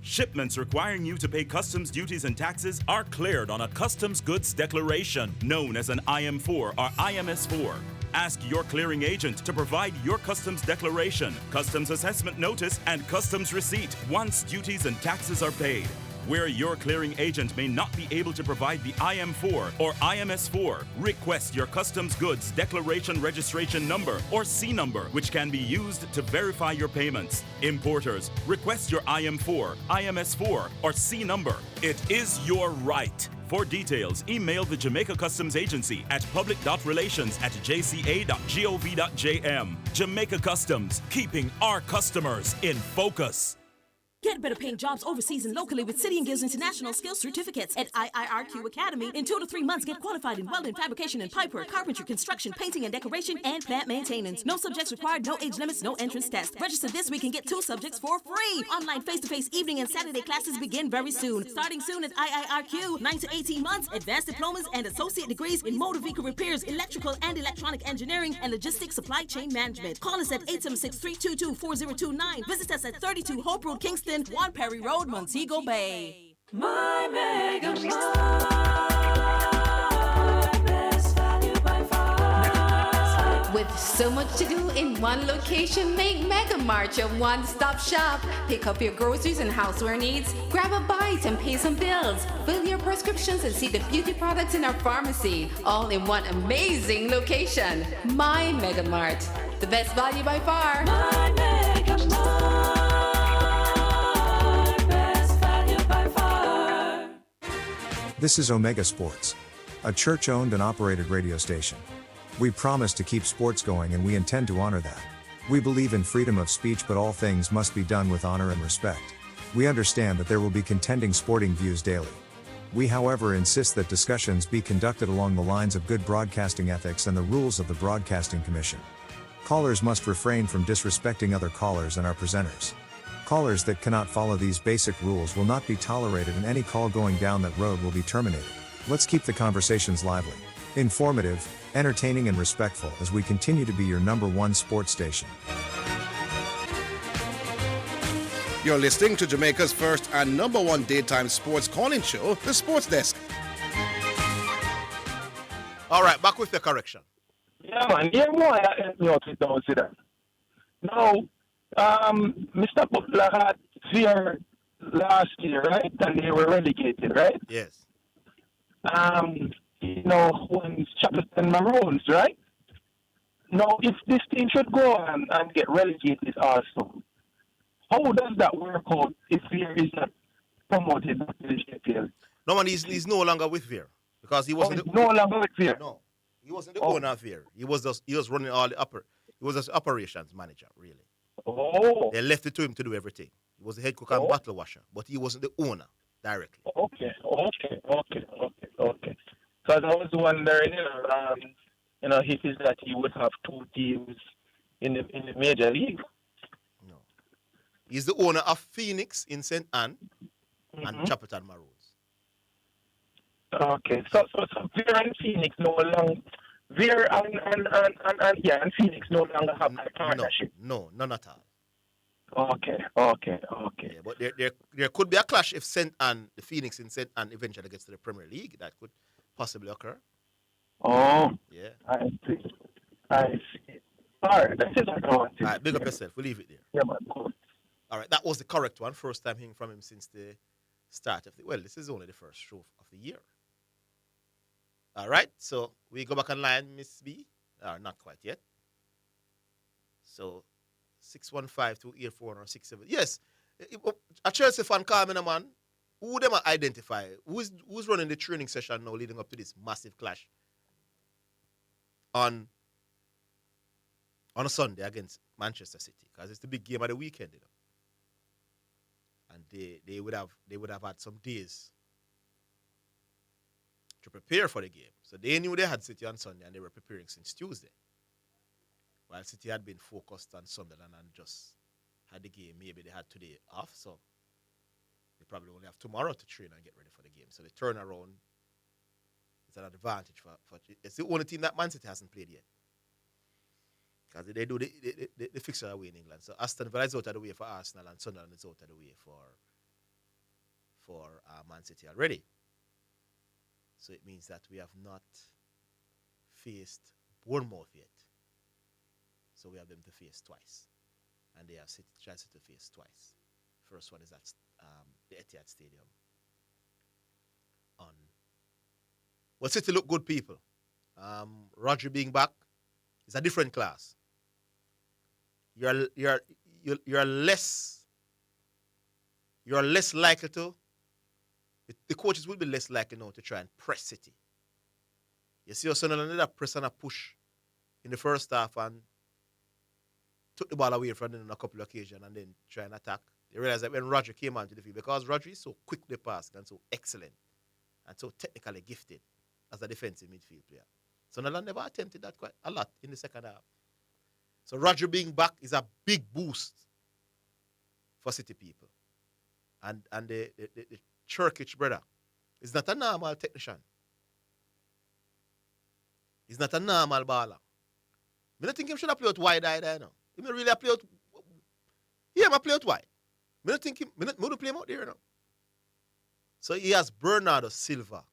Shipments requiring you to pay customs duties and taxes are cleared on a customs goods declaration known as an IM4 or IMS4. Ask your clearing agent to provide your customs declaration, customs assessment notice, and customs receipt once duties and taxes are paid. Where your clearing agent may not be able to provide the IM4 or IMS4, request your customs goods declaration registration number or C number, which can be used to verify your payments. Importers, request your IM4, IMS4, or C number. It is your right. For details, email the Jamaica Customs Agency at public.relations@jca.gov.jm. Jamaica Customs, keeping our customers in focus. Get better paying jobs overseas and locally with City & Guilds International Skills Certificates at IIRQ Academy. In 2 to 3 months, get qualified in welding, fabrication, and pipework, carpentry, construction, painting and decoration, and plant maintenance. No subjects required, no age limits, no entrance test. Register this week and get 2 subjects for free. Online face-to-face evening and Saturday classes begin very soon. Starting soon at IIRQ, 9 to 18 months, advanced diplomas and associate degrees in motor vehicle repairs, electrical and electronic engineering, and logistics supply chain management. Call us at 876-322-4029. Visit us at 32 Hope Road, Kingston, 1 Perry Road, Montego Bay. My Mega Mart, best value by far. With so much to do in one location, make Mega Mart your one-stop shop. Pick up your groceries and houseware needs, grab a bite and pay some bills, fill your prescriptions and see the beauty products in our pharmacy, all in one amazing location. My Mega Mart, the best value by far. My Mega Mart. This is Omega Sports, a church-owned and operated radio station. We promise to keep sports going and we intend to honor that. We believe in freedom of speech, but all things must be done with honor and respect. We understand that there will be contending sporting views daily. We, however, insist that discussions be conducted along the lines of good broadcasting ethics and the rules of the Broadcasting Commission. Callers must refrain from disrespecting other callers and our presenters. Callers that cannot follow these basic rules will not be tolerated, and any call going down that road will be terminated. Let's keep the conversations lively, informative, entertaining, and respectful as we continue to be your #1 sports station. You're listening to Jamaica's first and #1 daytime sports calling show, The Sports Desk. All right, back with the correction. Yeah, man. Yeah, more. Don't see that. Now, Mr. Butler had fear last year, right? And they were relegated, right? Yes. When Shackleton Maroons, right? Now, if this team should go and get relegated also, how does that work out if Veer is not promoted to the JPL? No, man, he's no longer with Veer because he wasn't no longer with Veer. No, he wasn't the owner of Veer. He was running all the He was just operations manager, really. Oh. They left it to him to do everything. He was the head cook and bottle washer, but he wasn't the owner directly. Okay. Because I was wondering, He feels that he would have two teams in the major league. He's the owner of Phoenix in St. Anne and Chapelton Maroons. Okay, so Vera and Phoenix no longer, Vera and Phoenix no longer have that partnership. No, none at all. Okay. Yeah, but there could be a clash if St. Anne, the Phoenix in St. Anne eventually gets to the Premier League. That could possibly occur. Oh. Yeah. I see. All right, that's it. All right, big up yourself. We'll leave it there. Yeah, man. Cool. All right, that was the correct one. First time hearing from him since the start of this is only the first show of the year. All right, so we go back online, Miss B. Not quite yet. So 615-284-67. Yes, a Chelsea fan call me, man. Who them identify? Who's running the training session now leading up to this massive clash on a Sunday against Manchester City? Because it's the big game of the weekend, And they would have had some days to prepare for the game. So they knew they had City on Sunday and they were preparing since Tuesday. While City had been focused on Sunderland and just had the game, maybe they had today off, so they probably only have tomorrow to train and get ready for the game. So the turnaround is an advantage for it's the only team that Man City hasn't played yet. Because they do the fixture away in England. So Aston Villa is out of the way for Arsenal and Sunderland is out of the way for Man City already. So it means that we have not faced Bournemouth yet. So we have them to face twice. And they have Chelsea to face twice. First one is at the Etihad Stadium. Well, City look good, people. Roger being back is a different class. You're less likely to. The coaches will be less likely now to try and press City. You see, Sunderland did a press and a push in the first half and took the ball away from them on a couple of occasions and then try and attack. They realized that when Roger came onto the field, because Roger is so quick to pass and so excellent and so technically gifted as a defensive midfield player. Sunderland never attempted that quite a lot in the second half. So Roger being back is a big boost for City people. And the Churkic brother is not a normal technician. He's not a normal baller. I don't think he should have played out wide-eyed there now. He may really have played out. Yeah, I play out wide. I don't think I don't play him out there now. So he has Bernardo Silva.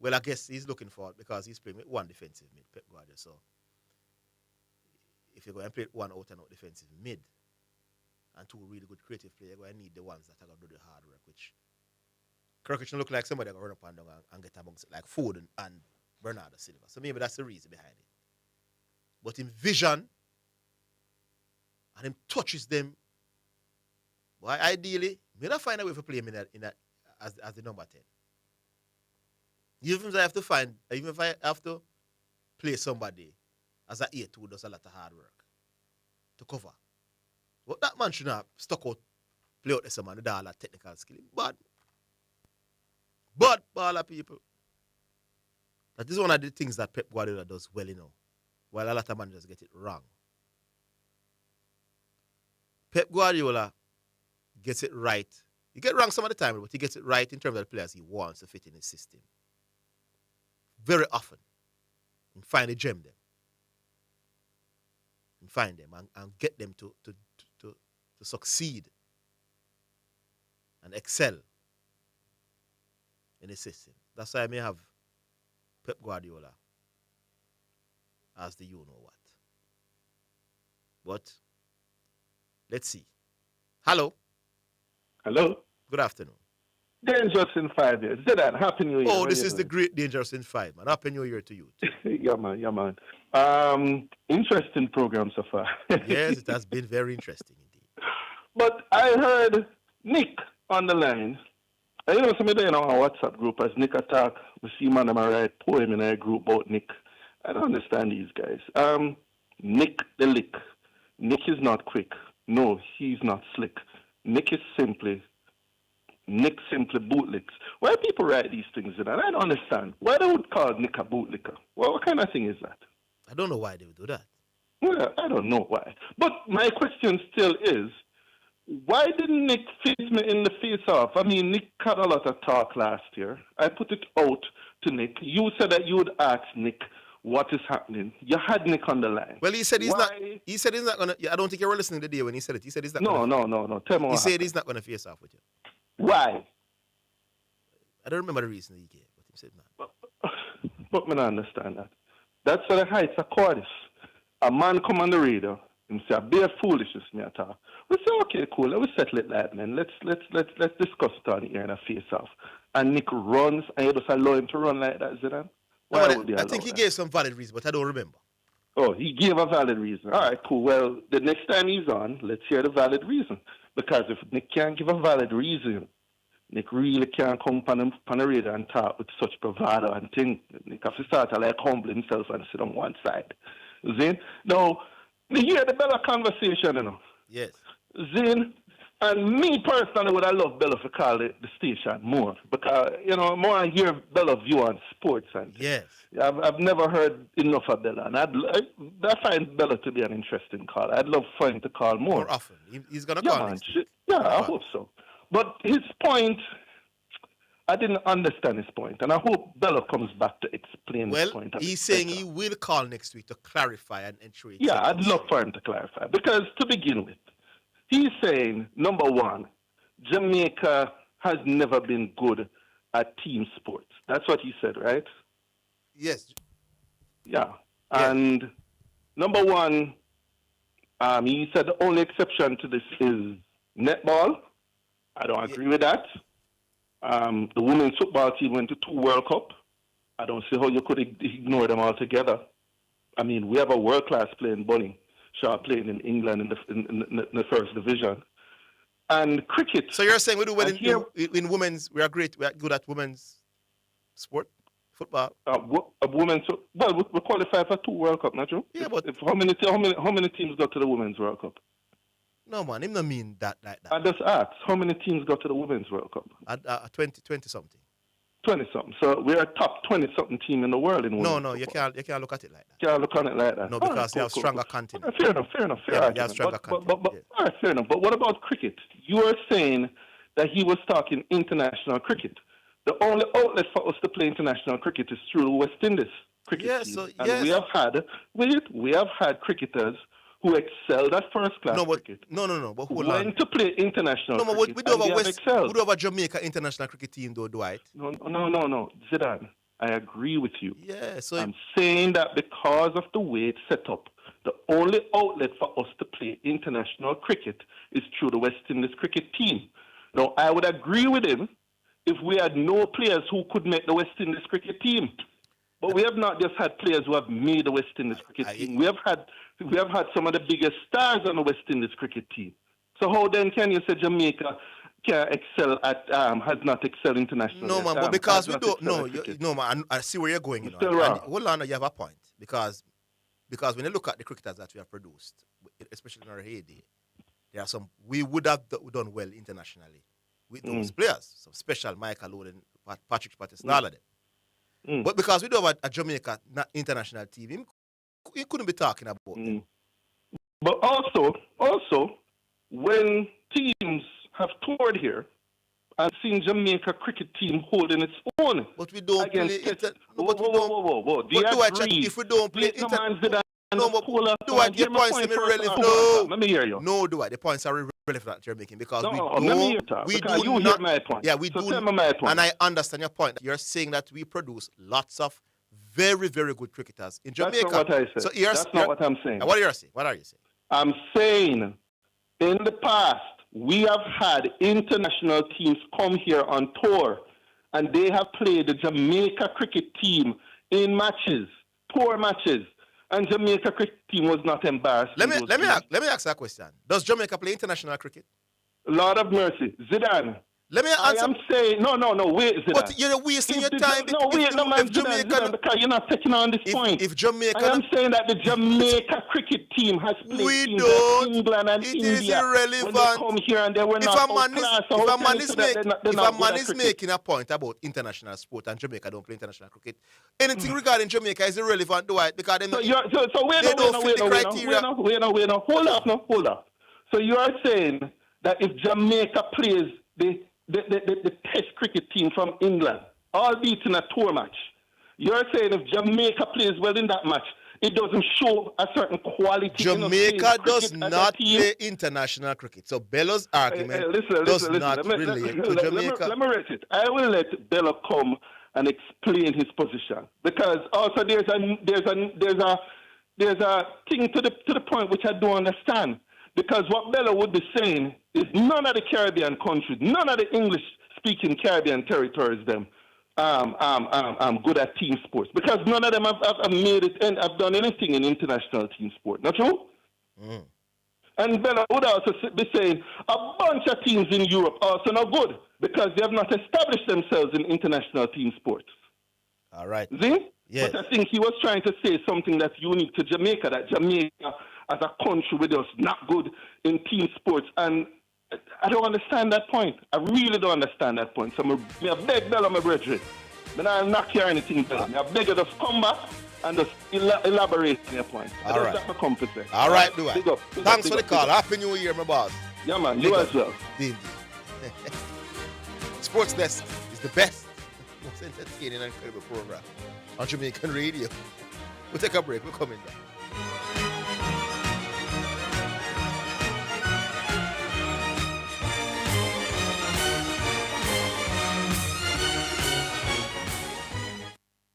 Well, I guess he's looking for it because he's playing with one defensive mid, Pep Guardiola. So if you're going to play one out and out defensive mid and two really good creative players, you're going to need the ones that are going to do the hard work, which Kirkich look like somebody that going to run up and down and get amongst it, like Foden and Bernardo Silva. So maybe that's the reason behind it. But in vision, and him touches them, why ideally, may not find a way to play him as the number 10. Even if I have to play somebody as an 8 who does a lot of hard work to cover. But that man should not stuck out, play out this man with all that technical skill. But baller people. That is one of the things that Pep Guardiola does well, while a lot of managers get it wrong. Pep Guardiola gets it right. He gets it wrong some of the time, but he gets it right in terms of the players he wants to fit in his system. Very often. And finally gem them. And find them and get them to succeed and excel in his system. That's why I may have Pep Guardiola as the you-know-what. But let's see. Hello. Hello. Good afternoon. Dangerous in 5 years. Zedan, Happy New Year. Oh, this is the great Dangerous in 5, man. Happy New Year to you. Yeah, man. Interesting program so far. Yes, it has been very interesting indeed. But I heard Nick on the line. Somebody in our WhatsApp group, as Nick attack, we see man am write poem in our group about Nick. I don't understand these guys. Nick the Lick. Nick is not quick. No, he's not slick. Nick simply bootlicks. Why people write these things in that? I don't understand. Why they would call Nick a bootlicker? Well, what kind of thing is that? I don't know why they would do that. Well, I don't know why. But my question still is, why didn't Nick face me in the face-off? I mean, Nick had a lot of talk last year. I put it out to Nick. You said that you would ask Nick what is happening. You had Nick on the line. Well, he said he's not. He said he's not gonna. I don't think you were listening the day when he said it. He said he's not. No. Tell me He what said happened. he's not gonna face off with you. Why? I don't remember the reason he gave, but he said not. But me not understand that. That's what the heights of courtis. A man come on the radio and say, "Bare foolishness, me at all." We say, "Okay, cool. Let's settle it like man. Let's discuss it on here in a face off." And Nick runs, and you just allow him to run like that, Zidane. Why would you I allow think he that? gave some valid reason, but I don't remember. Oh, he gave a valid reason. All right, cool. Well, the next time he's on, let's hear the valid reason. Because if Nick can't give a valid reason, Nick really can't come on the radio and talk with such bravado and think. Nick has to start to like humble himself and sit on one side. Zin? Now, me hear the Bella conversation, you know. Yes. Zin, and me personally would I love Bella to call the station more. Because, you know, more I hear Bella view on sports. And yes. I've never heard enough of Bella. And I find Bella to be an interesting call. I'd love for him to call more. More often. He's going to call man, next week. Yeah, I hope so. But his point, I didn't understand his point, and I hope Bella comes back to explain his point. He's saying he will call next week to clarify and ensure it. Yeah, I'd love for him to clarify. Because to begin with, he's saying, number one, Jamaica has never been good at team sports. That's what he said, right? Yes. Yeah. And number one, he said the only exception to this is netball. I don't agree with that. The women's football team went to 2 World Cup. I don't see how you could ignore them altogether. I mean, we have a world-class playing Bunny Shaw playing in England in the first division. And cricket. So you're saying we do well in women's, we are good at women's sport, football? Women's, well, we qualify for 2 World Cup, not true? Yeah, but how many teams got to the Women's World Cup? No, man, him not mean that like that. I just asked, how many teams got to the Women's World Cup? 20-something. 20-something. So we're a top 20-something team in the world in women's No, football. you can't look at it like that. Can't look on it like that. No, because you have stronger content. Fair enough. Yeah, you have stronger content. All right, fair enough. But what about cricket? You were saying that he was talking international cricket. The only outlet for us to play international cricket is through the West Indies cricket team. And we have had cricketers who excelled at first class cricket. No, but hold on. Went to play international cricket. We do have a Jamaica international cricket team though, Dwight. No. Zidane, I agree with you. Yeah, so I'm saying that because of the way it's set up, the only outlet for us to play international cricket is through the West Indies cricket team. Now, I would agree with him if we had no players who could make the West Indies cricket team. But we have not just had players who have made the West Indies cricket team. We have had some of the biggest stars on the West Indies cricket team. So how then can you say Jamaica can excel at has not excelled internationally? No, man, but because we don't. No, man. I see where you're going. You know. Still wrong. Hold on, you have a point because when you look at the cricketers that we have produced, especially in our heyday, there are some we would have done well internationally with those players. Some special Michael Owen, Patrick Patterson, all of them. But because we don't have a Jamaica international team, he couldn't be talking about them. But also, when teams have toured here, I've seen Jamaica cricket team holding its own. But we don't play Whoa. If we don't play your points are irrelevant. No, let me hear you. No, the points are irrelevant that you're making because let me hear you hear my point. Yeah, we do. My point. And I understand your point. You're saying that we produce lots of very, very good cricketers in Jamaica. That's not what I said. So that's not what I'm saying. What are you saying? I'm saying in the past, we have had international teams come here on tour, and they have played the Jamaica cricket team in matches, tour matches, and Jamaica cricket team was not embarrassed. Let me ask that question. Does Jamaica play international cricket? Lord of mercy, Zidane. Let me I answer. am saying, no, wait, Zidane. But you're wasting your time. No, wait, no, man, if Jamaica, Zidane, because you're not taking on this point. If Jamaica, I am saying that the Jamaica cricket team has played we teams don't. like England and It India is irrelevant. when they come here and they were not outclassed. If a man is making a point about international sport and Jamaica don't play international cricket, anything regarding Jamaica is irrelevant, do I? Because they don't fit the criteria. Wait, hold up. So you are saying that if Jamaica plays the Test cricket team from England, albeit in a tour match, you're saying if Jamaica plays well in that match, it doesn't show a certain quality. Jamaica does not play international cricket. So Bello's argument does not relate to Jamaica. Let me rest it. I will let Bello come and explain his position, because also there's a thing to the point which I don't understand. Because what Bello would be saying is none of the Caribbean countries, none of the English-speaking Caribbean territories, them good at team sports, because none of them have made it and have done anything in international team sport. Not true? Mm. And Bello would also be saying a bunch of teams in Europe also not good because they have not established themselves in international team sports. All right. See? Yes. But I think he was trying to say something that's unique to Jamaica, that Jamaica as a country with us not good in team sports. And I don't understand that point. I really don't understand that point. So I beg Bella, my brethren. But I'll not care anything, Bella. I beg you to come back and just elaborate on your point. All right. That's a competence. All right, do I. Big up. Thanks for the call. Happy New Year, my boss. Yeah, man. You as well. Indeed. Sports Desk is the best, most entertaining and incredible program on Jamaican radio. We'll take a break. We're coming back.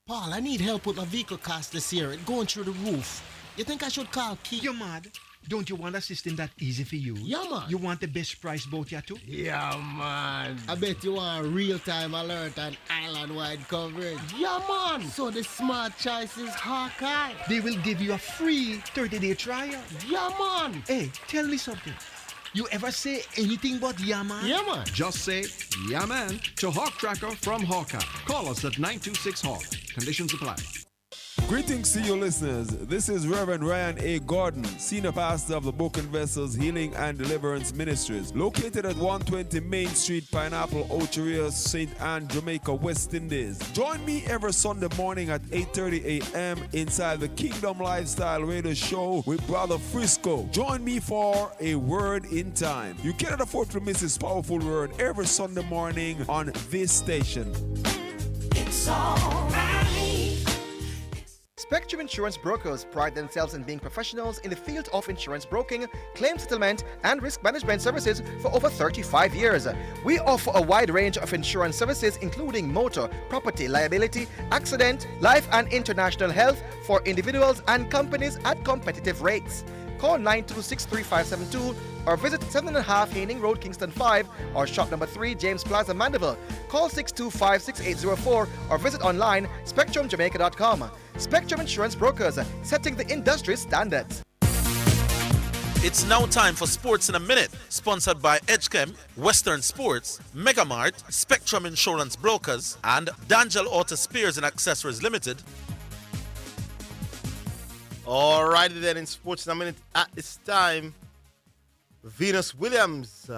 Paul, I need help with my vehicle cost this year. It's going through the roof. You think I should call Keith? You're mad. Don't you want a system that easy for you? Yeah, man. You want the best price boat here too? Yeah, man. I bet you want real-time alert and island-wide coverage. Yeah, man. So the smart choice is Hawkeye. They will give you a free 30-day trial. Yeah, man. Hey, tell me something. You ever say anything but yeah, man? Yeah, man. Just say yeah, man to Hawk Tracker from Hawkeye. Call us at 926-HAWK. Conditions apply. Greetings to you listeners. This is Reverend Ryan A. Gordon, Senior Pastor of the Book and Vessels Healing and Deliverance Ministries, located at 120 Main Street, Pineapple, Ocheria, St. Anne, Jamaica, West Indies. Join me every Sunday morning at 8:30 a.m. inside the Kingdom Lifestyle Radio Show with Brother Frisco. Join me for a Word in Time. You cannot afford to miss this powerful word every Sunday morning on this station. It's alright. Spectrum Insurance Brokers pride themselves in being professionals in the field of insurance broking, claim settlement, and risk management services for over 35 years. We offer a wide range of insurance services including motor, property, liability, accident, life and international health for individuals and companies at competitive rates. Call 926-3572 or visit 7.5 Haining Road, Kingston 5 or shop number 3, James Plaza, Mandeville. Call 625-6804 or visit online spectrumjamaica.com. Spectrum Insurance Brokers, setting the industry standards. It's now time for Sports in a Minute, sponsored by Edgechem, Western Sports, Megamart, Spectrum Insurance Brokers, and Dangel Auto Spares and Accessories Limited. Alrighty then, in Sports in a Minute at this time, Venus Williams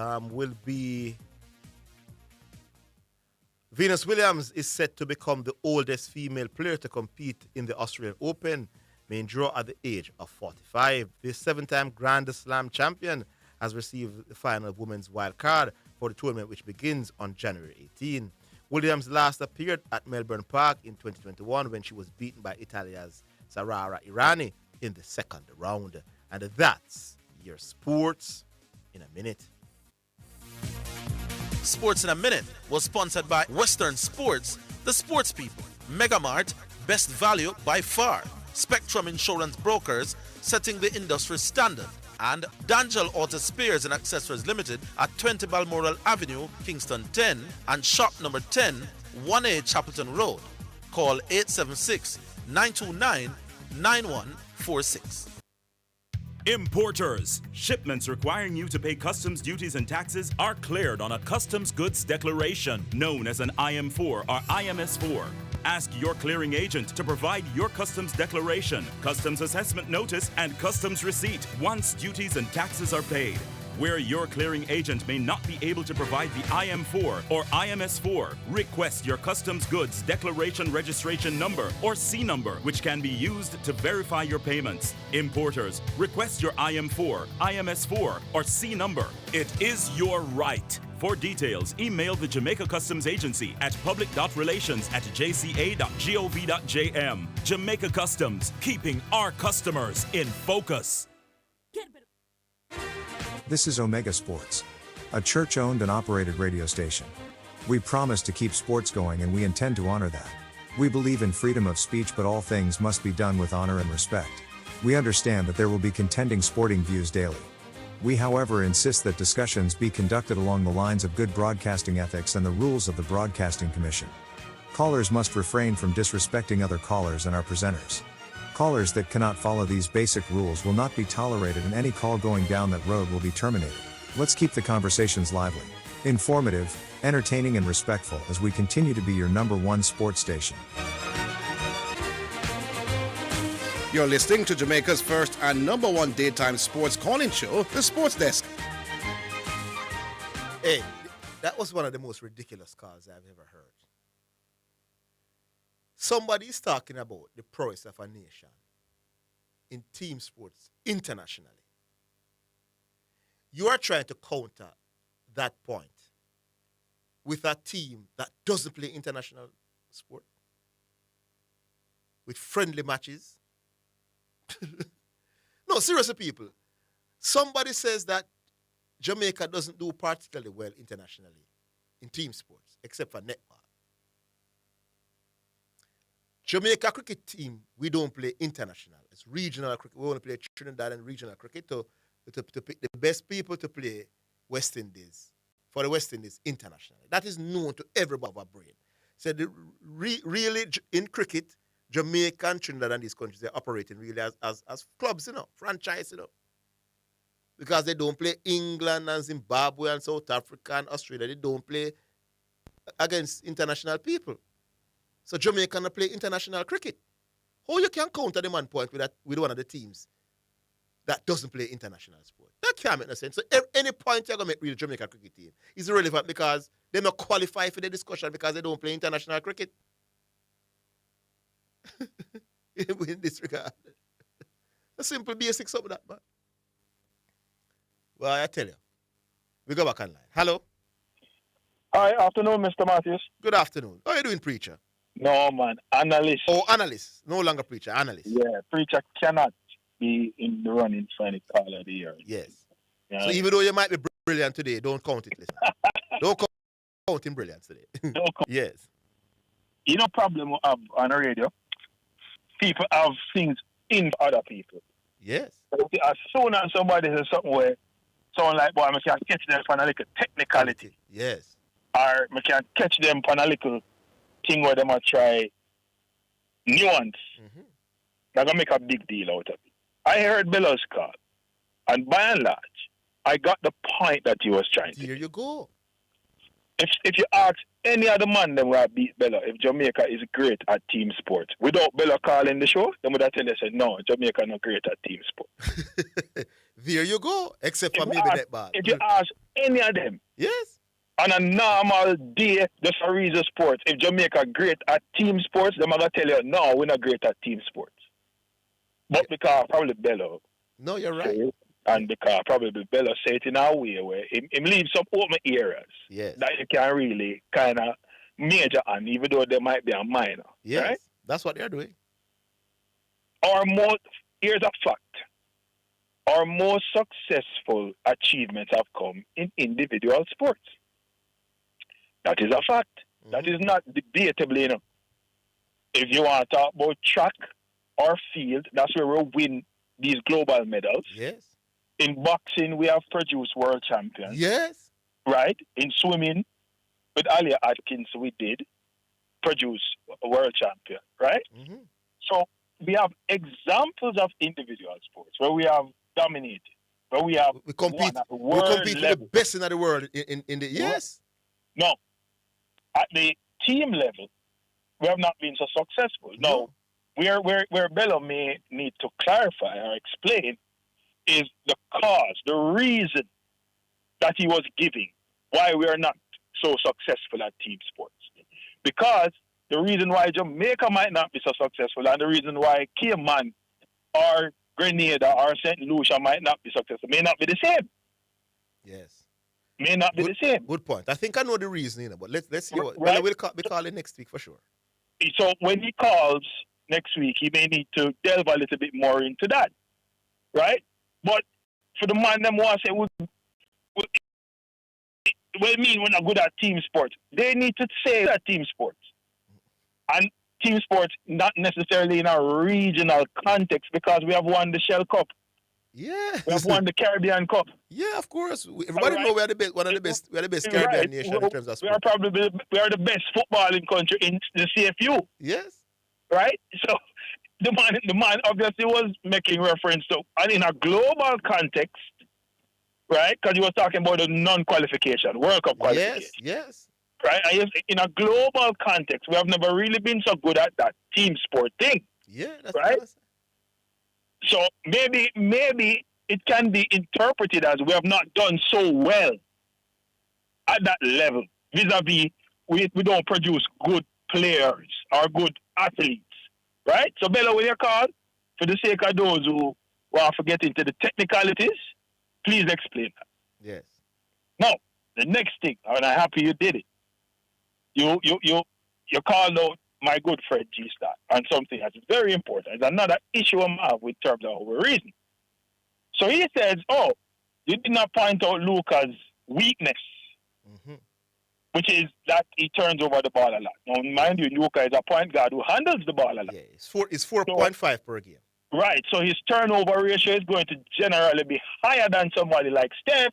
is set to become the oldest female player to compete in the Australian Open, main draw at the age of 45. The 7-time Grand Slam champion has received the final women's wild card for the tournament, which begins on January 18. Williams last appeared at Melbourne Park in 2021 when she was beaten by Italia's Sarara Irani in the second round. And that's your Sports in a Minute. Sports in a Minute was sponsored by Western Sports, the sports people, Megamart, best value by far, Spectrum Insurance Brokers, setting the industry standard, and Dangel Auto Spares and Accessories Limited at 20 Balmoral Avenue, Kingston 10, and shop number 10, 1A Chapelton Road. Call 876-929-9146. Importers. Shipments requiring you to pay customs duties and taxes are cleared on a customs goods declaration, known as an IM4 or IMS4. Ask your clearing agent to provide your customs declaration, customs assessment notice, and customs receipt once duties and taxes are paid. Where your clearing agent may not be able to provide the IM4 or IMS4, request your customs goods declaration registration number or C number, which can be used to verify your payments. Importers, request your IM4, IMS4, or C number. It is your right. For details, email the Jamaica Customs Agency at public.relations@jca.gov.jm. Jamaica Customs, keeping our customers in focus. This is Omega Sports, a church-owned and operated radio station. We promise to keep sports going and we intend to honor that. We believe in freedom of speech, but all things must be done with honor and respect. We understand that there will be contending sporting views daily. We, however, insist that discussions be conducted along the lines of good broadcasting ethics and the rules of the Broadcasting Commission. Callers must refrain from disrespecting other callers and our presenters. Callers that cannot follow these basic rules will not be tolerated, and any call going down that road will be terminated. Let's keep the conversations lively, informative, entertaining, and respectful as we continue to be your #1 sports station. You're listening to Jamaica's first and #1 daytime sports calling show, The Sports Desk. Hey, that was one of the most ridiculous calls I've ever heard. Somebody is talking about the prowess of a nation in team sports internationally. You are trying to counter that point with a team that doesn't play international sport, with friendly matches. No, seriously, people. Somebody says that Jamaica doesn't do particularly well internationally in team sports, except for netball. Jamaica cricket team, we don't play international. It's regional cricket. We only play Trinidad and regional cricket to pick the best people to play West Indies, for the West Indies internationally. That is known to everybody of our brain. So really in cricket, Jamaica and Trinidad and these countries, they're operating really as clubs, franchise, Because they don't play England and Zimbabwe and South Africa and Australia. They don't play against international people. So Jamaica can play international cricket. How you can counter the man point with one of the teams that doesn't play international sport? That can't make no sense. So any point you're going to make with the Jamaica cricket team is irrelevant because they don't qualify for the discussion because they don't play international cricket. In this regard. A simple basics of that, man. Well, I tell you. We go back online. Hello? Hi, afternoon, Mr. Matthews. Good afternoon. How are you doing, preacher? No, man. Analyst. Oh, analyst. No longer preacher, analyst. Yeah, preacher cannot be in the running for any call of the year. Yes. Yeah. So even though you might be brilliant today, don't count it, listen. Don't count in brilliance today. Yes. You know problem we have on the radio? People have things in other people. Yes. As soon as somebody says something where someone like, boy, I can catch them on a little technicality. Yes. Or I can catch them on a little thing where they might try nuance. Mm-hmm. They're going to make a big deal out of it. I heard Bella's call. And by and large, I got the point that he was trying to Here you go. If you ask any other man, then will beat Bella. If Jamaica is great at team sports, without Bella calling the show, then would I tell you, say, no, Jamaica not great at team sports. There you go. Except for maybe netball. If you ask any of them, yes, on a normal day, just for reason sports, if Jamaica great at team sports, they're gonna tell you, no, we're not great at team sports. But because probably Bella. No, you're right. And because probably Bella say it in a way where him leave some open areas that you can really kind of major on, even though they might be a minor. Yes, right? That's what they're doing. Here's a fact. Our most successful achievements have come in individual sports. That is a fact. Mm-hmm. That is not debatably, If you want to talk about track or field, that's where we win these global medals. Yes. In boxing, we have produced world champions. Yes. Right? In swimming, with Alia Atkins, we did produce a world champion. Right? Mm-hmm. So we have examples of individual sports where we have dominated. But we have we compete. one at the We world compete with level. the best in the world in the yes. No, at the team level, we have not been so successful. No, where Bello may need to clarify or explain is the cause, the reason that he was giving why we are not so successful at team sports. Because the reason why Jamaica might not be so successful and the reason why Cayman or Grenada or St. Lucia might not be successful may not be the same. Yes. May not be the same. Good point. I think I know the reason, but let's see what Right. we'll be calling next week for sure. So when he calls next week, he may need to delve a little bit more into that. Right? But for the man them want to say we're not good at team sports. They need to say that team sports. And team sports not necessarily in a regional context because we have won the Shell Cup. Yeah. We have won the Caribbean Cup. Yeah, of course. Everybody know we are the best, one of the best. We are the best Caribbean nation in terms of sport. We are the best footballing country in the CFU. Yes. Right? So the man obviously was making reference to, and in a global context, right? Because he was talking about the non-qualification, World Cup qualification. Yes. Right? And in a global context, we have never really been so good at that team sport thing. Yeah, that's right. So maybe it can be interpreted as we have not done so well at that level. Vis-a-vis, we don't produce good players or good athletes, right? So Bella, when you call, for the sake of those who want to get into the technicalities, please explain that. Yes. Now, the next thing, and I'm happy you did it. You called out my good friend G-Star on something that's very important. It's another issue I have with terms of our reason. So he says, you did not point out Luca's weakness, which is that he turns over the ball a lot. Now, mind you, Luca is a point guard who handles the ball a lot. Yeah, it's 4.5 per game. Right, so his turnover ratio is going to generally be higher than somebody like Steph,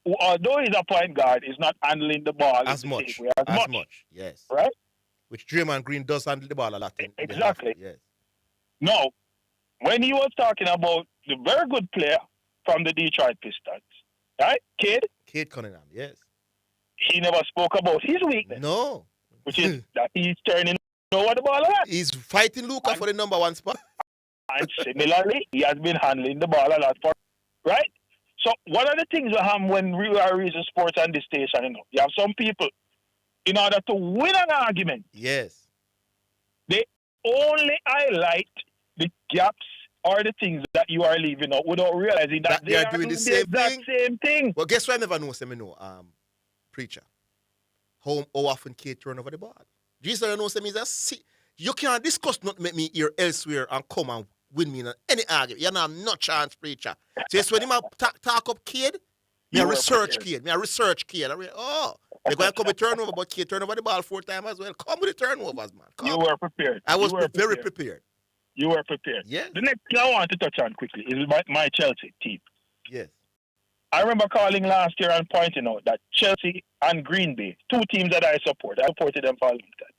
who, although he's a point guard, is not handling the ball as much. Yes. Right? Which Draymond Green does handle the ball a lot. Exactly. Yes. Now, when he was talking about the very good player from the Detroit Pistons, right? Cade Cunningham, yes. He never spoke about his weakness. No. Which is that he's turning over the ball a lot. He's fighting Luca for the number one spot. And similarly, he has been handling the ball a lot right? So one of the things we have when we are reading sports on this station, you have some people, in order to win an argument, yes, they only highlight the gaps or the things that you are leaving out without realizing that they are doing the same thing. Well, guess what I never know, Preacher. How often Kate turn over the ball? Jesus knows me you can't discuss not make me hear elsewhere and come and win me in any argument. You have no chance, Preacher. So it's when him talk up Kid, me a research Kid. They're going to come with turnover, but Kid turn over the ball 4 times as well. Come with the turnovers, man. Come. You were prepared. I was very prepared. You were prepared. Yes. The next thing I want to touch on quickly is my Chelsea team. Yes. I remember calling last year and pointing out that Chelsea and Green Bay, 2 teams that I support, I supported them for a long time,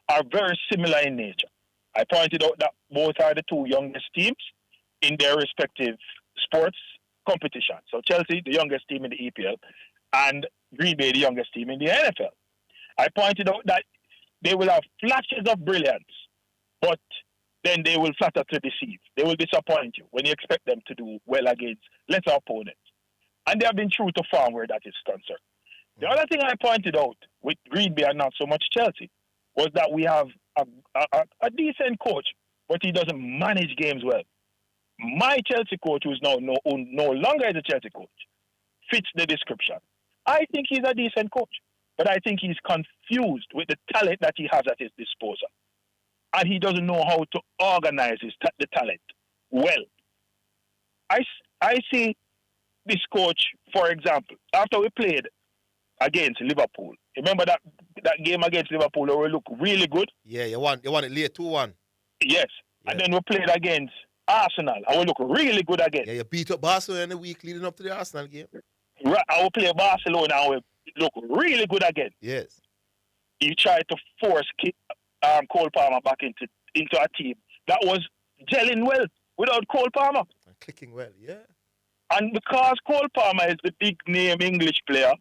are very similar in nature. I pointed out that both are the 2 youngest teams in their respective sports competition. So Chelsea, the youngest team in the EPL, and Green Bay, the youngest team in the NFL. I pointed out that they will have flashes of brilliance, but then they will flatter to deceive. They will disappoint you when you expect them to do well against lesser opponents. And they have been true to form where that is concerned. The other thing I pointed out with Green Bay and not so much Chelsea was that we have a decent coach, but he doesn't manage games well. My Chelsea coach, who's now no longer is a Chelsea coach, fits the description. I think he's a decent coach, but I think he's confused with the talent that he has at his disposal. And he doesn't know how to organize the talent well. I see this coach, for example, after we played against Liverpool. Remember that game against Liverpool where we looked really good? Yeah, you won it late 2-1. Yes. Yeah. And then we played against Arsenal and we look really good again. Yeah, you beat up Barcelona in the week leading up to the Arsenal game. Right, and we play Barcelona and we look really good again. Yes. He tried to force Cole Palmer back into a team that was gelling well without Cole Palmer. And clicking well, yeah. And because Cole Palmer is the big name English player,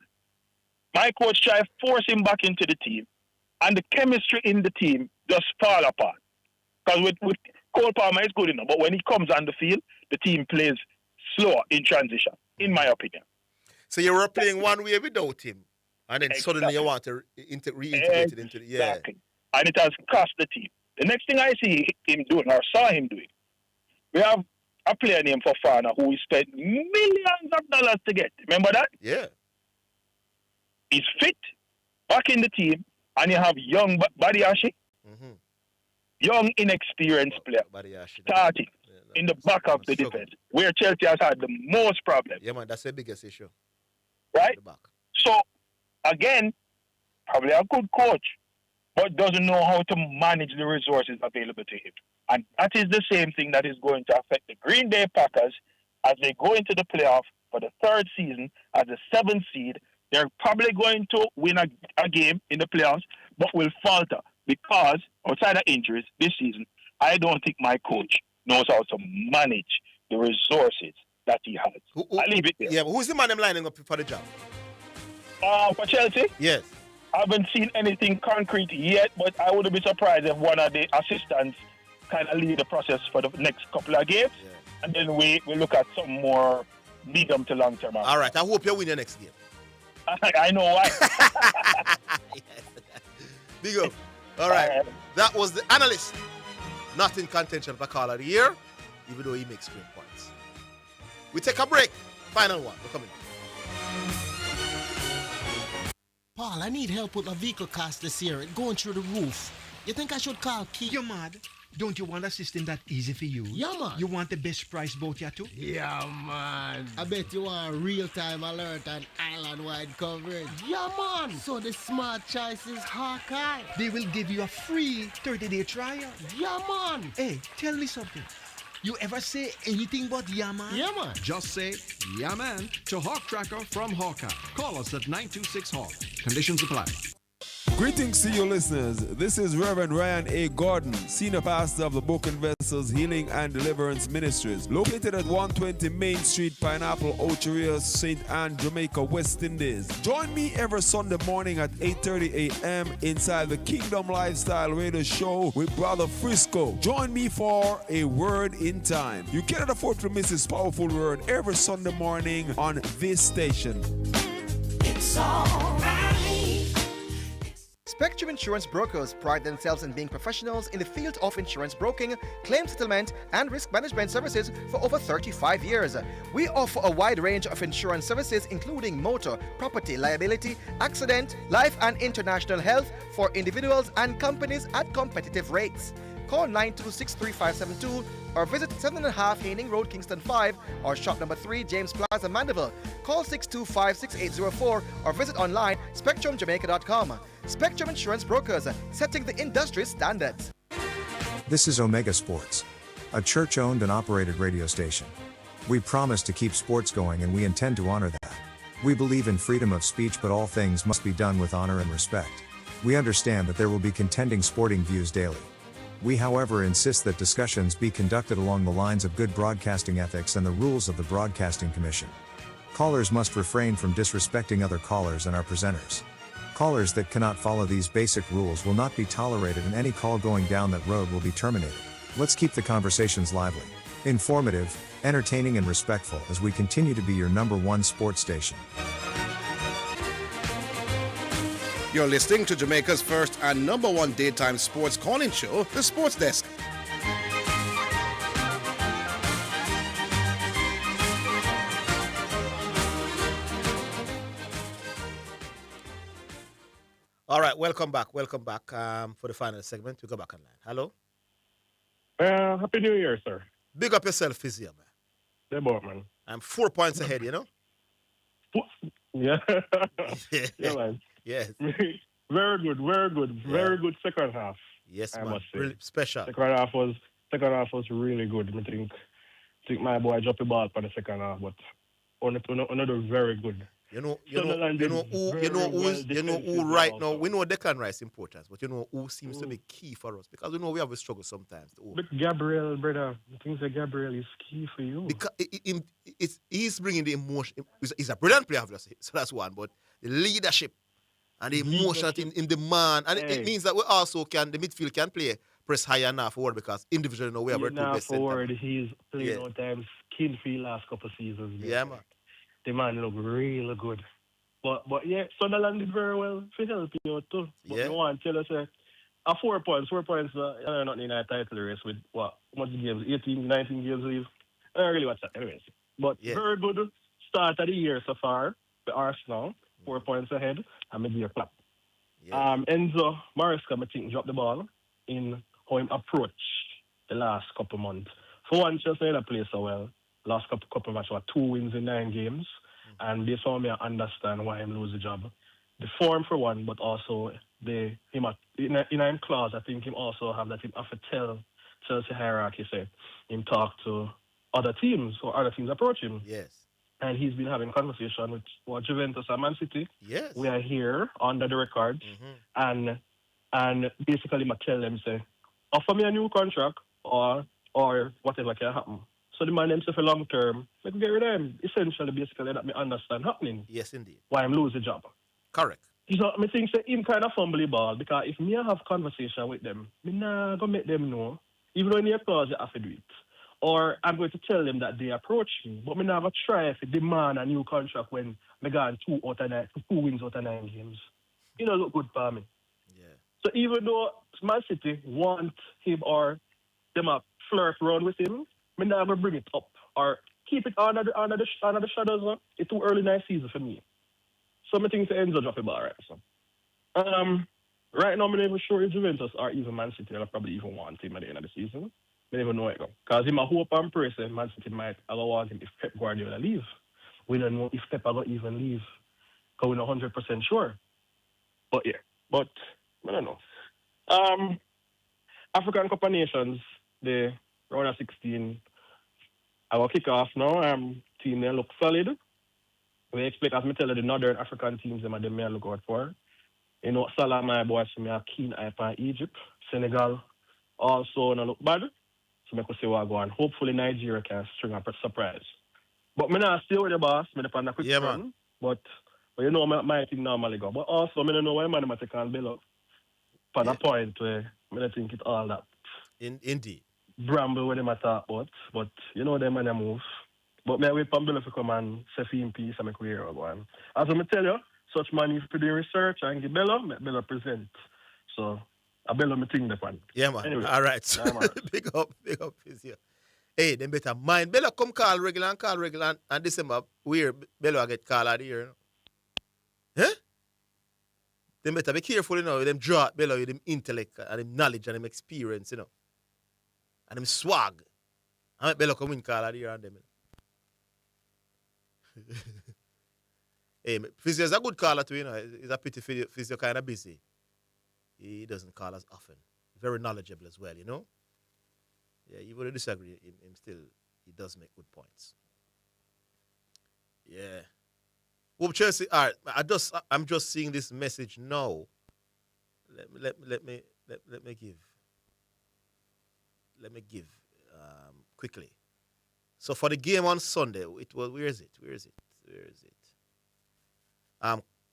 my coach tried to force him back into the team. And the chemistry in the team just fall apart. Because with Cole Palmer is good enough, but when he comes on the field, the team plays slower in transition, in my opinion. So you were playing one way without him, and then suddenly you want to reintegrate it into the... Yeah. Exactly. And it has cost the team. The next thing I see him doing, or saw him doing, we have a player named Fofana who we spent millions of dollars to get. Remember that? Yeah. He's fit, back in the team, and you have young Badiashi, young, inexperienced player, starting in the back of the defense, where Chelsea has had the most problem. Yeah, man, that's the biggest issue. Right? So, again, probably a good coach, but doesn't know how to manage the resources available to him. And that is the same thing that is going to affect the Green Bay Packers as they go into the playoff for the third season as the 7th seed. They're probably going to win a game in the playoffs, but will falter because, outside of injuries this season, I don't think my coach knows how to manage the resources that he has. I leave it there. Yeah, but who's the man I'm lining up for the job? For Chelsea? Yes. I haven't seen anything concrete yet, but I wouldn't be surprised if one of the assistants kind of lead the process for the next couple of games, and then we look at some more medium to long term. All right, I hope you win your next game. I know why. Big up. All right. That was the analyst. Not in contention for Caller of the Year, even though he makes great points. We take a break. Final one. We're coming. Paul, I need help with my vehicle cost this year. It's going through the roof. You think I should call Keith? You're mad. Don't you want a system that easy for you? Yeah, man. You want the best price boat here too? Yeah, man. I bet you want real-time alert and island-wide coverage. Yeah, man. So the smart choice is Hawkeye. They will give you a free 30-day trial. Yeah, man. Hey, tell me something. You ever say anything but yeah, man? Yeah, man. Just say yeah, man to Hawk Tracker from Hawkeye. Call us at 926 Hawk. Conditions apply. Greetings to you listeners. This is Reverend Ryan A. Gordon, Senior Pastor of the Broken Vessels Healing and Deliverance Ministries, located at 120 Main Street, Pineapple, Ocheria, St. Anne, Jamaica, West Indies. Join me every Sunday morning at 8:30 a.m. inside the Kingdom Lifestyle Radio Show with Brother Frisco. Join me for a Word in Time. You cannot afford to miss this powerful word every Sunday morning on this station. It's all right. Spectrum Insurance Brokers pride themselves in being professionals in the field of insurance broking, claim settlement, and risk management services for over 35 years. We offer a wide range of insurance services including motor, property, liability, accident, life and international health for individuals and companies at competitive rates. Call 926-3572 or visit 7.5 Haining Road, Kingston 5 or shop number 3, James Plaza, Mandeville. Call 625-6804 or visit online spectrumjamaica.com. Spectrum Insurance Brokers, setting the industry standards. This is Omega Sports, a church-owned and operated radio station. We promise to keep sports going and we intend to honor that. We believe in freedom of speech, but all things must be done with honor and respect. We understand that there will be contending sporting views daily. We, however, insist that discussions be conducted along the lines of good broadcasting ethics and the rules of the Broadcasting Commission. Callers must refrain from disrespecting other callers and our presenters. Callers that cannot follow these basic rules will not be tolerated, and any call going down that road will be terminated. Let's keep the conversations lively, informative, entertaining, and respectful as we continue to be your #1 sports station. You're listening to Jamaica's first and #1 daytime sports calling show, The Sports Desk. All right, welcome back. Welcome back for the final segment. We go back online. Hello? Happy New Year, sir. Big up yourself, Fizzy, man. Yeah, boy, man. I'm 4 points ahead, you know? Yeah. Yeah, man. Yes. Very good, very good. Yeah. Very good second half. Yes, I man. must say. Really special. Second half was really good. I think my boy dropped the ball for the second half, but another very good. You know Sunderland did very well who right defensively now. also. We know Declan Rice importance, but you know who seems to be key for us because we know we have a struggle sometimes. But Gabriel, brother, I think that Gabriel is key for you. Because he's bringing the emotion. He's a brilliant player, obviously, so that's one. But the leadership and the emotion that in the man, and it means that we also the midfield can play press higher now forward because individually now we have our two best forward, centre. he's played out times skin free last couple of seasons. Yeah, man. The man look really good. But yeah, Sunderland did very well for help you out too. But Yeah. I want to tell us, 4 points, not in a title race with what much games, 18, 19 games leave. I don't really watch that anyways. But very good start of the year so far for Arsenal, 4 points ahead, and maybe a clap. Yeah. Enzo Maresca, I think, dropped the ball in how him approach the last couple months. For one, Chelsea didn't play so well. Last couple matches were 2 wins in 9 games. And this one, I understand why him lose the job. The form for one, but also in a clause, I think him also have that him have to tell Chelsea hierarchy, say, him talk to other teams or other teams approach him. Yes. And he's been having conversation with Juventus and Man City. Yes. We are here under the records. And basically I tell them, say, offer me a new contract or whatever can happen. So the man himself for long term, like get rid of him. Essentially, basically, that me understand happening. Yes, indeed. Why I'm lose the job. Correct. So I think say him kind of fumble the ball because if me have conversation with them, me not gonna make them know. Even though in the clause you have to do it. Or I'm going to tell them that they approach me, but me not gonna try to demand a new contract when me got 2 wins out of 9 games. You know, look good for me. Yeah. So even though Man City want him or them a flirt around with him, me not gonna bring it up or keep it under the shadows. No? It's too early in the season for me. So I think the Enzo drop the ball right. So, right now I'm not even sure if Juventus or even Man City will probably even want him at the end of the season. I don't even know it go. Because him a hope and pray say Man City might want him if Pep Guardiola leave. We don't know if Pep will even leave. Because we're not 100% sure. But yeah. But I don't know. African Cup of Nations, the round of 16. I will kick off now. Team there look solid. We expect, as I tell you, the Northern African teams them may look out for. You know, Salah, my boy, so me a keen eye on Egypt. Senegal also no look bad. So I could see what go on. Hopefully Nigeria can string up a surprise. But me not stay with the boss. Me depend on a quick run. But you know my team normally go. But also me don't know why man I take on Bello. For the point where I don't think it all that. Indeed. Bramble with them I talk about. But you know them when they move. But me wait for Bello to come and say in peace and make we hear go on. As I tell you, such man if to do research and give Bello, make Bello present. So I Bello me think the one. Yeah man. Anyway, all right. So, big up here. Hey, them better mind. Bello come call regular and December where Bello get call out here. Huh? Them better be careful, you know, with them draw Bello with them intellect and them knowledge and them experience, you know. And them swag. I make Bello come in call out here and them. Hey, Physio is a good caller too, you know. It's a pity Physio kind of busy. He doesn't call us often. Very knowledgeable as well, you know. Yeah, you would disagree. Him still, he does make good points. Yeah. Well, Chelsea, all right. I'm just seeing this message now. Let me give quickly. So for the game on Sunday, it was where is it?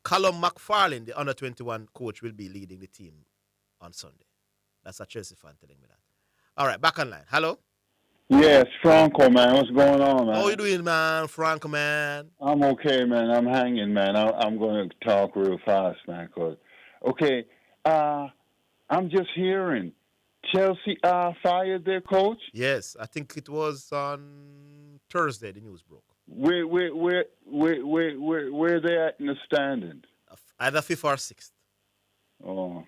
Callum McFarlane, the under 21 coach, will be leading the team on Sunday. That's a Chelsea fan telling me that. All right, back online. Hello. Yes, Franco, man. What's going on, man? How you doing, man? Franco, man. I'm okay, man. I'm hanging, man. I'm going to talk real fast, man. Okay, I'm just hearing Chelsea fired their coach. Yes, I think it was on Thursday. The news broke. Where they at in the standings? Either 5th or 6th. Oh,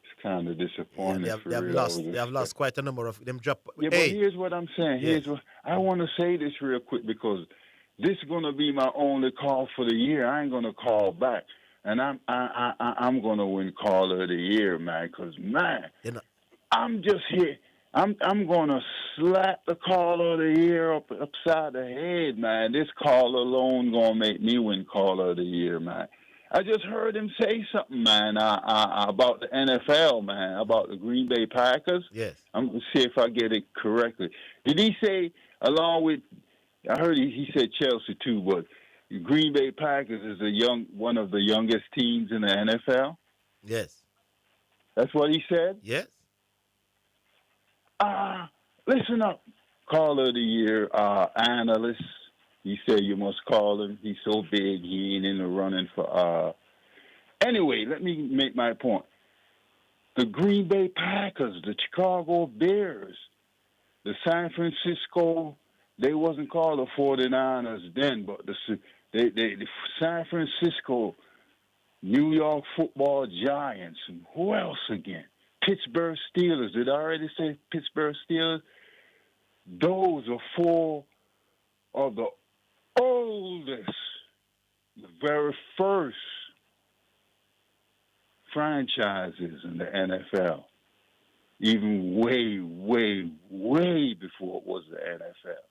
it's kind of disappointing. Yeah, they have lost quite a number of them. Yeah, but here's what I'm saying. Yes. I want to say this real quick because this is going to be my only call for the year. I ain't going to call back, and I'm going to win Call of the Year, man. Because man, I'm just here. I'm gonna slap the caller of the year upside the head, man. This caller alone gonna make me win caller of the year, man. I just heard him say something, man, about the NFL, man, about the Green Bay Packers. Yes. I'm gonna see if I get it correctly. Did he say along with? I heard he said Chelsea too, but Green Bay Packers is one of the youngest teams in the NFL. Yes. That's what he said? Yes. Listen up. Caller of the year, analyst. He said you must call him. He's so big, he ain't in the running for... Anyway, let me make my point. The Green Bay Packers, the Chicago Bears, the San Francisco, they wasn't called the 49ers then, but the San Francisco, New York Football Giants, and who else again? Pittsburgh Steelers. Did I already say Pittsburgh Steelers? Those are four of the oldest, the very first franchises in the NFL. Even way, way, way before it was the NFL.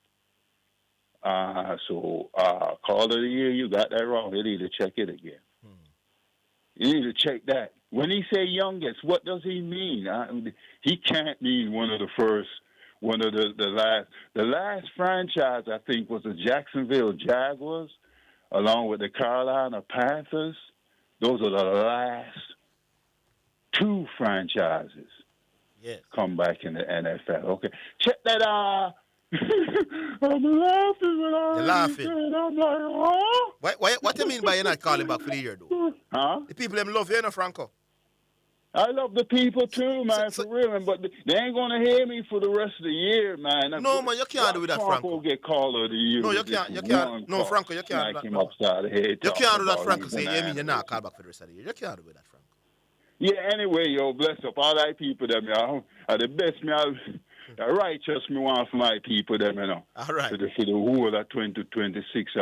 Call of the year, you got that wrong. You need to check it again. You need to check that. When he say youngest, what does he mean? He can't mean one of the first, one of the last. The last franchise, I think, was the Jacksonville Jaguars, along with the Carolina Panthers. Those are the last two franchises. Yes. Come back in the NFL. Okay. Check that out. I'm laughing when You're laughing. I'm like, huh? What do you mean by you're not calling back for the year, though? Huh? The people them love you, you know, Franco. I love the people too, man, for real. But they ain't gonna hear me for the rest of the year, man. No, man, you can't do that, Franco. Get caller of the year. No, you can't. No, Franco, you can't do that. Him upside the head. You can't do that, Franco. Say, you mean you're not call back for the rest of the year. You can't do that, Franco. Yeah, anyway, yo, bless up all that people that me are the best me. The righteous me want for my people them, you know. All right. For the whole of 2026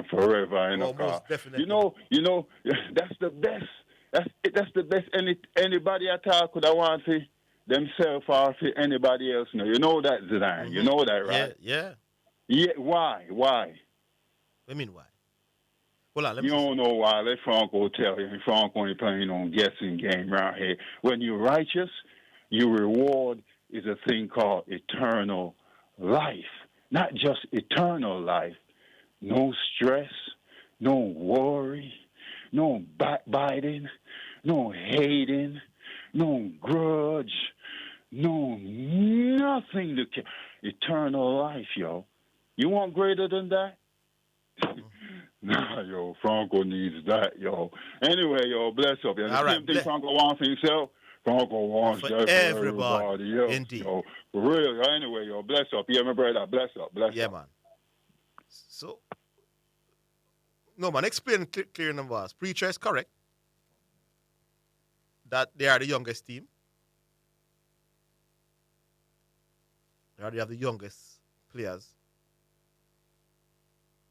forever, you know. Most definitely. You know, that's the best. That's the best. Anybody at all could have want for themselves or for anybody else. You know that, Zidane. Mm-hmm. You know that, right? Yeah. Yeah. Why? What do you mean why? Hold on, you don't know why. Let Franco tell you. Franco ain't playing on guessing game around here. When you're righteous, your reward is a thing called eternal life. Not just eternal life. No stress, no worry, no backbiting, no hating, no grudge, no nothing to care. Eternal life, yo. You want greater than that? Nah, yo, Franco needs that, yo. Anyway, yo, bless up. The same thing Franco wants for himself. Franco wants that for everybody else. Indeed. Yo. For real. Anyway, yo, bless up. Yeah, my brother, bless up. Yeah, man. So, no, man, explain clear numbers. Preacher is correct that they are the youngest team. They already have the youngest players.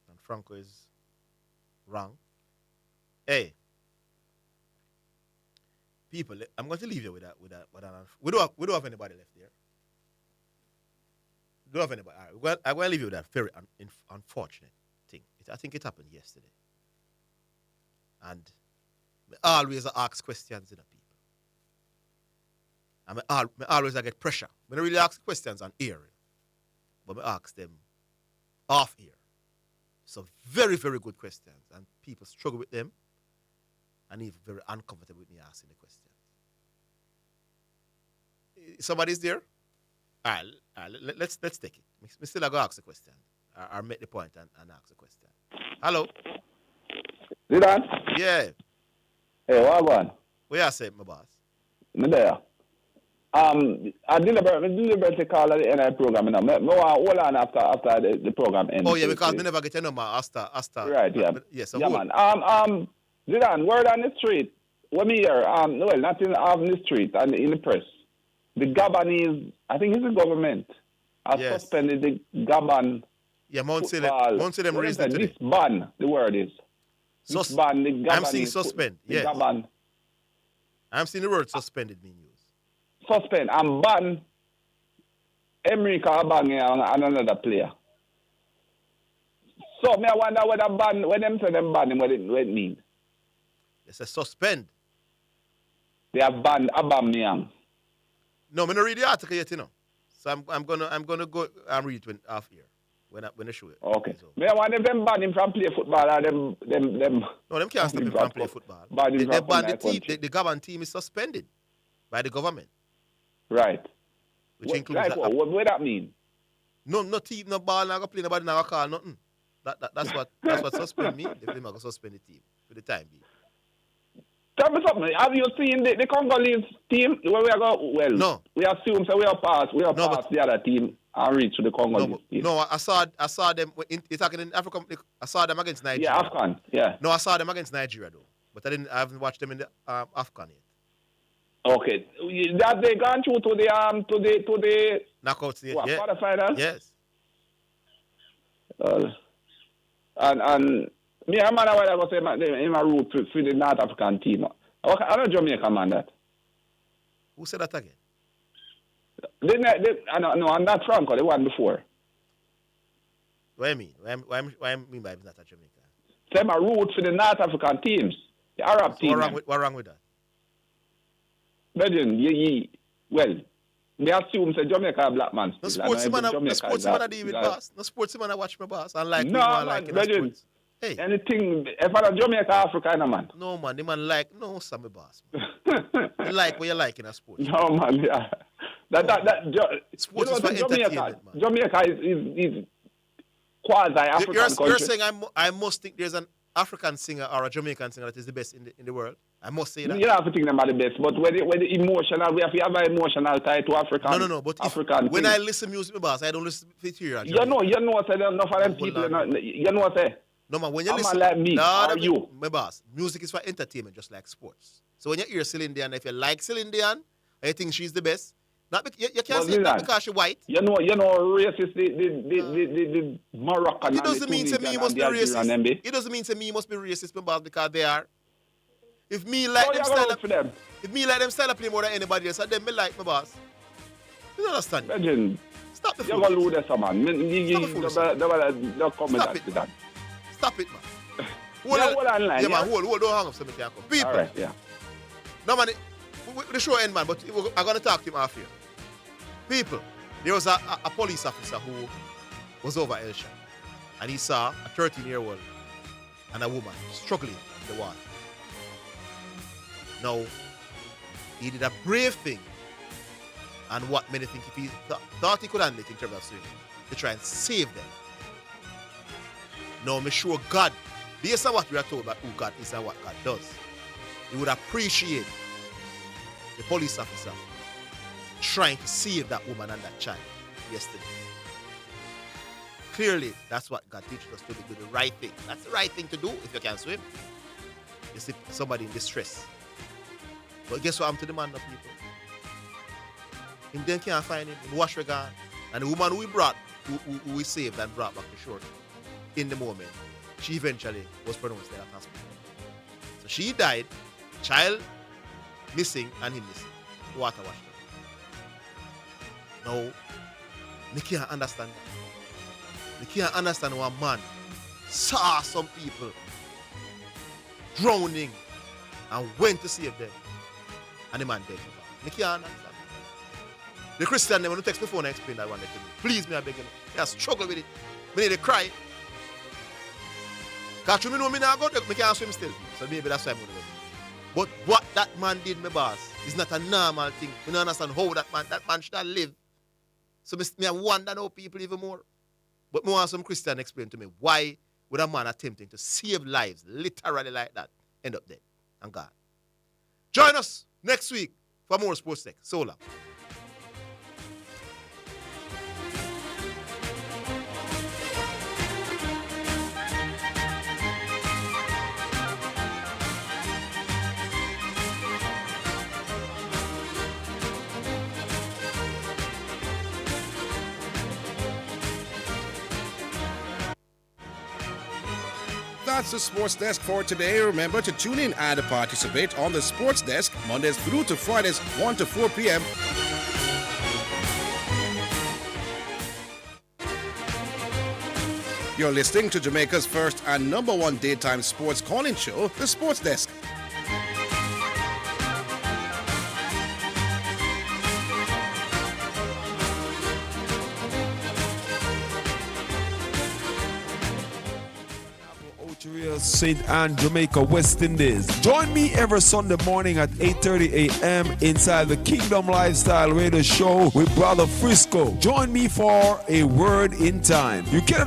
And Franco is wrong. Hey, people, I'm going to leave you with that. We don't have anybody left there. We don't have anybody. All right, I'm going to leave you with that very unfortunate thing. I think it happened yesterday. And I always ask questions in the people. And I always get pressure. I don't really ask questions on air, but I ask them off air. So very, very good questions. And people struggle with them and even very uncomfortable with me asking the questions. Somebody's there? All right, let's take it. We still going to ask the question. Or make the point and ask the question. Hello? Zidane? Yeah. Hey, what one? What you say, my boss? Me there. I deliberately call the NI program. You know. Me want hold on after the program ends. Oh, yeah, because we never get your number after. Right, yeah. Yes, so yeah, man. Zidane, word on the street. What me hear? Well, not on the street and in the press. The Gabonese, I think it's the government, has suspended the Gabon. Yeah, Mount Salem raised it today. This ban, the word is. This ban, the Gabonese. I'm seeing suspend, yes. Gabon. I'm seeing the word suspended being used. Suspend and ban Emrika Abange and another player. So me I wonder what a ban when them say them ban him, what it mean? It's a suspend. They have banned Aubameyang. No, me not read the article yet, you know. So I'm gonna go and read it half year when I show it. Okay. Me I wonder if them ban him from play football or them. No, them can't stop him from play football. They ban the team. The Gabon team is suspended by the government. Right. Which includes what that mean? No team, no ball, no play, nobody no call nothing. That's what suspend me. If they go suspend the team for the time being. Tell me something. Have you seen the Congolese team where we are going? Well, no. We assume so we are past the other team and reach to the Congolese team. No, I saw them. You're talking in Africa. I saw them against Nigeria. Yeah, Afghan. Yeah. No, I saw them against Nigeria though, but I haven't watched them in the Afghan yet. Okay, that they gone through to the knockout stage. What, yeah. quarterfinals? Yes. And me, I'm not aware of in my route for the North African team. Okay, I know Jamaica man that. Who said that again? I'm not Franco, the one before. What do you mean? Why I mean by it's not a Jamaica? Say my route for the North African teams, the Arab team. What wrong with that? Brethren, well, they assume say Jamaica a black man. No sportsman I deal with boss. No sportsman I watch my boss. Unlike no, man, like brethren. Hey. Anything, if I Jamaica, Africa, no man. No man, the man like, no, some boss. You like what you like in a sport. No man, yeah. Sports is for entertainment, man. Jamaica is quasi-African country. You're saying I must think there's an African singer or a Jamaican singer that is the best in the world? I must say that. You don't have to think them are the best, but when the emotional, we have to have an emotional tie to African. No, but when I listen to music, my boss, I don't listen to it here. You know what I say, enough of them people, you know what I say? No, man, when you listen, like me, you? My boss, music is for entertainment, just like sports. So when you hear Celine Dion, if you like Celine Dion, I think she's the best. You can't say that because she's white. You know, racist, the Moroccan. It doesn't mean to me you must be racist. It doesn't mean to me you must be racist, my boss, because they are. If me like them style up, if me like them style up play more than anybody else, then me like my boss. You don't understand? Imagine. Stop the fool. You're going to lose this, man. Stop it. Stop it, man. Hold on line. Yeah, man, hold. Don't hang up so me can come. People. All right, yeah. No, man, the show end, man, but I'm going to talk to him after. People, there was a police officer who was over Elsha, and he saw a 13-year-old and a woman struggling in the water. Now, he did a brave thing, and what many think if he thought he could handle it in terms of swimming, to try and save them. Now, I'm sure God, based on what we are told about who God is and what God does, he would appreciate the police officer trying to save that woman and that child yesterday. Clearly, that's what God teaches us to do the right thing. That's the right thing to do if you can swim. You see somebody in distress. But guess what happened to the man, the people? Him then can't find him. He wash regard. And the woman who we brought, who we saved and brought back to shore in the moment, she eventually was pronounced dead at hospital. So she died, child missing and him missing. The water washed her. Now, we can't understand that. We can't understand why a man saw some people drowning and went to save them. And the man dead. We can't understand. The Christian, when you text me phone and explain that one to me. Please, me, I beg you. They struggle with it. Me need to cry. Because you know me now go, me can't swim still. So maybe that's why I'm going to go. But what that man did, my boss, is not a normal thing. You don't understand how that man should have lived. So I wonder now people even more. But more some Christian explain to me why would a man attempting to save lives, literally like that, end up dead and gone. Join us next week for more Sports Tech. So long. That's the Sports Desk for today. Remember to tune in and participate on the Sports Desk Mondays through to Fridays 1 to 4 p.m. You're listening to Jamaica's first and number one daytime sports calling show, The Sports Desk. St. Anne, Jamaica, West Indies. Join me every Sunday morning at 8:30 a.m. inside the Kingdom Lifestyle Radio Show with Brother Frisco. Join me for a word in time. You can